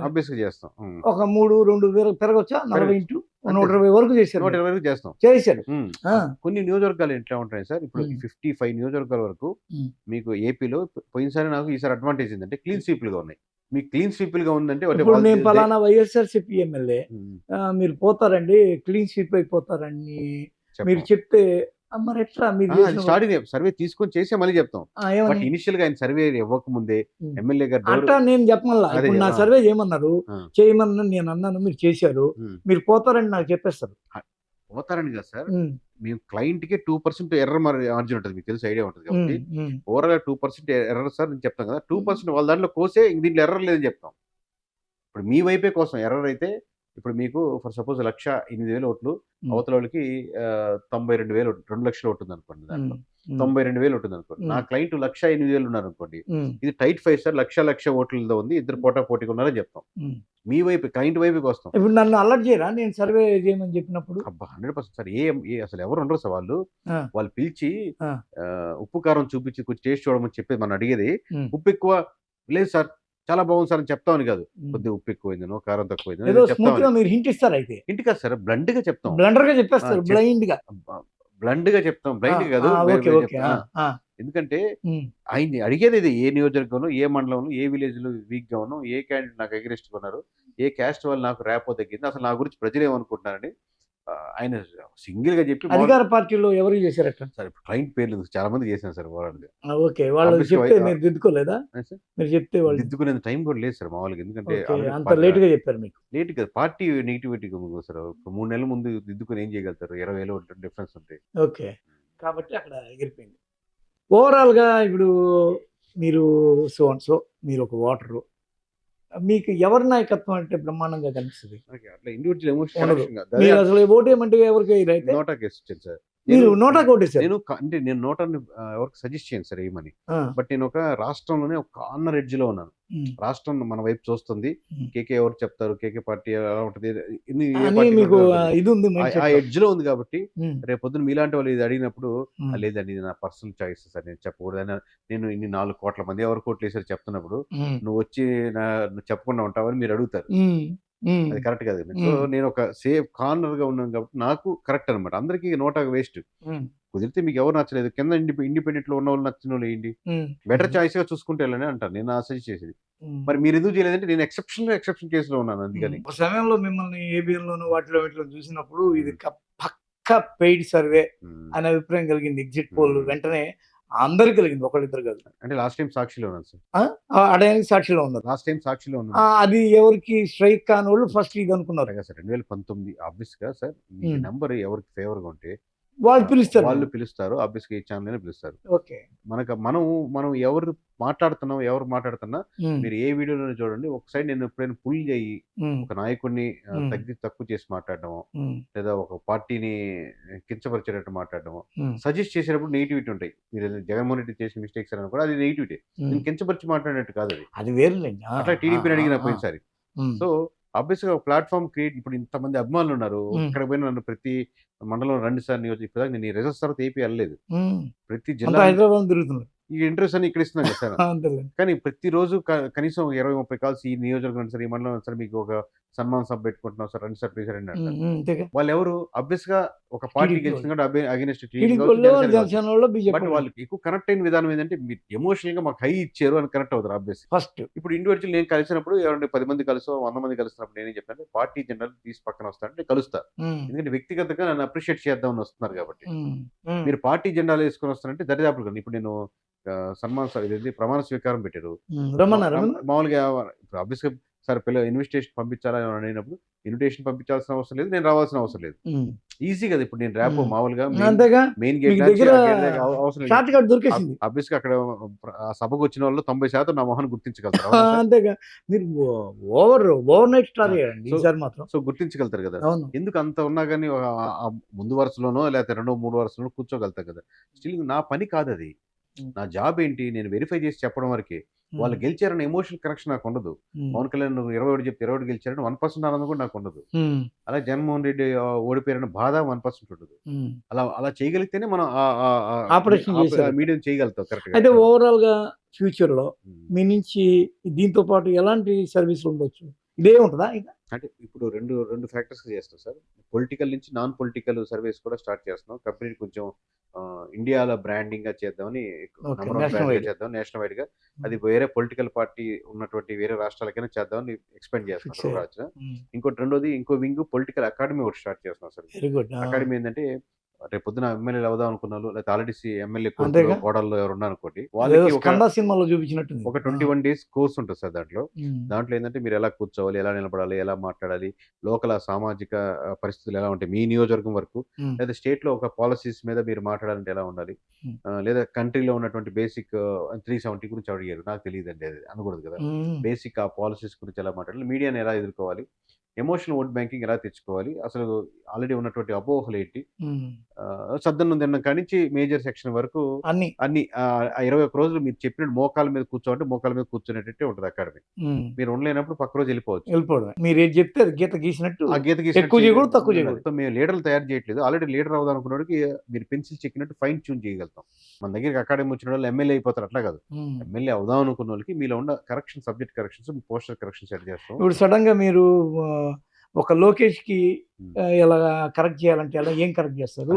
ఆబ్వియస్‌గా చేస్తాం. ఒక 3, 2 పెరగొచ్చా? 40 ఇంటూ 120 వరకు చేశారు. 120 వరకు చేస్తాం. చేశారు. హ్మ్. ఆ, కొన్ని నియోజకవర్గాలు ఎట్లా ఉంటాయి సార్, ఇప్పుడు ఉమ్, 55 నియోజకవర్గాల వరకు ఉమ్. మీకు ఏపీలో పోయినసారి నాకు ఈసారి అడ్వాంటేజ్ ఏంటంటే క్లీన్ స్వీప్‌లుగా ఉన్నాయి. మీకు క్లీన్ స్వీప్‌లుగా ఉందంటే అంటే ఇప్పుడు వాళ్ళు నేను పలానా వైఎస్ఆర్సీపీ ఎమ్మెల్యే, హ్మ్. మీరు పోతారండి, క్లీన్ స్వీప్ అయిపోతారని మీరు చెప్పం. చెప్తే మరి ఎట్లా మీరు అది చేసిన స్టార్టింగ్ సర్వే తీసుకొని చేసే మళ్ళీ చెప్తాం. బట్ ఏమని? ఇనిషియల్‌గా ఆయన సర్వే ఇవ్వకముందే ఉమ్. ఎమ్మెల్యే గారు డోర్ అట్లా నేను చెప్పమల్లా. అదే ఇప్పుడు నా ఆ! సర్వే చేయమన్నారు, ఆ! చేయమన్నా నేను అన్నాను, మీరు చేశారు, హ్మ్. మీరు పోతారని నాకు చెప్పేస్తారు. పోతారని కాదు సార్. ఉమ్, మేము క్లయింట్‌కే 2% ఎర్రర్ మార్జిన్ ఉంటది. మీకు తెలిసి ఐడియా ఉంటది ఉమ్, కాబట్టి. ఉమ్, ఓవరాల్‌గా 2% ఎర్రర్ సార్ నేను చెప్తాం కదా! 2% వాళ్ళ దాంట్లో కోసే ఇంక దీంట్లో ఎర్రర్ లేదని చెప్తాం. ఇప్పుడు మీ వైపే కోసం ఎర్రర్ అయితే ఇప్పుడు మీకు ఫర్ సపోజ్ 1,08,000 ఓట్లు, ఉమ్, అవతలోళ్ళకి 92,000 2,00,000 ఓటుందనుకోండి దాంట్లో. ఉమ్, 92,000 ఉంటుందనుకోండి. నా ఉమ్, క్లయింట్ 1,08,000 ఉన్నారనుకోండి. ఉమ్, ఇది టైట్ ఫైట్ సార్. లక్ష ఓట్లతో ఉంది. ఇద్దరు పోటాపోటీగా ఉన్నారని చెప్తాం. ఉమ్. మీ వైపు క్లయింట్ వైపుకి వస్తాం. ఇప్పుడు నన్ను అలర్ట్ చేయరా నేను సర్వే చేయమని చెప్పినప్పుడు? అబ్బా! 100% సార్. అసలు ఎవరు ఉండరు సార్ వాళ్ళు. ఆ, వాళ్ళు పిలిచి ఆ, ఉప్పు, కారం చూపించి కొంచెం టేస్ట్ చూడమని చెప్పేది మనం అడిగేది. ఉమ్, ఉప్పు ఎక్కువ లేదు సార్, చాలా బాగుంది సార్ అని చెప్తామని కాదు. ఉమ్. కొద్దిగా ఉప్పు ఎక్కువైందనో, కారం తక్కువైందనో ఏదో స్మూత్ చెప్తామని. గా మీరు హింట్ ఇస్తారు అయితే. ఇంటి కాదు సార్, బ్లంట్‌గా చెప్తాం. బ్లండర్ గా ఆ! చెప్పేస్తారు, బ్లైండ్ గా. అబ్బా! బ్లంట్‌గా చెప్తాం. ఆ, బ్లైండ్‌గా ఆ, కాదు. Okay okay. చెప్తా. ఎందుకంటే ఉమ్, ఆయన్ని అడిగేది ఇది. ఏ నియోజకవర్గంలో, ఏ మండలంలో, ఏ విలేజ్‌లో వీక్‌గా ఉన్నాం, ఏ క్యాండిడేట్ నాకు అగైనెస్ట్‌గా ఉన్నారు, ఏ క్యాస్ట్ వాళ్ళు నాకు ర్యాపో తగ్గింది, అసలు నా గురించి ప్రజలు ఏమనుకుంటున్నారని ఆయన సింగిల్‌గా చెప్పి అధికార పార్టీలో ఎవరు చేశారట? సార్ ఇప్పుడు క్లయింట్ పేర్లు చాలా మంది చేశాను సార్ ఓవరాల్‌గా. ఓకే. వాళ్ళు ఆబ్వియస్‌గా చెప్తే మీరు దిద్దుకోలేదా? సార్ మీరు చెప్తే వాళ్ళు దిద్దుకునేంత టైం కూడా లేదు సార్ మామూలుగా. ఎందుకంటే ఓకే. ఆల్రెడీ అంత లేట్‌గా చెప్పారు మీకు. లేట్ కాదు. పార్టీ నెగటివిటీ ఉంది సార్. ఇప్పుడు 3 నెలల ముందు దిద్దుకొని ఏం చేయగలుగుతారు? 20,000 ఓట్లు డిఫరెన్స్ ఉంటాయి. ఓకే. కాబట్టి అక్కడ ఎగిరిపోయింది. ఓవరాల్‌గా ఇప్పుడు మీరు సో అండ్ సో మీరు ఒక ఓటరు. మీకు ఎవరి నాయకత్వం అంటే బ్రహ్మాండంగా కనిపిస్తది? మనకి అట్లా ఇండివిడ్యువల్ ఎమోషన్ ఉండదు. కనెక్షన్ కాదు. మీరు అసలు ఓటేయమంటే ఎవరికి ఎయరైతే? నోటాకేసి వచ్చాను సార్. మీరు నోటాకు ఓటేశారు. నేను నోటాని ఎవరికి సజెస్ట్ చేయను సార్ ఏయమని. ఆ, బట్ నేను ఒక రాష్ట్రంలోనే ఒక కార్నర్ ఎడ్జ్‌లో ఉన్నాను. హ్మ్. రాష్ట్రం మన వైపు చూస్తుంది. హ్మ్. కేకే ఎవరు చెప్తారు? కేకే పార్టీ ఎలా ఉంటది? ఇన్ని ఏ అని పార్టీలు మీకు ఉంటదో తెలీదు. ఇది ఉంది ఆ మైండ్‌సెట్‌లో. ఎడ్జ్‌లో ఉంది కాబట్టి హ్మ్. రేపొద్దున మీలాంటి వాళ్ళు ఇది అడిగినప్పుడు హ్మ్. లేదండి ఇది నా పర్సనల్ చాయిస్ సార్, నేను చెప్పకూడదని, నేను ఇన్ని 4,00,00,000 మంది ఎవరికి ఓట్లేసారో చెప్తున్నప్పుడు హ్మ్. నువ్వొచ్చి నువ్వు చెప్పకుండా ఉంటావని మీరు అడుగుతారు. హ్మ్. హ్మ్. అది కరెక్ట్ కాదండి. సో హ్మ్. నేను ఒక సేఫ్ కార్నర్‌గా ఉన్నాను కాబట్టి నాకు కరెక్ట్ అనమాట. అందరికీ నోటాకు వేస్ట్. హ్మ్. కుదిరితే మీకు ఎవరు నచ్చలేదు కింద ఇండిపెండెంట్‌లో ఉన్నవాళ్ళు నచ్చినోళ్ళు ఎయండి. హ్మ్. బెటర్ చాయిస్‌గా చూసుకుంటూ వెళ్ళండి అంటాను. నేను సజెస్ట్ చేసేది. హ్మ్. మరి మీరెందుకు చేయలేదంటే నేను ఎక్సెప్షన్ కేస్‌లో ఉన్నాను అందుకని. ఒక సమయంలో మిమ్మల్ని ఏబిఎన్‌లోను వాటిలో వీటిలో చూసినప్పుడు ఇది హ్మ్. పక్కా పెయిడ్ సర్వే హ్మ్. అనే అభిప్రాయం కలిగింది. ఎగ్జిట్ పోల్ హ్మ్. వెంటనే అందరికి కలిగింది. ఒకళ్ళిద్దరు కాదు. అంటే లాస్ట్ టైమ్ సాక్షిలో ఉన్నాను సార్. ఆ డయానికి సాక్షిలో ఉన్నారు. లాస్ట్ టైమ్ సాక్షిలో ఉన్నాను. అది ఎవరికి స్ట్రైక్ కానోళ్ళు ఫస్ట్ ఇది అనుకున్నారు. అలాగే సార్ 2019 ఆబ్వియస్‌గా సార్ మీ హ్మ్. నంబర్ ఎవరికి ఫేవర్‌గా ఉంటే వాళ్ళు పిలుస్తారు. వాళ్ళు పిలుస్తారు. ఆబ్వియస్‌గా ఈ ఛానెల్ పిలుస్తారు. ఓకే. మనం ఎవరు మాట్లాడుతున్నా హ్మ్. మీరు ఏ వీడియోలోనే చూడండి. ఒక సైడ్ నేను ఎప్పుడైనా పుల్ అయ్యి హ్మ్. ఒక నాయకుడిని హ్మ్. తక్కువ చేసి మాట్లాడడమో, హ్మ్. లేదా ఒక పార్టీని కించపరిచేటట్టు మాట్లాడడమో, హ్మ్. సజెస్ట్ చేసేటప్పుడు నెగటివిటీ ఉంటాయి. మీరు జగన్మోహన్ రెడ్డి చేసిన మిస్టేక్స్ అని కూడా అది నెగటివిటీ. హ్మ్. నేను కించపరిచి మాట్లాడినట్టు కాదు అది. అది వేరులెండి. అట్లా టీడీపీని అడిగిన పోయినసారి. హ్మ్. సో, ఆబ్వియస్‌గా ఒక ప్లాట్‌ఫార్మ్ క్రియేట్ ఇప్పుడు ఇంతమంది అభిమానులున్నారు. హ్మ్. ఎక్కడికి పోయినా నన్ను ప్రతి మండలం రండి సార్ ఇప్పటిదాకా నేను ఈ రిజల్ట్స్ తర్వాత ఏపీ ఎళ్ళలేదు. హ్మ్. ప్రతి అంతా జిల్లా హైదరాబాద్ తిరుగుతున్నారు. ఈ ఇంటర్వ్యూస్ అన్ని ఇక్కడ ఇస్తున్నాం కదా సార్. అంతేలెండి. కానీ ప్రతిరోజు కనీసం 20, 30 కాల్స్ ఈ నియోజకవర్గం సరే, ఈ మండలం సరే మీకు ఒక సన్మాన్ సభ పెట్టుకుంటున్నాం సార్, రండి సార్ ప్లీజ్ రండి అంటారు. అంతేగా. వాళ్ళు ఎవరు ఆబ్వియస్ గా ఒక పార్టీ టీడీపీ గెలిచింది వాళ్ళు. కాబట్టి అగేనిస్ట్ టీడీపీ టీడీపీ కావచ్చు, వాళ్ళు, జనసేన కావచ్చు. జనసేన వాళ్ళు, బీజేపీ బట్ వాళ్ళకి ఎక్కువ కనెక్ట్ అయిన విధానం ఏంటంటే మీరు ఎమోషనల్ గా మాకు హై ఇచ్చారు అని కనెక్ట్ అవుతారు ఆబ్వియస్. ఫస్ట్. ఇప్పుడు ఇండివిజువల్ నేను కలిసినప్పుడు ఎవరంటే 10 మంది కలిసో 100 మంది కలిసినప్పుడు నేనేం చెప్పాను, పార్టీ జెండాలు తీసి పక్కన వస్తానంటే కలుస్తా. ఎందుకంటే వ్యక్తిగతంగా నన్ను అప్రిషియేట్ చేద్దామని వస్తున్నారు కాబట్టి. మీరు పార్టీ జెండాలు వేసుకొని వస్తారంటే దరిదాపులు కదా. ఇప్పుడు నేను సన్మాన్ సార్ ఇది ప్రమాణ స్వీకారం పెట్టారు మామూలుగా. ఇప్పుడు ఆబ్వియస్ గా సార్ పిల్లలు ఇన్విటేషన్ పంపించాలా అని అడిగినప్పుడు ఇన్విటేషన్ పంపించాల్సిన అవసరం లేదు, నేను రావాల్సిన అవసరం లేదు. ఈజీ కదా. ఇప్పుడు నేను ర్యాప్ మామూలుగా మెయిన్ గేట్ అవసరం లేదు. ఆబ్వియస్ గా అక్కడ ఆ సభకు వచ్చిన వాళ్ళు 90% నా మొహాన్ని గుర్తించగలుగుతారు. అంతేగా. మీరు ఓవర్ నైట్ స్టార్ మాత్రం సో గుర్తించగలుగుతారు కదా. ఎందుకు అంత ఉన్నా కానీ ముందు వరుసలోనో లేకపోతే 2-3 వరుసలోనో కూర్చోగలుగుతారు కదా. స్టిల్ నా పని కాదు అది. నా జాబ్ ఏంటి, నేను వెరిఫై చేసి చెప్పడం వరకే. వాళ్ళు గెలిచారన్న ఎమోషనల్ కనెక్షన్ నాకు ఉండదు. పవన్ కళ్యాణ్ 21 చెప్తే 21 గెలిచారని 1% ఆనందం కూడా నాకు ఉండదు. అలా జగన్మోహన్ రెడ్డి ఓడిపోయారన్న బాధ 1% ఉండదు. అలా చేయగలిగితేనే మనం ఆపరేషన్ మీడియం చేయగలుగుతాం కరెక్ట్. అయితే ఓవరాల్ గా ఫ్యూచర్ లో మీ నుంచి దీంతో పాటు ఎలాంటి సర్వీసులు ఉండొచ్చు? ఇదే ఉంటుందా? అంటే ఇప్పుడు రెండు ఫ్యాక్టర్స్ చేస్తాం సార్. పొలిటికల్ నుంచి నాన్ పొలిటికల్ సర్వీస్ కూడా స్టార్ట్ చేస్తున్నాం. కంపెనీ కొంచెం ఇండియాలో బ్రాండింగ్ గా చేద్దామని, చేద్దాం నేషనల్ వైడ్ గా. అది వేరే పొలిటికల్ పార్టీ ఉన్నటువంటి వేరే రాష్ట్రాలకైనా చేద్దామని ఎక్స్పెండ్ చేస్తున్నాం. ఇంకోటి రెండోది ఇంకో వింగ్ పొలిటికల్ అకాడమీ ఒకటి స్టార్ట్ చేస్తున్నాం సార్. అకాడమీ ఏంటంటే రేపు పొద్దున ఎమ్మెల్యేలు అవుదాం అనుకున్నారు, లేకపోతే ఆల్రెడీ ఎమ్మెల్యే కోడల్లో ఎవరు ఉన్నారు అనుకోండి, వాళ్ళకి సినిమాలో చూపించినట్టు ఒక 21 days కోర్స్ ఉంటుంది సార్. దాంట్లో ఏంటంటే మీరు ఎలా కూర్చోవాలి, ఎలా నిలబడాలి, ఎలా మాట్లాడాలి, లోకల్ సామాజిక పరిస్థితులు ఎలా ఉంటాయి మీ నియోజకవర్గం వరకు, లేదా స్టేట్ లో ఒక పాలసీస్ మీద మీరు మాట్లాడాలంటే ఎలా ఉండాలి, లేదా కంట్రీలో ఉన్నటువంటి బేసిక్ 370 గురించి అడిగారు, నాకు తెలియదు అండి, అది అనకూడదు కదా. బేసిక్ ఆ పాలసీస్ గురించి ఎలా మాట్లాడాలి, మీడియాని ఎలా ఎదుర్కోవాలి, ఎమోషనల్ ఓట్ బ్యాంకింగ్ ఎలా తెచ్చుకోవాలి, అసలు ఆల్రెడీ ఉన్నటువంటి అపోహలు ఏంటి, సద్దన్నం తిన్న కానించి మేజర్ సెక్షన్ వరకు అన్ని 21 రోజులు మీరు చెప్పినట్టు మోకాల మీద కూర్చోంటే మోకాల మీద కూర్చునేటట్టే ఉంటుంది అకాడమీ. మీరు ఉండలేనప్పుడు పక్క రోజు వెళ్ళిపోవచ్చు. మీరు ఏం చెప్తే అది గీత గీసినట్టు, ఆ గీత గీసినట్టు తక్కువ చేయకూడదు. మేము లీడర్లు తయారు చేయట్లేదు. ఆల్రెడీ లీడర్ అవుదాం అనుకున్నవాడికి మీరు పెన్సిల్ చెక్కినట్టు ఫైన్ ట్యూన్ చేయగలుగుతాం. మన దగ్గరికి అకాడమీ వచ్చిన వాళ్ళు ఎమ్మెల్యే అయిపోతారు అట్లా కాదు. ఎమ్మెల్యే అవుదాం అనుకున్న వాళ్ళకి మీలో ఉన్న correction, subject corrections, poster corrections set చేస్తాం. ఇప్పుడు సడన్ గా మీరు ఒక లోకేష్ కి ఎలా కరెక్ట్ చేయాలంటే ఎలా ఏం కరెక్ట్ చేస్తారు?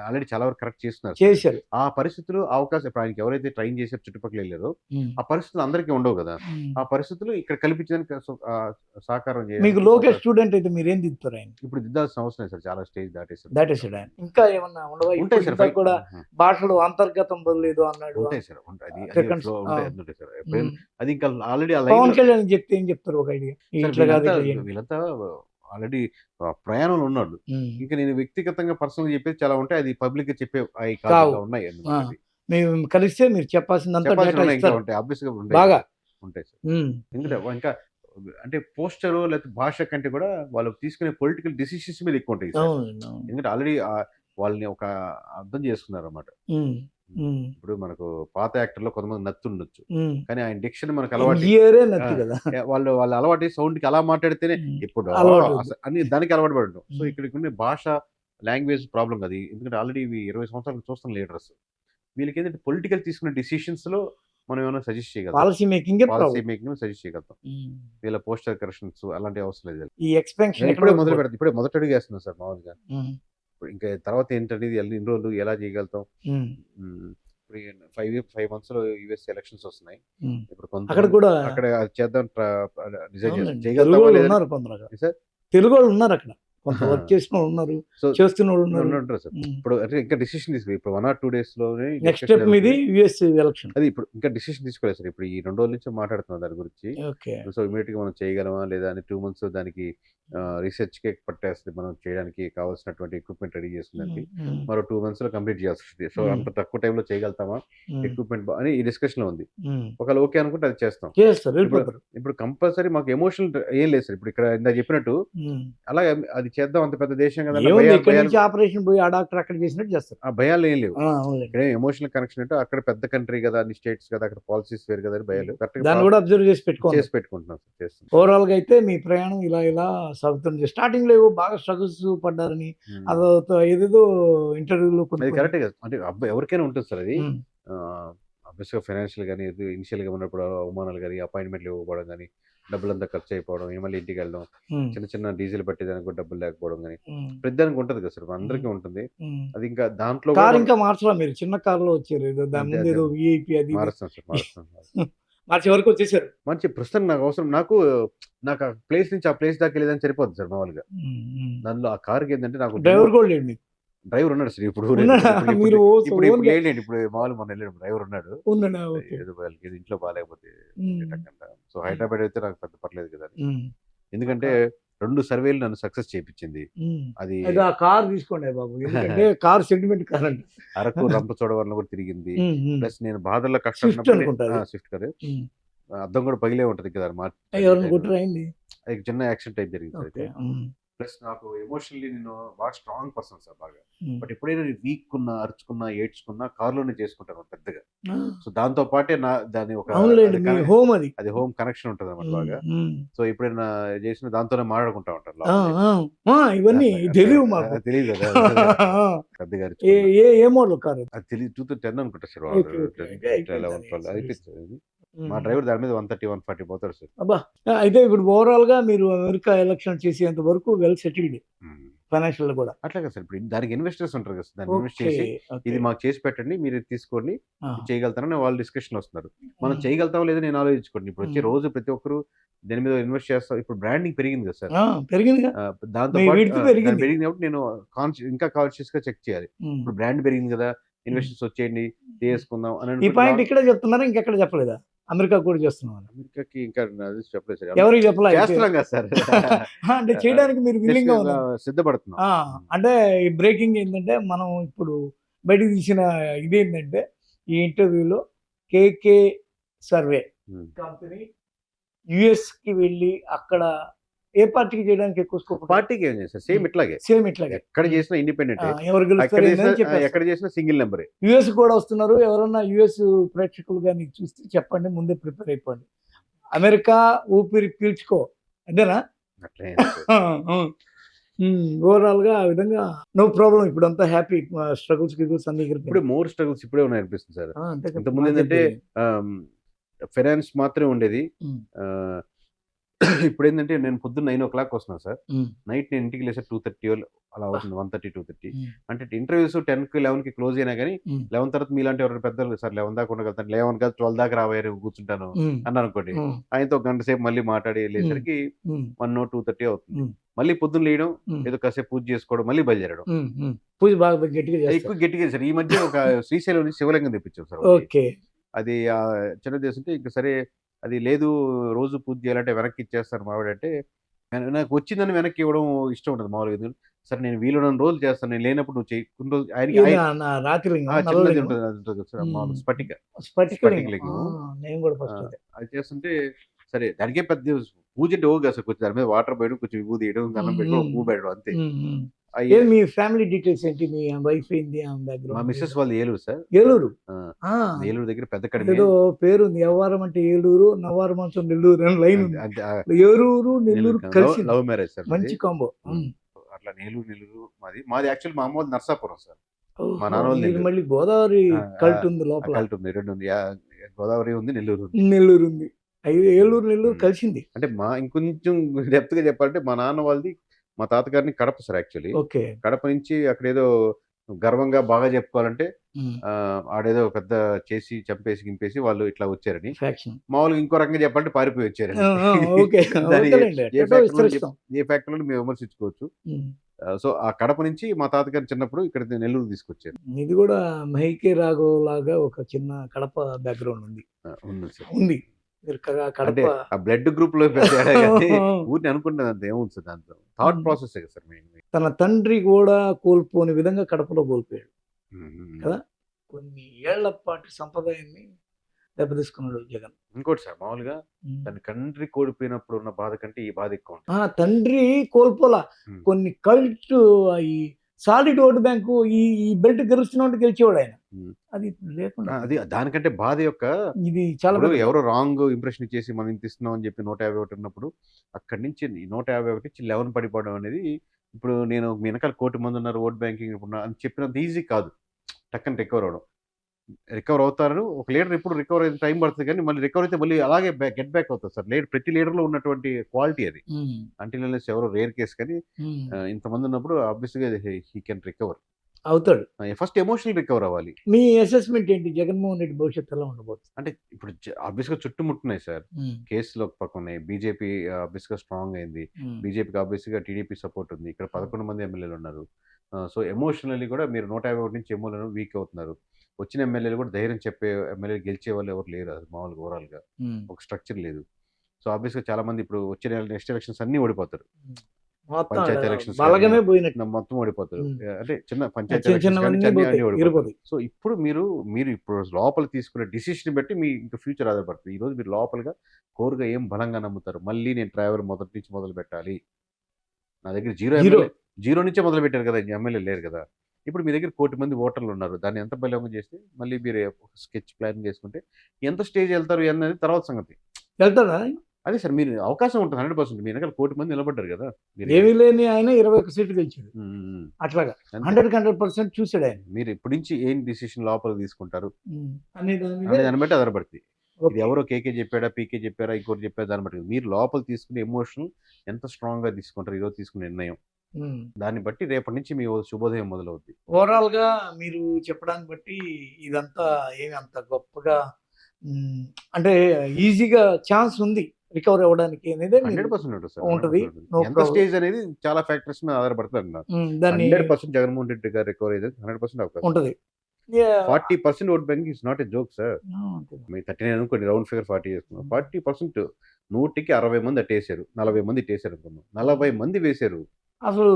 ఆల్రెడీ చాలా వరకు కరెక్ట్ చేశారు. ఆ పరిస్థితులు అవకాశం ఇప్పుడు ఆయనకి ఎవరైతే ట్రైన్ చేసి చుట్టుపక్కల వెళ్ళారో ఆ పరిస్థితులు అందరికీ ఉండవు కదా. ఆ పరిస్థితులు ఇక్కడ కల్పించడానికి సహకారం చేయాలి. మీకు లోకేష్ స్టూడెంట్ అయితే మీరు ఏం దిద్దుతారు? ఆయన ఇప్పుడు దిద్దాల్సిన అవసరం సార్, చాలా స్టేజ్ దాటేసాడు ఆయన. ఇంకా ఏమన్నా ఉండవా? ఉంటాయి సార్. కూడా భాషలో అంతర్గతం బదులేదు అన్నాడు. ఉంటాయి సార్, అది ఇంకా ఆల్రెడీ పవన్ కళ్యాణ్ చెప్తే ఏం చెప్తారు? ఒక ఐడియా వీళ్ళంతా ఆల్రెడీ ప్రయాణంలో ఉన్నాడు. ఇంకా నేను వ్యక్తిగతంగా పర్సనల్ చెప్పేది చాలా ఉంటాయి, అది పబ్లిక్ గా చెప్పే ఉన్నాయి. మేము కలిస్తే మీరు చెప్పాల్సిందంతా బాగా ఉంటాయి సార్. ఎందుకంటే ఇంకా అంటే పోస్టర్ లేకపోతే భాష కంటే కూడా వాళ్ళు తీసుకునే పొలిటికల్ డిసిషన్స్ మీద ఎక్కువ ఉంటాయి. ఎందుకంటే ఆల్రెడీ వాళ్ళని ఒక అర్థం చేసుకున్నారు అన్నమాట. ఇప్పుడు మనకు పాత యాక్టర్ లో కొంతమంది నత్తి ఉండొచ్చు, కానీ ఆయన డిక్షన్ మనకు అలవాటు, వాళ్ళు అలవాటు సౌండ్ కి అలా మాట్లాడితేనే ఇప్పుడు అన్ని దానికి అలవాటు పడడం. సో ఇక్కడ భాష లాంగ్వేజ్ ప్రాబ్లం అది. ఎందుకంటే ఆల్రెడీ 20 సంవత్సరాలు చూస్తున్న లీడర్స్, వీళ్ళకి ఏంటంటే పొలిటికల్ తీసుకున్న డిసిషన్స్ లో మనం ఏమైనా సజెస్ట్ చేయగలుగుతాం, పాలసీ మేకింగ్ సజెస్ట్ చేయగలుగుతాం. వీళ్ళ పోస్టర్ కరెక్షన్స్ అలాంటి అవసరం లేదు. ఈ ఎక్స్పెన్షన్ ఇప్పుడే మొదలు పెడతాం, ఇప్పుడే మొదటి అడుగు వేస్తున్నాం సార్ మామూలుగా. ఇంకా తర్వాత ఏంటనేది ఇన్ని రోజులు ఎలా చేయగలుగుతాం. ఇప్పుడు 5 months లో యుఎస్ ఎలక్షన్స్ వస్తున్నాయి. ఇప్పుడు అక్కడ చేద్దాం సార్. తెలుగు వాళ్ళు ఉన్నారు అక్కడ, వర్క్ చేసిన వాళ్ళు ఉన్నారు, చేస్తున్న వాళ్ళు ఉన్నారు సార్. ఇప్పుడు ఇంకా డిసిషన్ తీసుకుని ఇప్పుడు 1 or 2 days లోనే నెక్స్ట్ స్టెప్ మీది యుఎస్ ఎలక్షన్. అది ఇప్పుడు ఇంకా డిసిషన్ తీసుకోలేదు సార్. ఇప్పుడు ఈ 2 రోజుల నుంచి మాట్లాడుతున్నాం దాని గురించి. సో ఇమీడియట్ గా మనం చేయగలమా లేదా అని 2 months దానికి రీసెర్చ్ కే పట్టేస్తుంది. మనం చేయడానికి కావాల్సినటువంటి ఎక్విప్మెంట్ రెడీ చేసుకున్నానికి మరో 2 months లో కంప్లీట్ చేయాల్సి వస్తుంది. సో అంత తక్కువ టైంలో చేయగలుగుతామా ఎక్విప్మెంట్ అని ఈ డిస్కషన్ లో ఉంది. ఒకవేళ ఓకే అనుకుంటే అది చేస్తాం. ఇప్పుడు కంపల్సరీ మాకు ఎమోషనల్ ఏం లేదు సార్. ఇప్పుడు ఇక్కడ ఇందాక చెప్పినట్టు అలాగే అది చేద్దాం, అంత పెద్ద దేశం కదా, ఆపరేషన్ పోయి ఆ డాక్టర్ అక్కడ చేసినట్టు చేస్తారు. ఆ భయాలు ఏం లేవు. ఇక్కడ ఎమోషనల్ కనెక్షన్ అంటే అక్కడ పెద్ద కంట్రీ కదా, అన్ని స్టేట్స్ కదా, అక్కడ పాలసీస్ వేరు కదా అని భయాలు దాన్ని కూడా అబ్జర్వ్ చేసి పెట్టుకుంటున్నాం. ఓవరాల్ గా అయితే మీ ప్రయాణం ఇలా సాగుతుంది. స్టార్టింగ్ లో ఏవో బాగా స్ట్రగుల్స్ పడ్డారని అదో ఏదేదో ఇంటర్వ్యూలో కరెక్ట్ గా, అంటే అబ్బాయి ఎవరికైనా ఉంటుంది సార్ అది. ఆబ్వియస్గా ఫైనాన్షియల్ కానీ ఇనిషియల్ గా ఉన్నప్పుడు అవమానాలు కానీ, అపాయింట్మెంట్లు ఇవ్వకపోవడం కానీ, డబ్బులంతా ఖర్చు అయిపోవడం, మళ్ళీ ఇంటికి వెళ్ళడం, ఉమ్, చిన్న చిన్న డీజిల్ పట్టేదానికి కూడా డబ్బులు లేకపోవడం కానీ ఉమ్, ప్రతిదానికి ఉంటుంది కదా సార్, ఉమ్, అందరికీ ఉంటుంది. ఉమ్. అది ఇంకా దాంట్లో కూడా కార్ మనం ఇంకా మార్చలా మీరు? చిన్న కార్లో వచ్చారు ఏదో, దాని అంతే ముందు అదే ఏదో విఐపి అది ఇది. మారుస్తాం సార్, మారుస్తాం. మార్చే వరకు వచ్చేసారు. మంచి ప్రస్తుతం నాకు అవసరం, నాకు ఆ ప్లేస్ నుంచి ఆ ప్లేస్ దాకా వెళ్ళేదని సరిపోద్ది సార్ మామూలుగా. ఉమ్, ఉమ్. దానిలో ఆ కార్కి ఏంటంటే నాకు డ్రైవర్ కూడా లేడు మీకు? డ్రైవర్ ఉన్నాడు సార్, ఇప్పుడు లేదు. ఉన్నాడా? ఇప్పుడు ఇప్పుడు మీరు ఇప్పుడు ఇప్పుడు ఓన్గా లేడండి, ఇప్పుడు మామూలు మొన్న వెళ్ళాడు డ్రైవర్ ఉన్నాడు. ఉన్నాడా? ఓకే. ఏదో వాళ్ళకి ఏదో ఇంట్లో బాగాలేకపోతే ఉమ్, టక్కంట. సో హైదరాబాద్ అయితే నాకు పెద్ద పర్లేదు కదా అని. ఉమ్. ఎందుకంటే 2 సర్వేలు నన్ను సక్సెస్ చేయించింది. ఉమ్. అది అయితే ఆ కార్ తీసుకోండి బాబు, ఎందుకంటే కార్ సెంటిమెంట్ కార్ అండి. అరకు రంపచోడవరం కూడా తిరిగింది. ఉమ్, ఉమ్. ప్లస్ నేను బాధల్లో స్విఫ్ట్ కష్టపడినప్పుడు అనుకుంటా అది. స్విఫ్ట్ కారు ఉమ్. అద్దం కూడా పగిలే ఉంటుంది కదా ఎవరిని కొట్టరా అయింది? అది చిన్న యాక్సిడెంట్ అయితే జరిగింది సార్. ఓకే. అయితే ప్లస్ నాకు ఎమోషనల్లీ నేను బాగా స్ట్రాంగ్ పర్సన్ సార్ బాగా. ఉమ్. బట్ ఎప్పుడైనా వీక్ ఉన్నా, అరుచుకున్నా, ఏడ్చుకున్నా కార్లోనే చేసుకుంటాను పెద్దగా. ఆ, సో దాంతో పాటే దాని ఒక అవునులేండి, మీ హోమ్ అది. అది హోమ్ కనెక్షన్ ఉంటుంది అన్నమాట ఉమ్, బాగా. ఉమ్. సో ఎప్పుడైనా చేసిన దాంతోనే మాట్లాడుకుంటా ఉంటాను ఆ, లోపల. ఆ, ఆ, ఇవన్నీ తెలియవు మాకు. తెలియదు కదా పెద్దగా ఏ అరుచుకున్నా. ఏ ఏ మోడల్ కార్ అది? అది తెలియదు, 2010 అనుకుంటా సార్. Okay, okay. అయితే అయిపోయింది 11, అది. 12 అయిపోయింది. మా ఉమ్. డ్రైవర్ దాని మీద 130, 140 పోతాడు సార్. అబ్బా. అయితే ఇప్పుడు ఓవరాల్ గా మీరు అమెరికా ఎలక్షన్ చేసేంత వరకు వెల్ సెటిల్డ్ ఉమ్. ఫైనాన్షియల్ కూడా. అట్లాగే సార్, ఇప్పుడు దానికి ఇన్వెస్టర్స్ ఉంటారు కదా సార్, దాన్ని ఇన్వెస్ట్ ఓకే, చేసి ఓకే. ఇది మాకు చేసి పెట్టండి, మీరు ఇది తీసుకోండి, ఆ, ఇది చేయగలుగుతారని వాళ్ళు డిస్కషన్ వస్తున్నారు. మనం ఉమ్, చేయగలుగుతాం లేదో నేను ఆలోచించుకోండి. ఇప్పుడు వచ్చి ఉమ్. రోజు ప్రతి ఒక్కరు దీని మీద ఇన్వెస్ట్ చేస్తాం. ఇప్పుడు బ్రాండింగ్ పెరిగింది కదా సార్. ఆ, పెరిగిందిగా. దాంతో మీ పాటు విడ్త్ దాని పెరిగింది. పెరిగింది కాబట్టి నేను ఇంకా కాన్షియస్ గా చెక్ చేయాలి. ఉమ్. ఇప్పుడు బ్రాండ్ పెరిగింది కదా, ఇన్వెస్టర్స్ వచ్చేయండి చేసుకుందాం అని ఈ అనుకుంటే పాయింట్ ఇక్కడే చెప్తున్నారా, ఇంకెక్కడ చెప్పలేదా? అమెరికా కూడా చేస్తున్నాం. అమెరికాకి ఇంకా అది చెప్పలేదు సార్. ఎవరికి చెప్పలే అయితే? చేస్తున్నాం కదా సార్. అంటే చేయడానికి మీరు విల్లింగ్ గా ఉన్నారు. సిద్ధపడుతున్నాం. అంటే ఈ బ్రేకింగ్ ఏంటంటే, మనం ఇప్పుడు బయటకు తీసిన ఇది ఏంటంటే, ఈ ఇంటర్వ్యూలో కేకే సర్వే ఉమ్. కంపెనీ యుఎస్ కి వెళ్ళి అక్కడ ఏ పార్టీకి చేయడానికి ఎక్కువ స్కోప్? పార్టీకి ఏం చేస్తారు సేమ్ ఇట్లాగే, సేమ్ ఇట్లాగే. ఎక్కడ చేసినా ఇండిపెండెంట్, ఎవరు గెలుస్తారు ఏందని చెప్పేసి. ఎక్కడ చేసినా సింగిల్ నెంబరే. యుఎస్ కూడా వస్తున్నారు. ఎవరన్నా యుఎస్ ప్రేక్షకులు కానీ చూస్తే చెప్పండి, ముందే ప్రిపేర్ అయిపోండి. అమెరికా ఊపిరి పీల్చుకో, అంతేనా? అట్లే ఓవరాల్ గా ఆ విధంగా నో ప్రాబ్లం. ఇప్పుడు అంతా హ్యాపీ. స్ట్రగుల్స్ గిగుల్స్ అన్ని ఇప్పుడు మోర్ స్ట్రగుల్స్ ఇప్పుడే ఉన్నాయి అనిపిస్తుంది సార్. అంతే కదా. ఇంతకుముందు ఏంటంటే ఫైనాన్స్ మాత్రమే ఉండేది. ఇప్పుడు ఏంటంటే నేను పొద్దున్న 9 o'clock వస్తున్నాను సార్. నైట్ నేను ఇంటికి లేసే 2:30 అలా అవుతుంది, 1:30, 2:30. అంటే ఇంటర్వ్యూస్ 10కి 11కి క్లోజ్ అయినా కానీ 11 తర్వాత మీలాంటి ఎవరైనా పెద్దలు సార్ 11 దాకా ఉండగలుగుతాను, 11 కాదు 12 దాకా రాబోయే కూర్చుంటాను అన్న అనుకోండి. ఆయనతో ఒక గంట సేపు మళ్ళీ మాట్లాడి వెళ్ళేసరికి 1 or 2:30 అవుతుంది. మళ్ళీ పొద్దున్న లేయడం, ఏదో కాసేపు పూజ చేసుకోవడం, మళ్ళీ బయలుదేరడం. పూజ బాగా గట్టిగా ఎక్కువ గట్టిగా సార్. ఈ మధ్య ఒక శ్రీశైలం నుంచి శివలింగం తెప్పించాం సార్. ఓకే. అది చిన్న దేశం ఉంటే ఇంకా సరే, అది లేదు రోజు పూజ చేయాలంటే వెనక్కి ఇచ్చేస్తారు మావిడంటే, నాకు వచ్చిందని వెనక్కి ఇవ్వడం ఇష్టం ఉండదు మామూలుగా. సరే నేను వీలున్న రోజులు చేస్తాను, నేను లేనప్పుడు నువ్వు చేయి కొన్ని రోజులు. ఆయనకి రాత్రి చిన్నది ఉంటుంది, అది ఉంటుంది సార్ మామూలు స్ఫటికలింగం. నేను కూడా ఫస్ట్ అది చేస్తుంటే సరే, దానికే పెద్ద పూజ అంటే ఓ కదా సార్, కొంచెం దాని మీద వాటర్ పోయడం, కొంచెం విభూది వేయడం, దండం పెట్టుకోవడం, పువ్వు పెట్టడం అంతే. మీ ఫ్యామిలీ డీటెయిల్స్ ఏంటి? మీ వైఫ్ ఏంటి? మా మిస్సెస్ వాళ్ళు ఏలూరు సార్. ఏలూరు. ఏలూరు దగ్గర పెద్ద కడిమే. ఏదో పేరుంది, యవ్వారం అంటే ఏలూరు, నవ్వారం అంటే నెల్లూరు అని లైన్ ఉంది. ఏలూరు నెల్లూరు కలిసి లవ్ మ్యారేజ్ సార్, మంచి కాంబో. అట్లా నెల్లూరు మాది యాక్చువల్లీ మా అమ్మ వాళ్ళది నర్సాపురం సార్. మా నాన్న వాళ్ళు మళ్ళీ గోదావరి కల్ట్ ఉంది లోపల. కల్ట్ ఉంది, రెండు ఉంది. గోదావరి ఉంది, నెల్లూరు ఉంది. ఏలూరు నెల్లూరు కలిసింది. అంటే మా ఇంకొంచెం డెప్త్ గా చెప్పాలంటే మా నాన్న వాళ్ళది, మా తాతగారిని కడప సార్ యాక్చువల్లీ. కడప నుంచి అక్కడ ఏదో గర్వంగా బాగా చెప్పుకోవాలంటే ఆడేదో పెద్ద చేసి చంపేసి గింపేసి వాళ్ళు ఇట్లా వచ్చారని, మామూలుగా ఇంకో రకంగా చెప్పాలంటే పారిపోయి వచ్చారని. ఏ ఫ్యాక్టరీలో మేము విమర్శించుకోవచ్చు. సో ఆ కడప నుంచి మా తాతగారు చిన్నప్పుడు ఇక్కడ నెల్లూరు తీసుకొచ్చారు. ఇది కూడా మైకే రాఘవ్ లాగా ఒక చిన్న కడప బ్యాక్గ్రౌండ్ ఉంది. అంటే ఆ బ్లడ్ గ్రూప్ లో ఊరిని అనుకుంటున్నది అంత ఏముంది సార్, దాంట్లో థాట్ ప్రాసెస్ సార్. తన తండ్రి కూడా కోల్పోని విధంగా కడపలో కోల్పోయాడు కదా. కొన్ని ఏళ్ల పాటు సంప్రదాయాన్ని దెబ్బతీసుకున్నాడు జగన్. ఇంకోటి సార్, మామూలుగా తన తండ్రి కోల్పోయినప్పుడు ఉన్న బాధ కంటే ఈ బాధ ఎక్కువ. తండ్రి కోల్పోలా, కొన్ని కల్ట్ ఈ సాలిడ్ ఓటు బ్యాంకు ఈ బెల్ట్ గెలుస్తున్నట్టు గెలిచేవాడు ఆయన. అది లేకుండా అది దానికంటే బాధ యొక్క ఇది చాలా. ఎవరో రాంగ్ ఇంప్రెషన్ ఇచ్చేసి మనం ఇంత ఇస్తున్నాం అని చెప్పి 151 ఉన్నప్పుడు అక్కడి నుంచి 151 నుంచి 11 పడిపోవడం అనేది, ఇప్పుడు నేను మీ వెనకాల 1,000 మంది ఉన్నారు ఓట్ బ్యాంకింగ్ అని చెప్పినంత ఈజీ కాదు టక్కన రికవర్ అవడం. రికవర్ అవుతారు. ఒక లీడర్ ఎప్పుడు రికవర్ అయితే టైం పడుతుంది కానీ మళ్ళీ రికవర్ అయితే మళ్ళీ అలాగే గెట్ బ్యాక్ అవుతారు సార్. ప్రతి లీడర్‌లో ఉన్నటువంటి క్వాలిటీ అది. ఉమ్, అంటిల్ అన్లెస్ ఎవరో రేర్ కేస్ కానీ ఉమ్. ఇంతమంది ఉన్నప్పుడు ఆబ్వియస్‌గా హి కెన్ రికవర్. అవుతాడు. ఫస్ట్ ఎమోషనల్ రికవర్ అవ్వాలి. మీ అసెస్మెంట్ ఏంటి? జగన్మోహన్ రెడ్డి భవిష్యత్తు ఎలా ఉండబోతుంది? అంటే ఇప్పుడు ఆబ్వియస్‌గా చుట్టుముట్టున్నాయి సార్. ఉమ్, కేసులు ఒక పక్క ఉన్నాయి. బీజేపీ ఆబ్వియస్‌గా స్ట్రాంగ్ అయింది. ఉమ్, బీజేపీకి ఆబ్వియస్‌గా టీడీపీ సపోర్ట్ ఉంది. ఇక్కడ 11 మంది ఎమ్మెల్యేలు ఉన్నారు. సో ఎమోషనల్లీ కూడా మీరు 151 నుంచి ఎమ్మెల్యేలు వీక్ అవుతున్నారు. వచ్చిన ఎమ్మెల్యేలు కూడా ధైర్యం చెప్పే ఎమ్మెల్యేలు గెలిచే వాళ్ళు ఎవరు లేరు. అది మామూలుగా ఓవరాల్‌గా ఉమ్. ఒక స్ట్రక్చర్ లేదు. సో ఆబ్వియస్‌గా చాలా మంది ఇప్పుడు వచ్చే నెక్స్ట్ ఎలక్షన్స్ అన్నీ ఓడిపోతారు. మొత్తం పంచాయతీ ఎలక్షన్స్ బలగమే పోయినట్టు. మొత్తం ఓడిపోతారు. ఉమ్. అంటే చిన్న పంచాయతీ చిన్న ఎలక్షన్స్ కానీ చిన్నవన్నీ అన్ని పోతాయి, ఓడిపోతారు. ఇరిపోతాయి. సో ఇప్పుడు మీరు ఇప్పుడు లోపల తీసుకునే డిసిషన్ బట్టి మీ ఇంకా ఫ్యూచర్ ఆధారపడుతుంది. ఈ రోజు మీరు లోపలగా కోర్‌గా ఏం బలంగా నమ్ముతారు. మళ్ళీ నేను ట్రావెల్ మొదటి నుంచి మొదలు పెట్టాలి. నా దగ్గర జీరో జీరో. ఎమ్మెల్యే జీరో నుంచే మొదలుపెట్టారు కదా! ఎమ్మెల్యేలు లేరు కదా! ఇప్పుడు మీ దగ్గర 1,00,00,000 మంది ఓటర్లు ఉన్నారు. దాన్ని ఎంత బలంగా చేస్తే మళ్ళీ మీరు స్కెచ్ ప్లాన్ చేసుకుంటే ఎంత స్టేజ్ వెళ్తారు అనేది తర్వాత సంగతి. వెళ్తాడా? అదే సార్ మీరు అవకాశం ఉంటుంది 100%. మీ వెనకాల 1,00,00,000 మంది నిలబడ్డారు కదా! మీరు ఏమీ లేని ఆయన 21 సీట్లు గెలిచాడు. హ్మ్. హ్మ్. హ్మ్. అట్లాగా అంతే. 100% చూసాడు ఆయన. మీరు ఇప్పటి నుంచి ఏం డిసిషన్ లోపలికి తీసుకుంటారు అనే దాని అనే మీదే. దాన్ని బట్టి ఆధారపడుతుంది. ఇది ఓకే. ఎవరో కేకే చెప్పాడా, పీకే చెప్పారా, ఇంకోటి చెప్పారా దాన్ని బట్టి కాదు. మీరు లోపల తీసుకునే ఎమోషన్ ఎంత స్ట్రాంగ్‌గా తీసుకుంటారు ఈరోజు తీసుకునే నిర్ణయం. ఉమ్. దాన్ని బట్టి రేపటి నుంచి మీ శుభోదయం మొదలవుద్ది. ఓవరాల్ గా మీరు చెప్పడాన్ని బట్టి ఇదంతా ఏమి అంత గొప్పగా ఉమ్, అంటే ఈజీగా ఛాన్స్ ఉంది రికవర్ అవ్వడానికి అనేది మీరు 100% ఉంటుంది సార్. ఉంటది. 100% ఉంటుంది. నో ఎంత ప్రాబ్లం. స్టేజ్ అనేది చాలా ఫ్యాక్టర్స్ మీద ఆధారపడుతుంది అంటున్నారు. దాన్ని 100% జగన్మోహన్ రెడ్డి గారు రికవర్ అయ్యేది 100% అవకాశం. ఉంటది. 40% vote bank is not a joke sir. మీ 39 అనుకోండి రౌండ్ ఫిగర్ 40 చేసుకున్నాం. 40% 100కి 60 మంది అట్టేసారు. 40 మంది ఇట్టేసారు అనుకుందాం. 40 మంది వేశారు. అసలు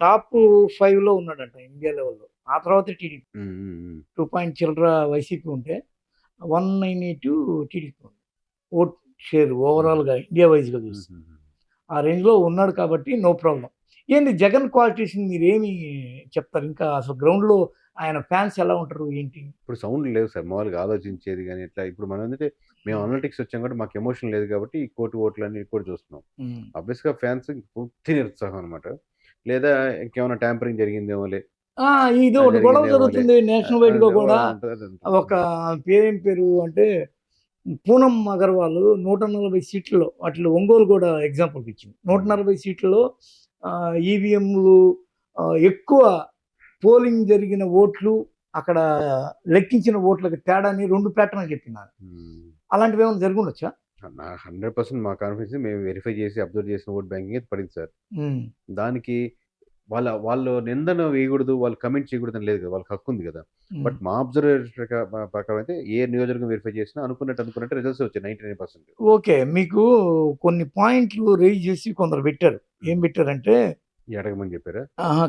టాప్ 5 లో ఉన్నాడంట ఇండియా లెవెల్లో. ఆ తర్వాత టీడీపీ హ్మ్. హ్మ్. హ్మ్. 2 పాయింట్ చిల్లర వైసీపీ ఉంటే 192 టీడీపీ ఉంది. ఓట్ షేర్ ఓవరాల్ గా ఇండియా వైజ్ గా చూస్తే హ్మ్. హ్మ్. ఆ రేంజ్ లో ఉన్నాడు కాబట్టి నో ప్రాబ్లం. ఏంది జగన్ క్వాలిటీస్ మీరేమి చెప్తారు? ఇంకా అసలు గ్రౌండ్ లో ఆయన ఫ్యాన్స్ ఎలా ఉంటారు ఏంటి? ఇప్పుడు సౌండ్ లేవు సార్. మామూలుగా ఆలోచించేది గాని ఇట్లా ఇప్పుడు మనం ఏంటంటే మేము అనలిటిక్స్ వచ్చాం కాబట్టి మాకు ఎమోషన్ లేదు కాబట్టి ఈ కోటి ఓట్లన్నీ కూడా చూస్తున్నాం. ఉమ్. ఆబ్వియస్‌గా ఫ్యాన్స్ పూర్తి నిరుత్సాహం అనమాట. లేదా ఇంకేమైనా ట్యాంపరింగ్ జరిగిందేమోలే. ఇది ఒకటి గొడవ జరిగిందేమోలే. జరుగుతుంది నేషనల్ వైడ్ గా కూడా. ఉంటది. ఒక పేరేం పేరు అంటే పూనం అగర్వాల్ 140 సీట్లలో వాటిలో ఒంగోలు కూడా ఎగ్జాంపుల్కి ఇచ్చింది. 140 సీట్లలో ఈవీఎంలు ఎక్కువ పోలింగ్ జరిగిన ఓట్లు అక్కడ లెక్కించిన ఓట్లకి తేడాని 2 ప్యాటర్న్లు చెప్పినారు. అలాంటివి ఏమైనా జరిగి ఉండొచ్చా? 100% మా కాన్ఫిడెన్స్ మేము వెరిఫై చేసి అబ్జర్వ్ చేసిన ఓట్ బ్యాంకింగ్ అయితే పడింది సార్. దానికి వాళ్ళు నిందన వేయకూడదు, వాళ్ళు కమెంట్ చేయకూడదు అని లేదు కదా! వాళ్ళకి హక్కు ఉంది కదా! బట్ మా అబ్జర్వేషన్ ప్రకారం అయితే ఏ నియోజకవర్గం వెరిఫై చేసినా అనుకున్నట్టు రిజల్ట్స్ వచ్చాయి 99%. ఓకే. మీకు కొన్ని పాయింట్లు రైజ్ చేసి కొందరు పెట్టారు. ఏం పెట్టారంటే అడగమని చెప్పారా?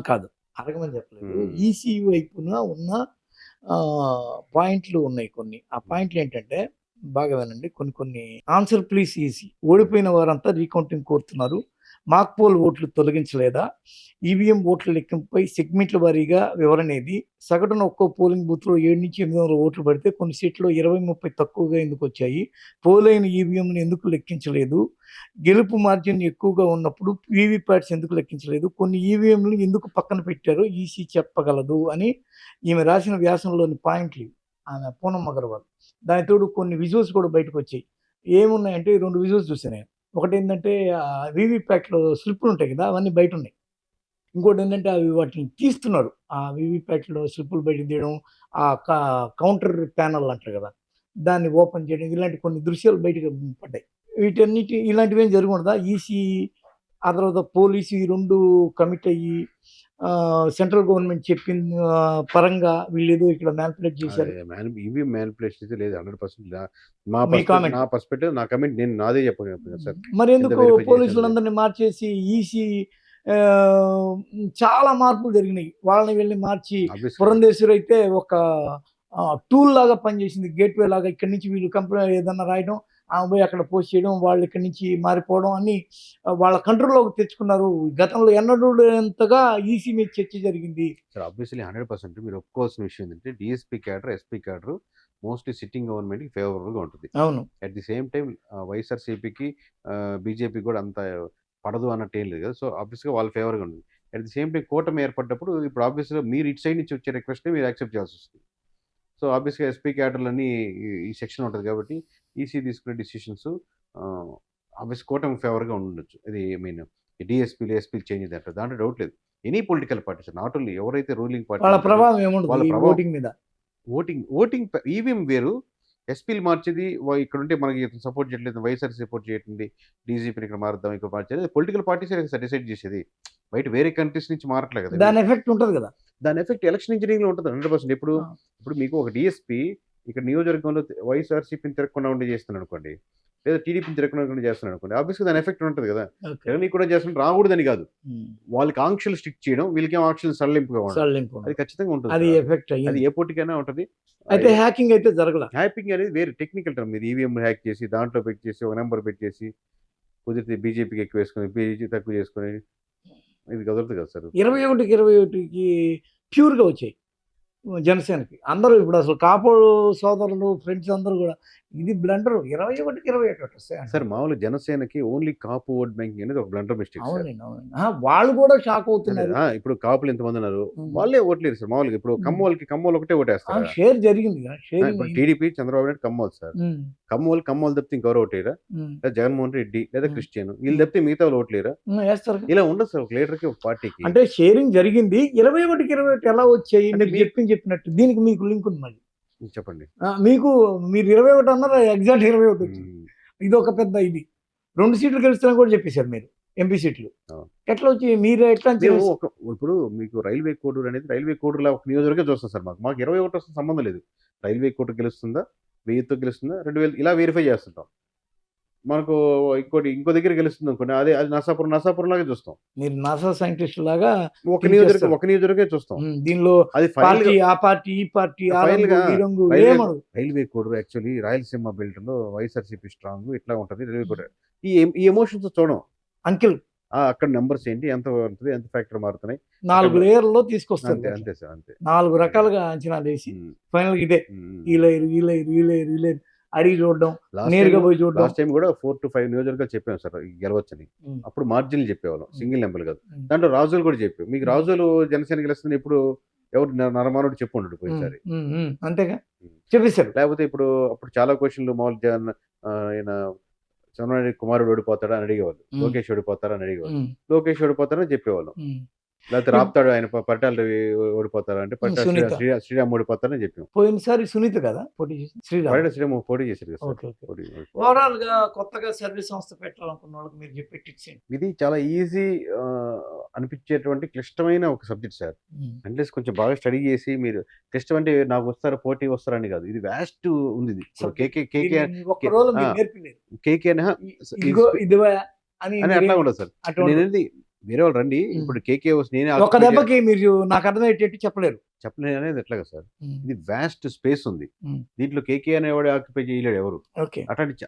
కాదు. అడగమని చెప్పలేదు. హ్మ్. ఈసీ వైపున ఉన్న పాయింట్లు ఉన్నాయి కొన్ని. ఆ పాయింట్లు ఏంటంటే బాగా వినండి. కొన్ని ఆన్సర్ ప్లీజ్ ఈసీ. ఓడిపోయిన వారంతా రీకౌంటింగ్ కోరుతున్నారు. మాక్ పోల్ ఓట్లు తొలగించలేదా? ఈవీఎం ఓట్ల లెక్కింపుపై సెగ్మెంట్ల వారీగా వివరణ ఏది? సగటున ఒక్కో పోలింగ్ బూత్‌లో 700-800 ఓట్లు పడితే కొన్ని సీట్‌లో 20, 30 తక్కువగా ఎందుకొచ్చాయి? పోలైన ఈవీఎంని ఎందుకు లెక్కించలేదు? గెలుపు మార్జిన్ ఎక్కువగా ఉన్నప్పుడు వీవీప్యాట్స్ ఎందుకు లెక్కించలేదు? కొన్ని ఈవీఎంలు ఎందుకు పక్కన పెట్టారో ఈసీ చెప్పగలదు అని ఈమె రాసిన వ్యాసంలోని పాయింట్లు ఇవి. ఆమె పూనం అగర్వాల్. దానికి తోడు కొన్ని విజువల్స్ కూడా బయటకొచ్చాయి. ఏమున్నాయంటే 2 విజువల్స్ చూసా నేను. ఒకటేంటంటే వీవీప్యాట్‌లో స్లిప్పులు ఉంటాయి కదా! అవన్నీ బయటున్నాయి. ఇంకోటేంటంటే అవి వాటిని తీస్తున్నారు. ఆ వీవీప్యాట్‌లో స్లిప్పులు బయటకు తీయడం, ఆ కౌంటర్ ప్యానెల్ అంటారు కదా! దాన్ని ఓపెన్ చేయడం ఇలాంటి కొన్ని దృశ్యాలు బయటకు పడ్డాయి. ఇలాంటివేం జరిగి ఉండదా? ఈసీ ఆ తర్వాత పోలీసు ఈ 2 కమిట్ అయ్యి సెంట్రల్ గవర్నమెంట్ చెప్పిన పరంగా వీళ్ళేదో ఇక్కడ మ్యానిపులేట్ చేశారు. ఈవీఎం మ్యానిపులేషన్ అయితే లేదు 100%. మీ కామెంట్. నా పర్స్పెక్టివ్ నా కమెంట్ నేను నాదే చెప్పగలను సార్. మరెందుకు వెరిఫై చేసేది పోలీసులందరిని మార్చేసి ఈసీ చాలా మార్పులు జరిగినాయి. వాళ్ళని వీళ్ళని మార్చి ఆబ్వియస్‌గా పురంధేశ్వరి అయితే ఒక టూల్ లాగా పనిచేసింది. గేట్‌వే లాగా ఇక్కడి నుంచి వీళ్ళు ఏదన్నా రాయడం, ఆమె పోయి అక్కడ పోస్ట్ చేయడం, వాళ్ళు ఇక్కడి నుంచి మారిపోవడం అన్నీ వాళ్ళ కంట్రోల్‌లోకి తెచ్చుకున్నారు. గతంలో ఎన్నడూ లేనంతగా ఈసీ మీద చర్చ జరిగింది. సార్ ఆబ్వియస్లీ 100% మీరు ఒప్పుకోవాల్సిన విషయం ఏంటంటే DSP cadre, SP cadre mostly sitting గవర్నమెంట్‌కి ఫేవరబుల్‌గా ఉంటుంది. అవును. అట్ ది సేమ్ టైమ్ వైఎస్ఆర్‌సీపీకి బీజేపీ కూడా అంత పడదు అన్నట్టు ఏం లేదు కదా! సో ఆబ్వియస్‌గా వాళ్ళ ఫేవర్‌గా ఉంటుంది. అట్ ది సేమ్ టైమ్ కూటమి ఏర్పడ్డప్పుడు ఇప్పుడు ఆబ్వియస్‌గా మీరు ఇటు సైడ్ నుంచి వచ్చే రిక్వెస్ట్‌ని మీరు యాక్సెప్ట్ చేయాల్సి వస్తుంది. సో ఆబ్వియస్గా ఎస్పీ క్యాడర్లని ఈ సెక్షన్ ఉంటుంది కాబట్టి ఈసీ తీసుకునే డిసిషన్స్ ఆబ్వియస్ కూటమి ఫేవర్గా ఉండొచ్చు. ఇది ఐ మీన్ డిఎస్పీలు ఎస్పీలు చేంజ్ అంటారు, దాంట్లో డౌట్ లేదు. Any political parties, not only ఎవరైతే రూలింగ్ వాళ్ళ పార్టీ ప్రభావం ఏముండదు వాళ్ళ ఈ ప్రభావం ఓటింగ్ మీద. ఓటింగ్ ఈవీఎం వేరు, ఎస్పీలు మార్చేది ఇక్కడ ఉంటే మనకి సపోర్ట్ చేయట్లేదు, వైఎస్ఆర్ సపోర్ట్ చేయట్లేదు, డీజీపీని ఇక్కడ మారుద్దాం, ఇక్కడ మార్చేది పొలిటికల్ పార్టీస్ డిసైడ్ చేసేది, బయట వేరే కంట్రీస్ నుంచి మారట్లేదు కదా. దాని ఎఫెక్ట్ ఉంటుంది కదా. దాని ఎఫెక్ట్ ఎలక్షన్ ఇంజనీరింగ్లో ఉంటుంది 100%. ఇప్పుడు మీకు ఒక డిఎస్పీ ఇక్కడ నియోజకవర్గంలో వైఎస్ఆర్సీపీని తిరగకుండా ఉండి చేస్తున్నాడు అనుకోండి, లేదా టీడీపీని తిరగకుండా చేస్తున్నాడు అనుకోండి, ఆబ్వియస్గా దాని ఎఫెక్ట్ ఉంటుంది కదా. జగన్ కూడా చేస్తున్నారు, రాకూడదని కాదు, వాళ్ళకి ఆంక్షలు స్టిక్ చేయడం, వీళ్ళకి ఆంక్షలు సడలింపుగా ఉండడం, అది ఖచ్చితంగా ఉంటుంది. అది ఎఫెక్ట్ అది ఏ పోటీకైనా ఉంటుంది. అయితే హ్యాకింగ్ అయితే జరగల. హ్యాకింగ్ అనేది వేరే టెక్నికల్ టర్మ్. మీరు ఈవీఎం హ్యాక్ చేసి దాంట్లో పెట్టేసి ఒక నెంబర్ పెట్టేసి కుదిరితే బీజేపీకి ఎక్కువ వేసుకొని బీజేపీ తక్కువ చేసుకొని ఇది కుదరదు కదా సార్. 21కి ప్యూర్గా వచ్చాయి జనసేనకి. అందరూ ఇప్పుడు అసలు కాపోడు సోదరులు ఫ్రెండ్స్ అందరూ కూడా ఇది బ్లండర్ 21కి 21 వస్తాయి సార్. మామూలు జనసేనకి ఓన్లీ కాపు ఓట్ బ్యాంకింగ్ అనేది ఒక బ్లండర్ మిస్టేక్. అవునండి, అవునండి. వాళ్ళు కూడా షాక్ అవుతున్నారు. ఇప్పుడు కాపులు ఎంతమంది ఉన్నారు, వాళ్ళే ఓట్లేరు సార్. మామూలుగా ఇప్పుడు కమ్మోళ్ళు ఒకటే ఓటేస్తారు. షేర్ జరిగింది టీడీపీ చంద్రబాబు నాయుడు కమ్మోలు సార్. కమ్మోలు తప్పితే ఇంకెవరు ఓటేరా, లేదా జగన్మోహన్ రెడ్డి లేదా క్రిస్టియన్, వీళ్ళు తప్పితే మిగతా వాళ్ళు ఓట్లేరా, వేస్తారు. ఇలా ఉండదు సార్ ఒక లీడర్ కి, ఒక పార్టీకి. అంటే షేరింగ్ జరిగింది. 21కి 21 ఎలా వచ్చాయి మీరు చెప్పినట్టు దీనికి మీకు లింక్ ఉంది. మళ్ళీ చెప్పండి. మీరు 21 అన్నారు, ఎగ్జాక్ట్ 21 వచ్చింది. ఇది ఒక పెద్ద ఇది 2 సీట్లు గెలుస్తారని కూడా చెప్పేశారు మీరు, ఎంపీ సీట్లు. ఎట్లా వచ్చి మీరు ఎట్లా? ఇప్పుడు మీకు రైల్వే కోడూరు అనేది రైల్వే కోడూరులో ఒక నియోజకవర్గం చూస్తాం సార్. మాకు 21 వస్తుంది సంబంధం లేదు. రైల్వే కోడూరు గెలుస్తుందా, 1000తో గెలుస్తుందా, 2000 ఇలా వెరిఫై చేస్తుంటాం. మనకు ఇంకో దగ్గర గెలుస్తుంది అనుకోండి, అది నసాపురం లాగా చూస్తాం. మీరు నాసా సైంటిస్ట్ లాగా ఒక నియోజకవర్గం చూస్తాం. దీనిలో అది ఆ పార్టీ ఈ party railway Koduru actually Rayalaseema belt లో వైఎస్ఆర్సీపీ స్ట్రాంగ్ ఇట్లా ఉంటది. రైల్వే కోడూరు ఈ ఎమోషన్స్ చూడం. అంకిల్ అక్కడ నెంబర్స్ ఏంటి, ఎంత ఉంటుంది, ఎంత ఫ్యాక్టర్ మారుతున్నాయి, 4 లేయర్లో తీసుకొస్తారు. అంతే సార్, అంతే. 4 రకాలుగా అంచనాలు వేసి ఫైనల్ ఇదే ఈ లేయర్ అడిగి చూడడం, నేరుగా పోయి చూడడం. లాస్ట్ టైం కూడా 4 to 5 నియోజకవర్గాలు చెప్పాం సార్ గెలవచ్చని. అప్పుడు మార్జిన్లు చెప్పేవాళ్ళం, సింగిల్ నెంబర్ కాదు. దాంట్లో రాజులు కూడా చెప్పాం. మీకు రాజులు జనసేన గెలుస్తుంది ఇప్పుడు ఎవరు నరమానుడు చెప్పు ఉండడు పోయినసారి, అంతేగా చెప్పేశారు. లేకపోతే అప్పుడు చాలా క్వశ్చన్లు మామూలు ఆయన చంద్రబాబు కుమారుడు ఓడిపోతాడా అని అడిగేవాళ్ళు, లోకేష్ ఓడిపోతారా అని అడిగేవాళ్ళు. లోకేష్ ఓడిపోతారని చెప్పేవాళ్ళం. లేకపోతే రాపుతాడు ఆయన పరిటాల ఓడిపోతారా అంటే శ్రీరామ్ ఓడిపోతారని చెప్పాం. పోయినసారి సునీత కదా పోటీ చేసి, శ్రీరామ్ పోటీ చేశారు. ఓవరాల్ గా కొత్తగా సర్వీస్ సంస్థ పెట్టాలనుకున్న వాళ్ళకి మీరు చెప్పే టిప్స్ ఏంటి? ఇది చాలా ఈజీ అనిపించేటువంటి క్లిష్టమైన ఒక సబ్జెక్ట్ సార్. అట్లీస్ట్ కొంచెం బాగా స్టడీ చేసి మీరు క్లిష్టం అంటే నాకు వస్తారా పోటీ వస్తారని కాదు, ఇది వ్యాస్ట్ ఉంది. కేకే అని అట్లా ఉండదు సార్. నేనేది వేరే వాళ్ళు రండి, ఇప్పుడు కేకే నేనే ఒక దెబ్బకి మీరు నాకు అర్థమయ్యేటట్టు చెప్పలేరు అనేది ఎట్లాగా సార్. ఇది వ్యాస్ట్ స్పేస్ ఉంది. దీంట్లో కేకే అనేవాడు ఆక్యుపై చేయలేడు ఎవరు.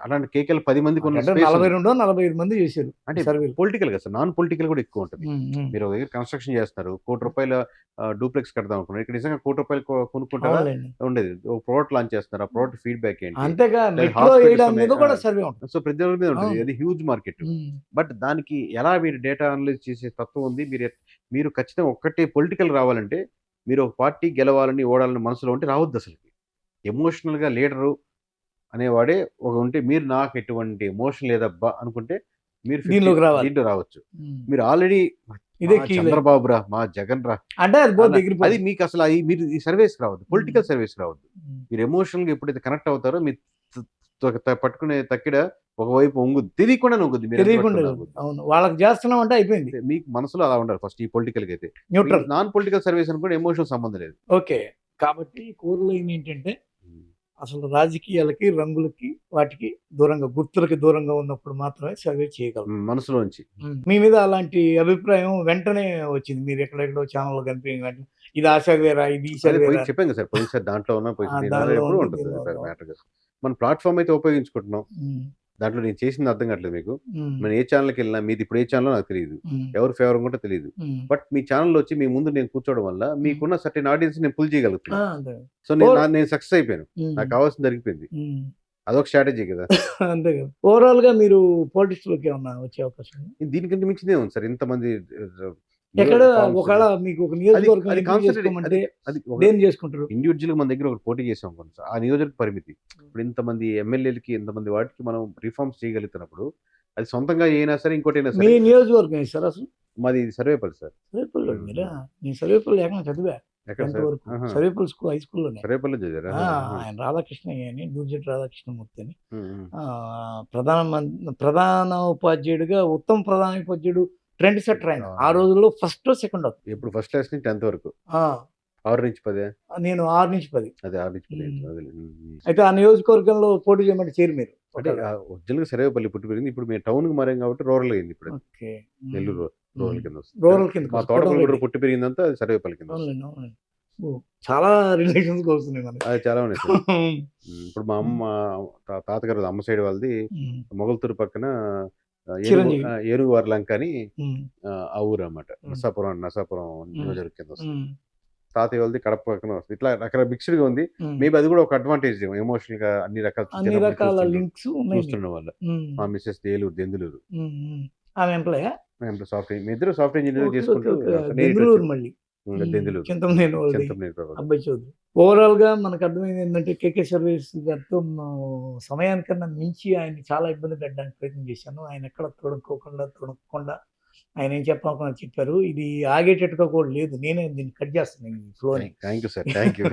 అలాంటి కేకేలు 10 మందికి ఉన్న 42-45 మంది చేశారు. అంటే పొలిటికల్ కదా సార్, నాన్ పొలిటికల్ కూడా ఎక్కువ ఉంటుంది. మీరు ఒక దగ్గర కన్స్ట్రక్షన్ చేస్తారు, ₹1,00,00,000 డూప్లెక్స్ కడదాం అనుకున్నారు, ఇక్కడ నిజంగా ₹1,00,00,000 కొనుక్కుంటారా ఉండేది. ఒక ప్రోడక్ట్ లాంచ్ చేస్తారు, ఆ ప్రోడక్ట్ ఫీడ్బ్యాక్ ఏంటి, సో ప్రతి ఒక్కరి మీద ఉంటుంది. అది హ్యూజ్ మార్కెట్. బట్ దానికి ఎలా మీరు డేటా అనలైజ్ చేసే తత్వం ఉంది. మీరు ఖచ్చితంగా ఒక్కటే పొలిటికల్ రావాలంటే మీరు ఒక పార్టీ గెలవాలని ఓడాలని మనసులో ఉంటే రావద్దు అసలుకి. ఎమోషనల్గా లీడరు అనేవాడే ఒక ఉంటే, మీరు నాకు ఎటువంటి ఎమోషన్ లేదబ్బా అనుకుంటే మీరు దీంట్లో రావచ్చు. మీరు ఆల్రెడీ చంద్రబాబు రా, మా జగన్ రా అంటే అది మీకు అసలు మీరు ఈ సర్వీస్ రావద్దు, పొలిటికల్ సర్వీస్ రావద్దు. మీరు ఎమోషనల్గా ఎప్పుడైతే కనెక్ట్ అవుతారో మీరు పట్టుకునే తక్కిడ ఒకవైపు ఒంగుద్ది, తెలియకుండా ఒంగుద్ది. వాళ్ళకి చేస్తున్నాం అంటే అయిపోయింది. మీకు మనసులో అలా ఉండాలి ఫస్ట్. ఈ పొలిటికల్ కి అయితే న్యూట్రల్, నాన్ పొలిటికల్ సర్వీస్ అనుకోండి, ఎమోషన్ సంబంధం లేదు. ఓకే, కాబట్టి కోర్ లైన్ ఏంటంటే అసలు రాజకీయాలకి, రంగులకి, వాటికి దూరంగా, గుర్తులకి దూరంగా ఉన్నప్పుడు మాత్రమే సర్వే చేయగలరు మనసులోంచి. మీ మీద అలాంటి అభిప్రాయం వెంటనే వచ్చింది, మీరు ఎక్కడెక్కడో ఛానల్లో కనిపించిన వెంటనే ఇది ఆ సర్వేరా, ఇది చెప్పాను సార్. పోయినసారి దాంట్లో ఉన్న ఉంటుంది మ్యాటర్. మన ప్లాట్ఫామ్ అయితే ఉపయోగించుకుంటున్నాం. దాంట్లో నేను చేసింది అర్థం కావట్లేదు మీకు. నేను ఏ ఛానల్కి వెళ్ళినా మీది ఇప్పుడు ఏ ఛానల్ నాకు తెలియదు, ఎవరు ఫేవర్ కూడా తెలియదు. బట్ మీ ఛానల్లో వచ్చి మీ ముందు నేను కూర్చోవడం వల్ల మీకున్న సర్టెన్ ఆడియన్స్ నేను పుల్ చేయగలుగుతాను. సో నేను సక్సెస్ అయిపోయాను, నాకు కావాల్సింది జరిగిపోయింది. అదొక స్ట్రాటజీ కదా. అంతే కదా. ఓవరాల్ గా మీరు పాలిటిక్స్ లోకి ఏమన్నా వచ్చే అవకాశం? దీనికంటే మించిందే ఉంది సార్. ఇంతమంది ఎక్కడ forms ఒకవేళ మీకు ఒక నియోజకవర్గం అది ఎంపిక కాన్సన్ట్రేట్ చేసుకోమంటే అది దేని చేసుకుంటారు? ఇండివిజువల్గా మన దగ్గర ఒకటి పోటీ చేసాం అనుకోండి సార్, ఆ నియోజకవర్గ పరిమితి ఇప్పుడు ఇంతమంది ఎమ్మెల్యేలకి ఇంతమంది వాటికి మనం రిఫార్మ్స్ చేయగలుగుతున్నప్పుడు అది సొంతంగా అయినా సరే ఇంకోటి అయినా మీ సరే. నియోజకవర్గం సార్ అసలు? మాది సర్వేపల్లి సార్. సర్వేపల్లి మీరా? నేను సర్వేపల్లి ఏకంగా చదివా ఎక్కడ 10th సార్? వరకు సర్వేపల్లి స్కూల్, హై స్కూల్లోనే. సర్వేపల్లి చదివారా? ఆయన రాధాకృష్ణయ్య అని, దూర్జటి రాధాకృష్ణమూర్తి అని ఉమ్. ప్రధాన ఉపాధ్యాయుడిగా, ఉత్తమ ప్రధాన ఉపాధ్యాయుడు ట్రెండ్ సెటర్ ఆయన. ఆ రోజుల్లో ఫస్ట్ సెకండ్ అవుతుంది. ఎప్పుడు ఫస్ట్ క్లాస్ నుంచి 10th వరకు 6 నుంచి 10? నేను 6 నుంచి 10. అదే 6 నుంచి 10. అయితే ఆ నియోజకవర్గంలో పోటీ చేయమంటే చేరు మీరు? అంటే ఒరిజినల్గా సర్వేపల్లి పుట్టి పెరిగింది, ఇప్పుడు మేము టౌన్కి మారాం కాబట్టి రూరల్ అయింది. ఇప్పుడు ఓకే. నెల్లూరు రూరల్ కింద వస్తుంది. రూరల్ కింద మా తోటపల్లి పుట్టి పెరిగిందంతా అది సర్వేపల్లి కింద వస్తుంది. అవునండి, అవునండి. చాలా రిలేషన్స్ వస్తున్నాయి మనకి. అది చాలా ఉన్నాయి సార్. ఇప్పుడు మా అమ్మ తాతగారు అమ్మ సైడ్ వాళ్ళది మొగల్తూరు పక్కన చిరంజీవి. ఏనుగువారి లంక అని ఆ ఊరు అన్నమాట. నసాపురం నియోజకవర్గం కింద వస్తుంది. తాతయ్య వాళ్ళది కడప పక్కన వస్తుంది. ఇట్లా రకరకాల మిక్స్డ్ గా ఉంది. మేబీ అది కూడా ఒక అడ్వాంటేజ్, ఎమోషనల్ గా అన్ని రకాల లింక్స్ చూస్తున్న వాళ్ళు. మా మిస్సెస్ దెందులూరు ఆమె ఎంప్లాయ్ సాఫ్ట్వేర్, మీ ఇద్దరు సాఫ్ట్వేర్ ఇంజనీర్ చేసుకుంటూ దెందులూరు, మళ్ళీ దెందులూరు చింతమనేని అబ్బాయి చౌదరి. ఓవరాల్ గా మనకు అర్థమైంది ఏంటంటే కేకే సర్వీస్ గారితో సమయానికన్నా మించి ఆయన చాలా ఇబ్బంది పెట్టడానికి ప్రయత్నం చేశాను. ఆయన ఎక్కడ తొడగకుండా ఆయన ఏం చెప్పాలనుకున్నా చెప్పారు. ఇది ఆగేటట్టుగా కూడా లేదు. నేనే దీన్ని కట్ చేస్తాను ఈ flow. Thank you sir. Thank you.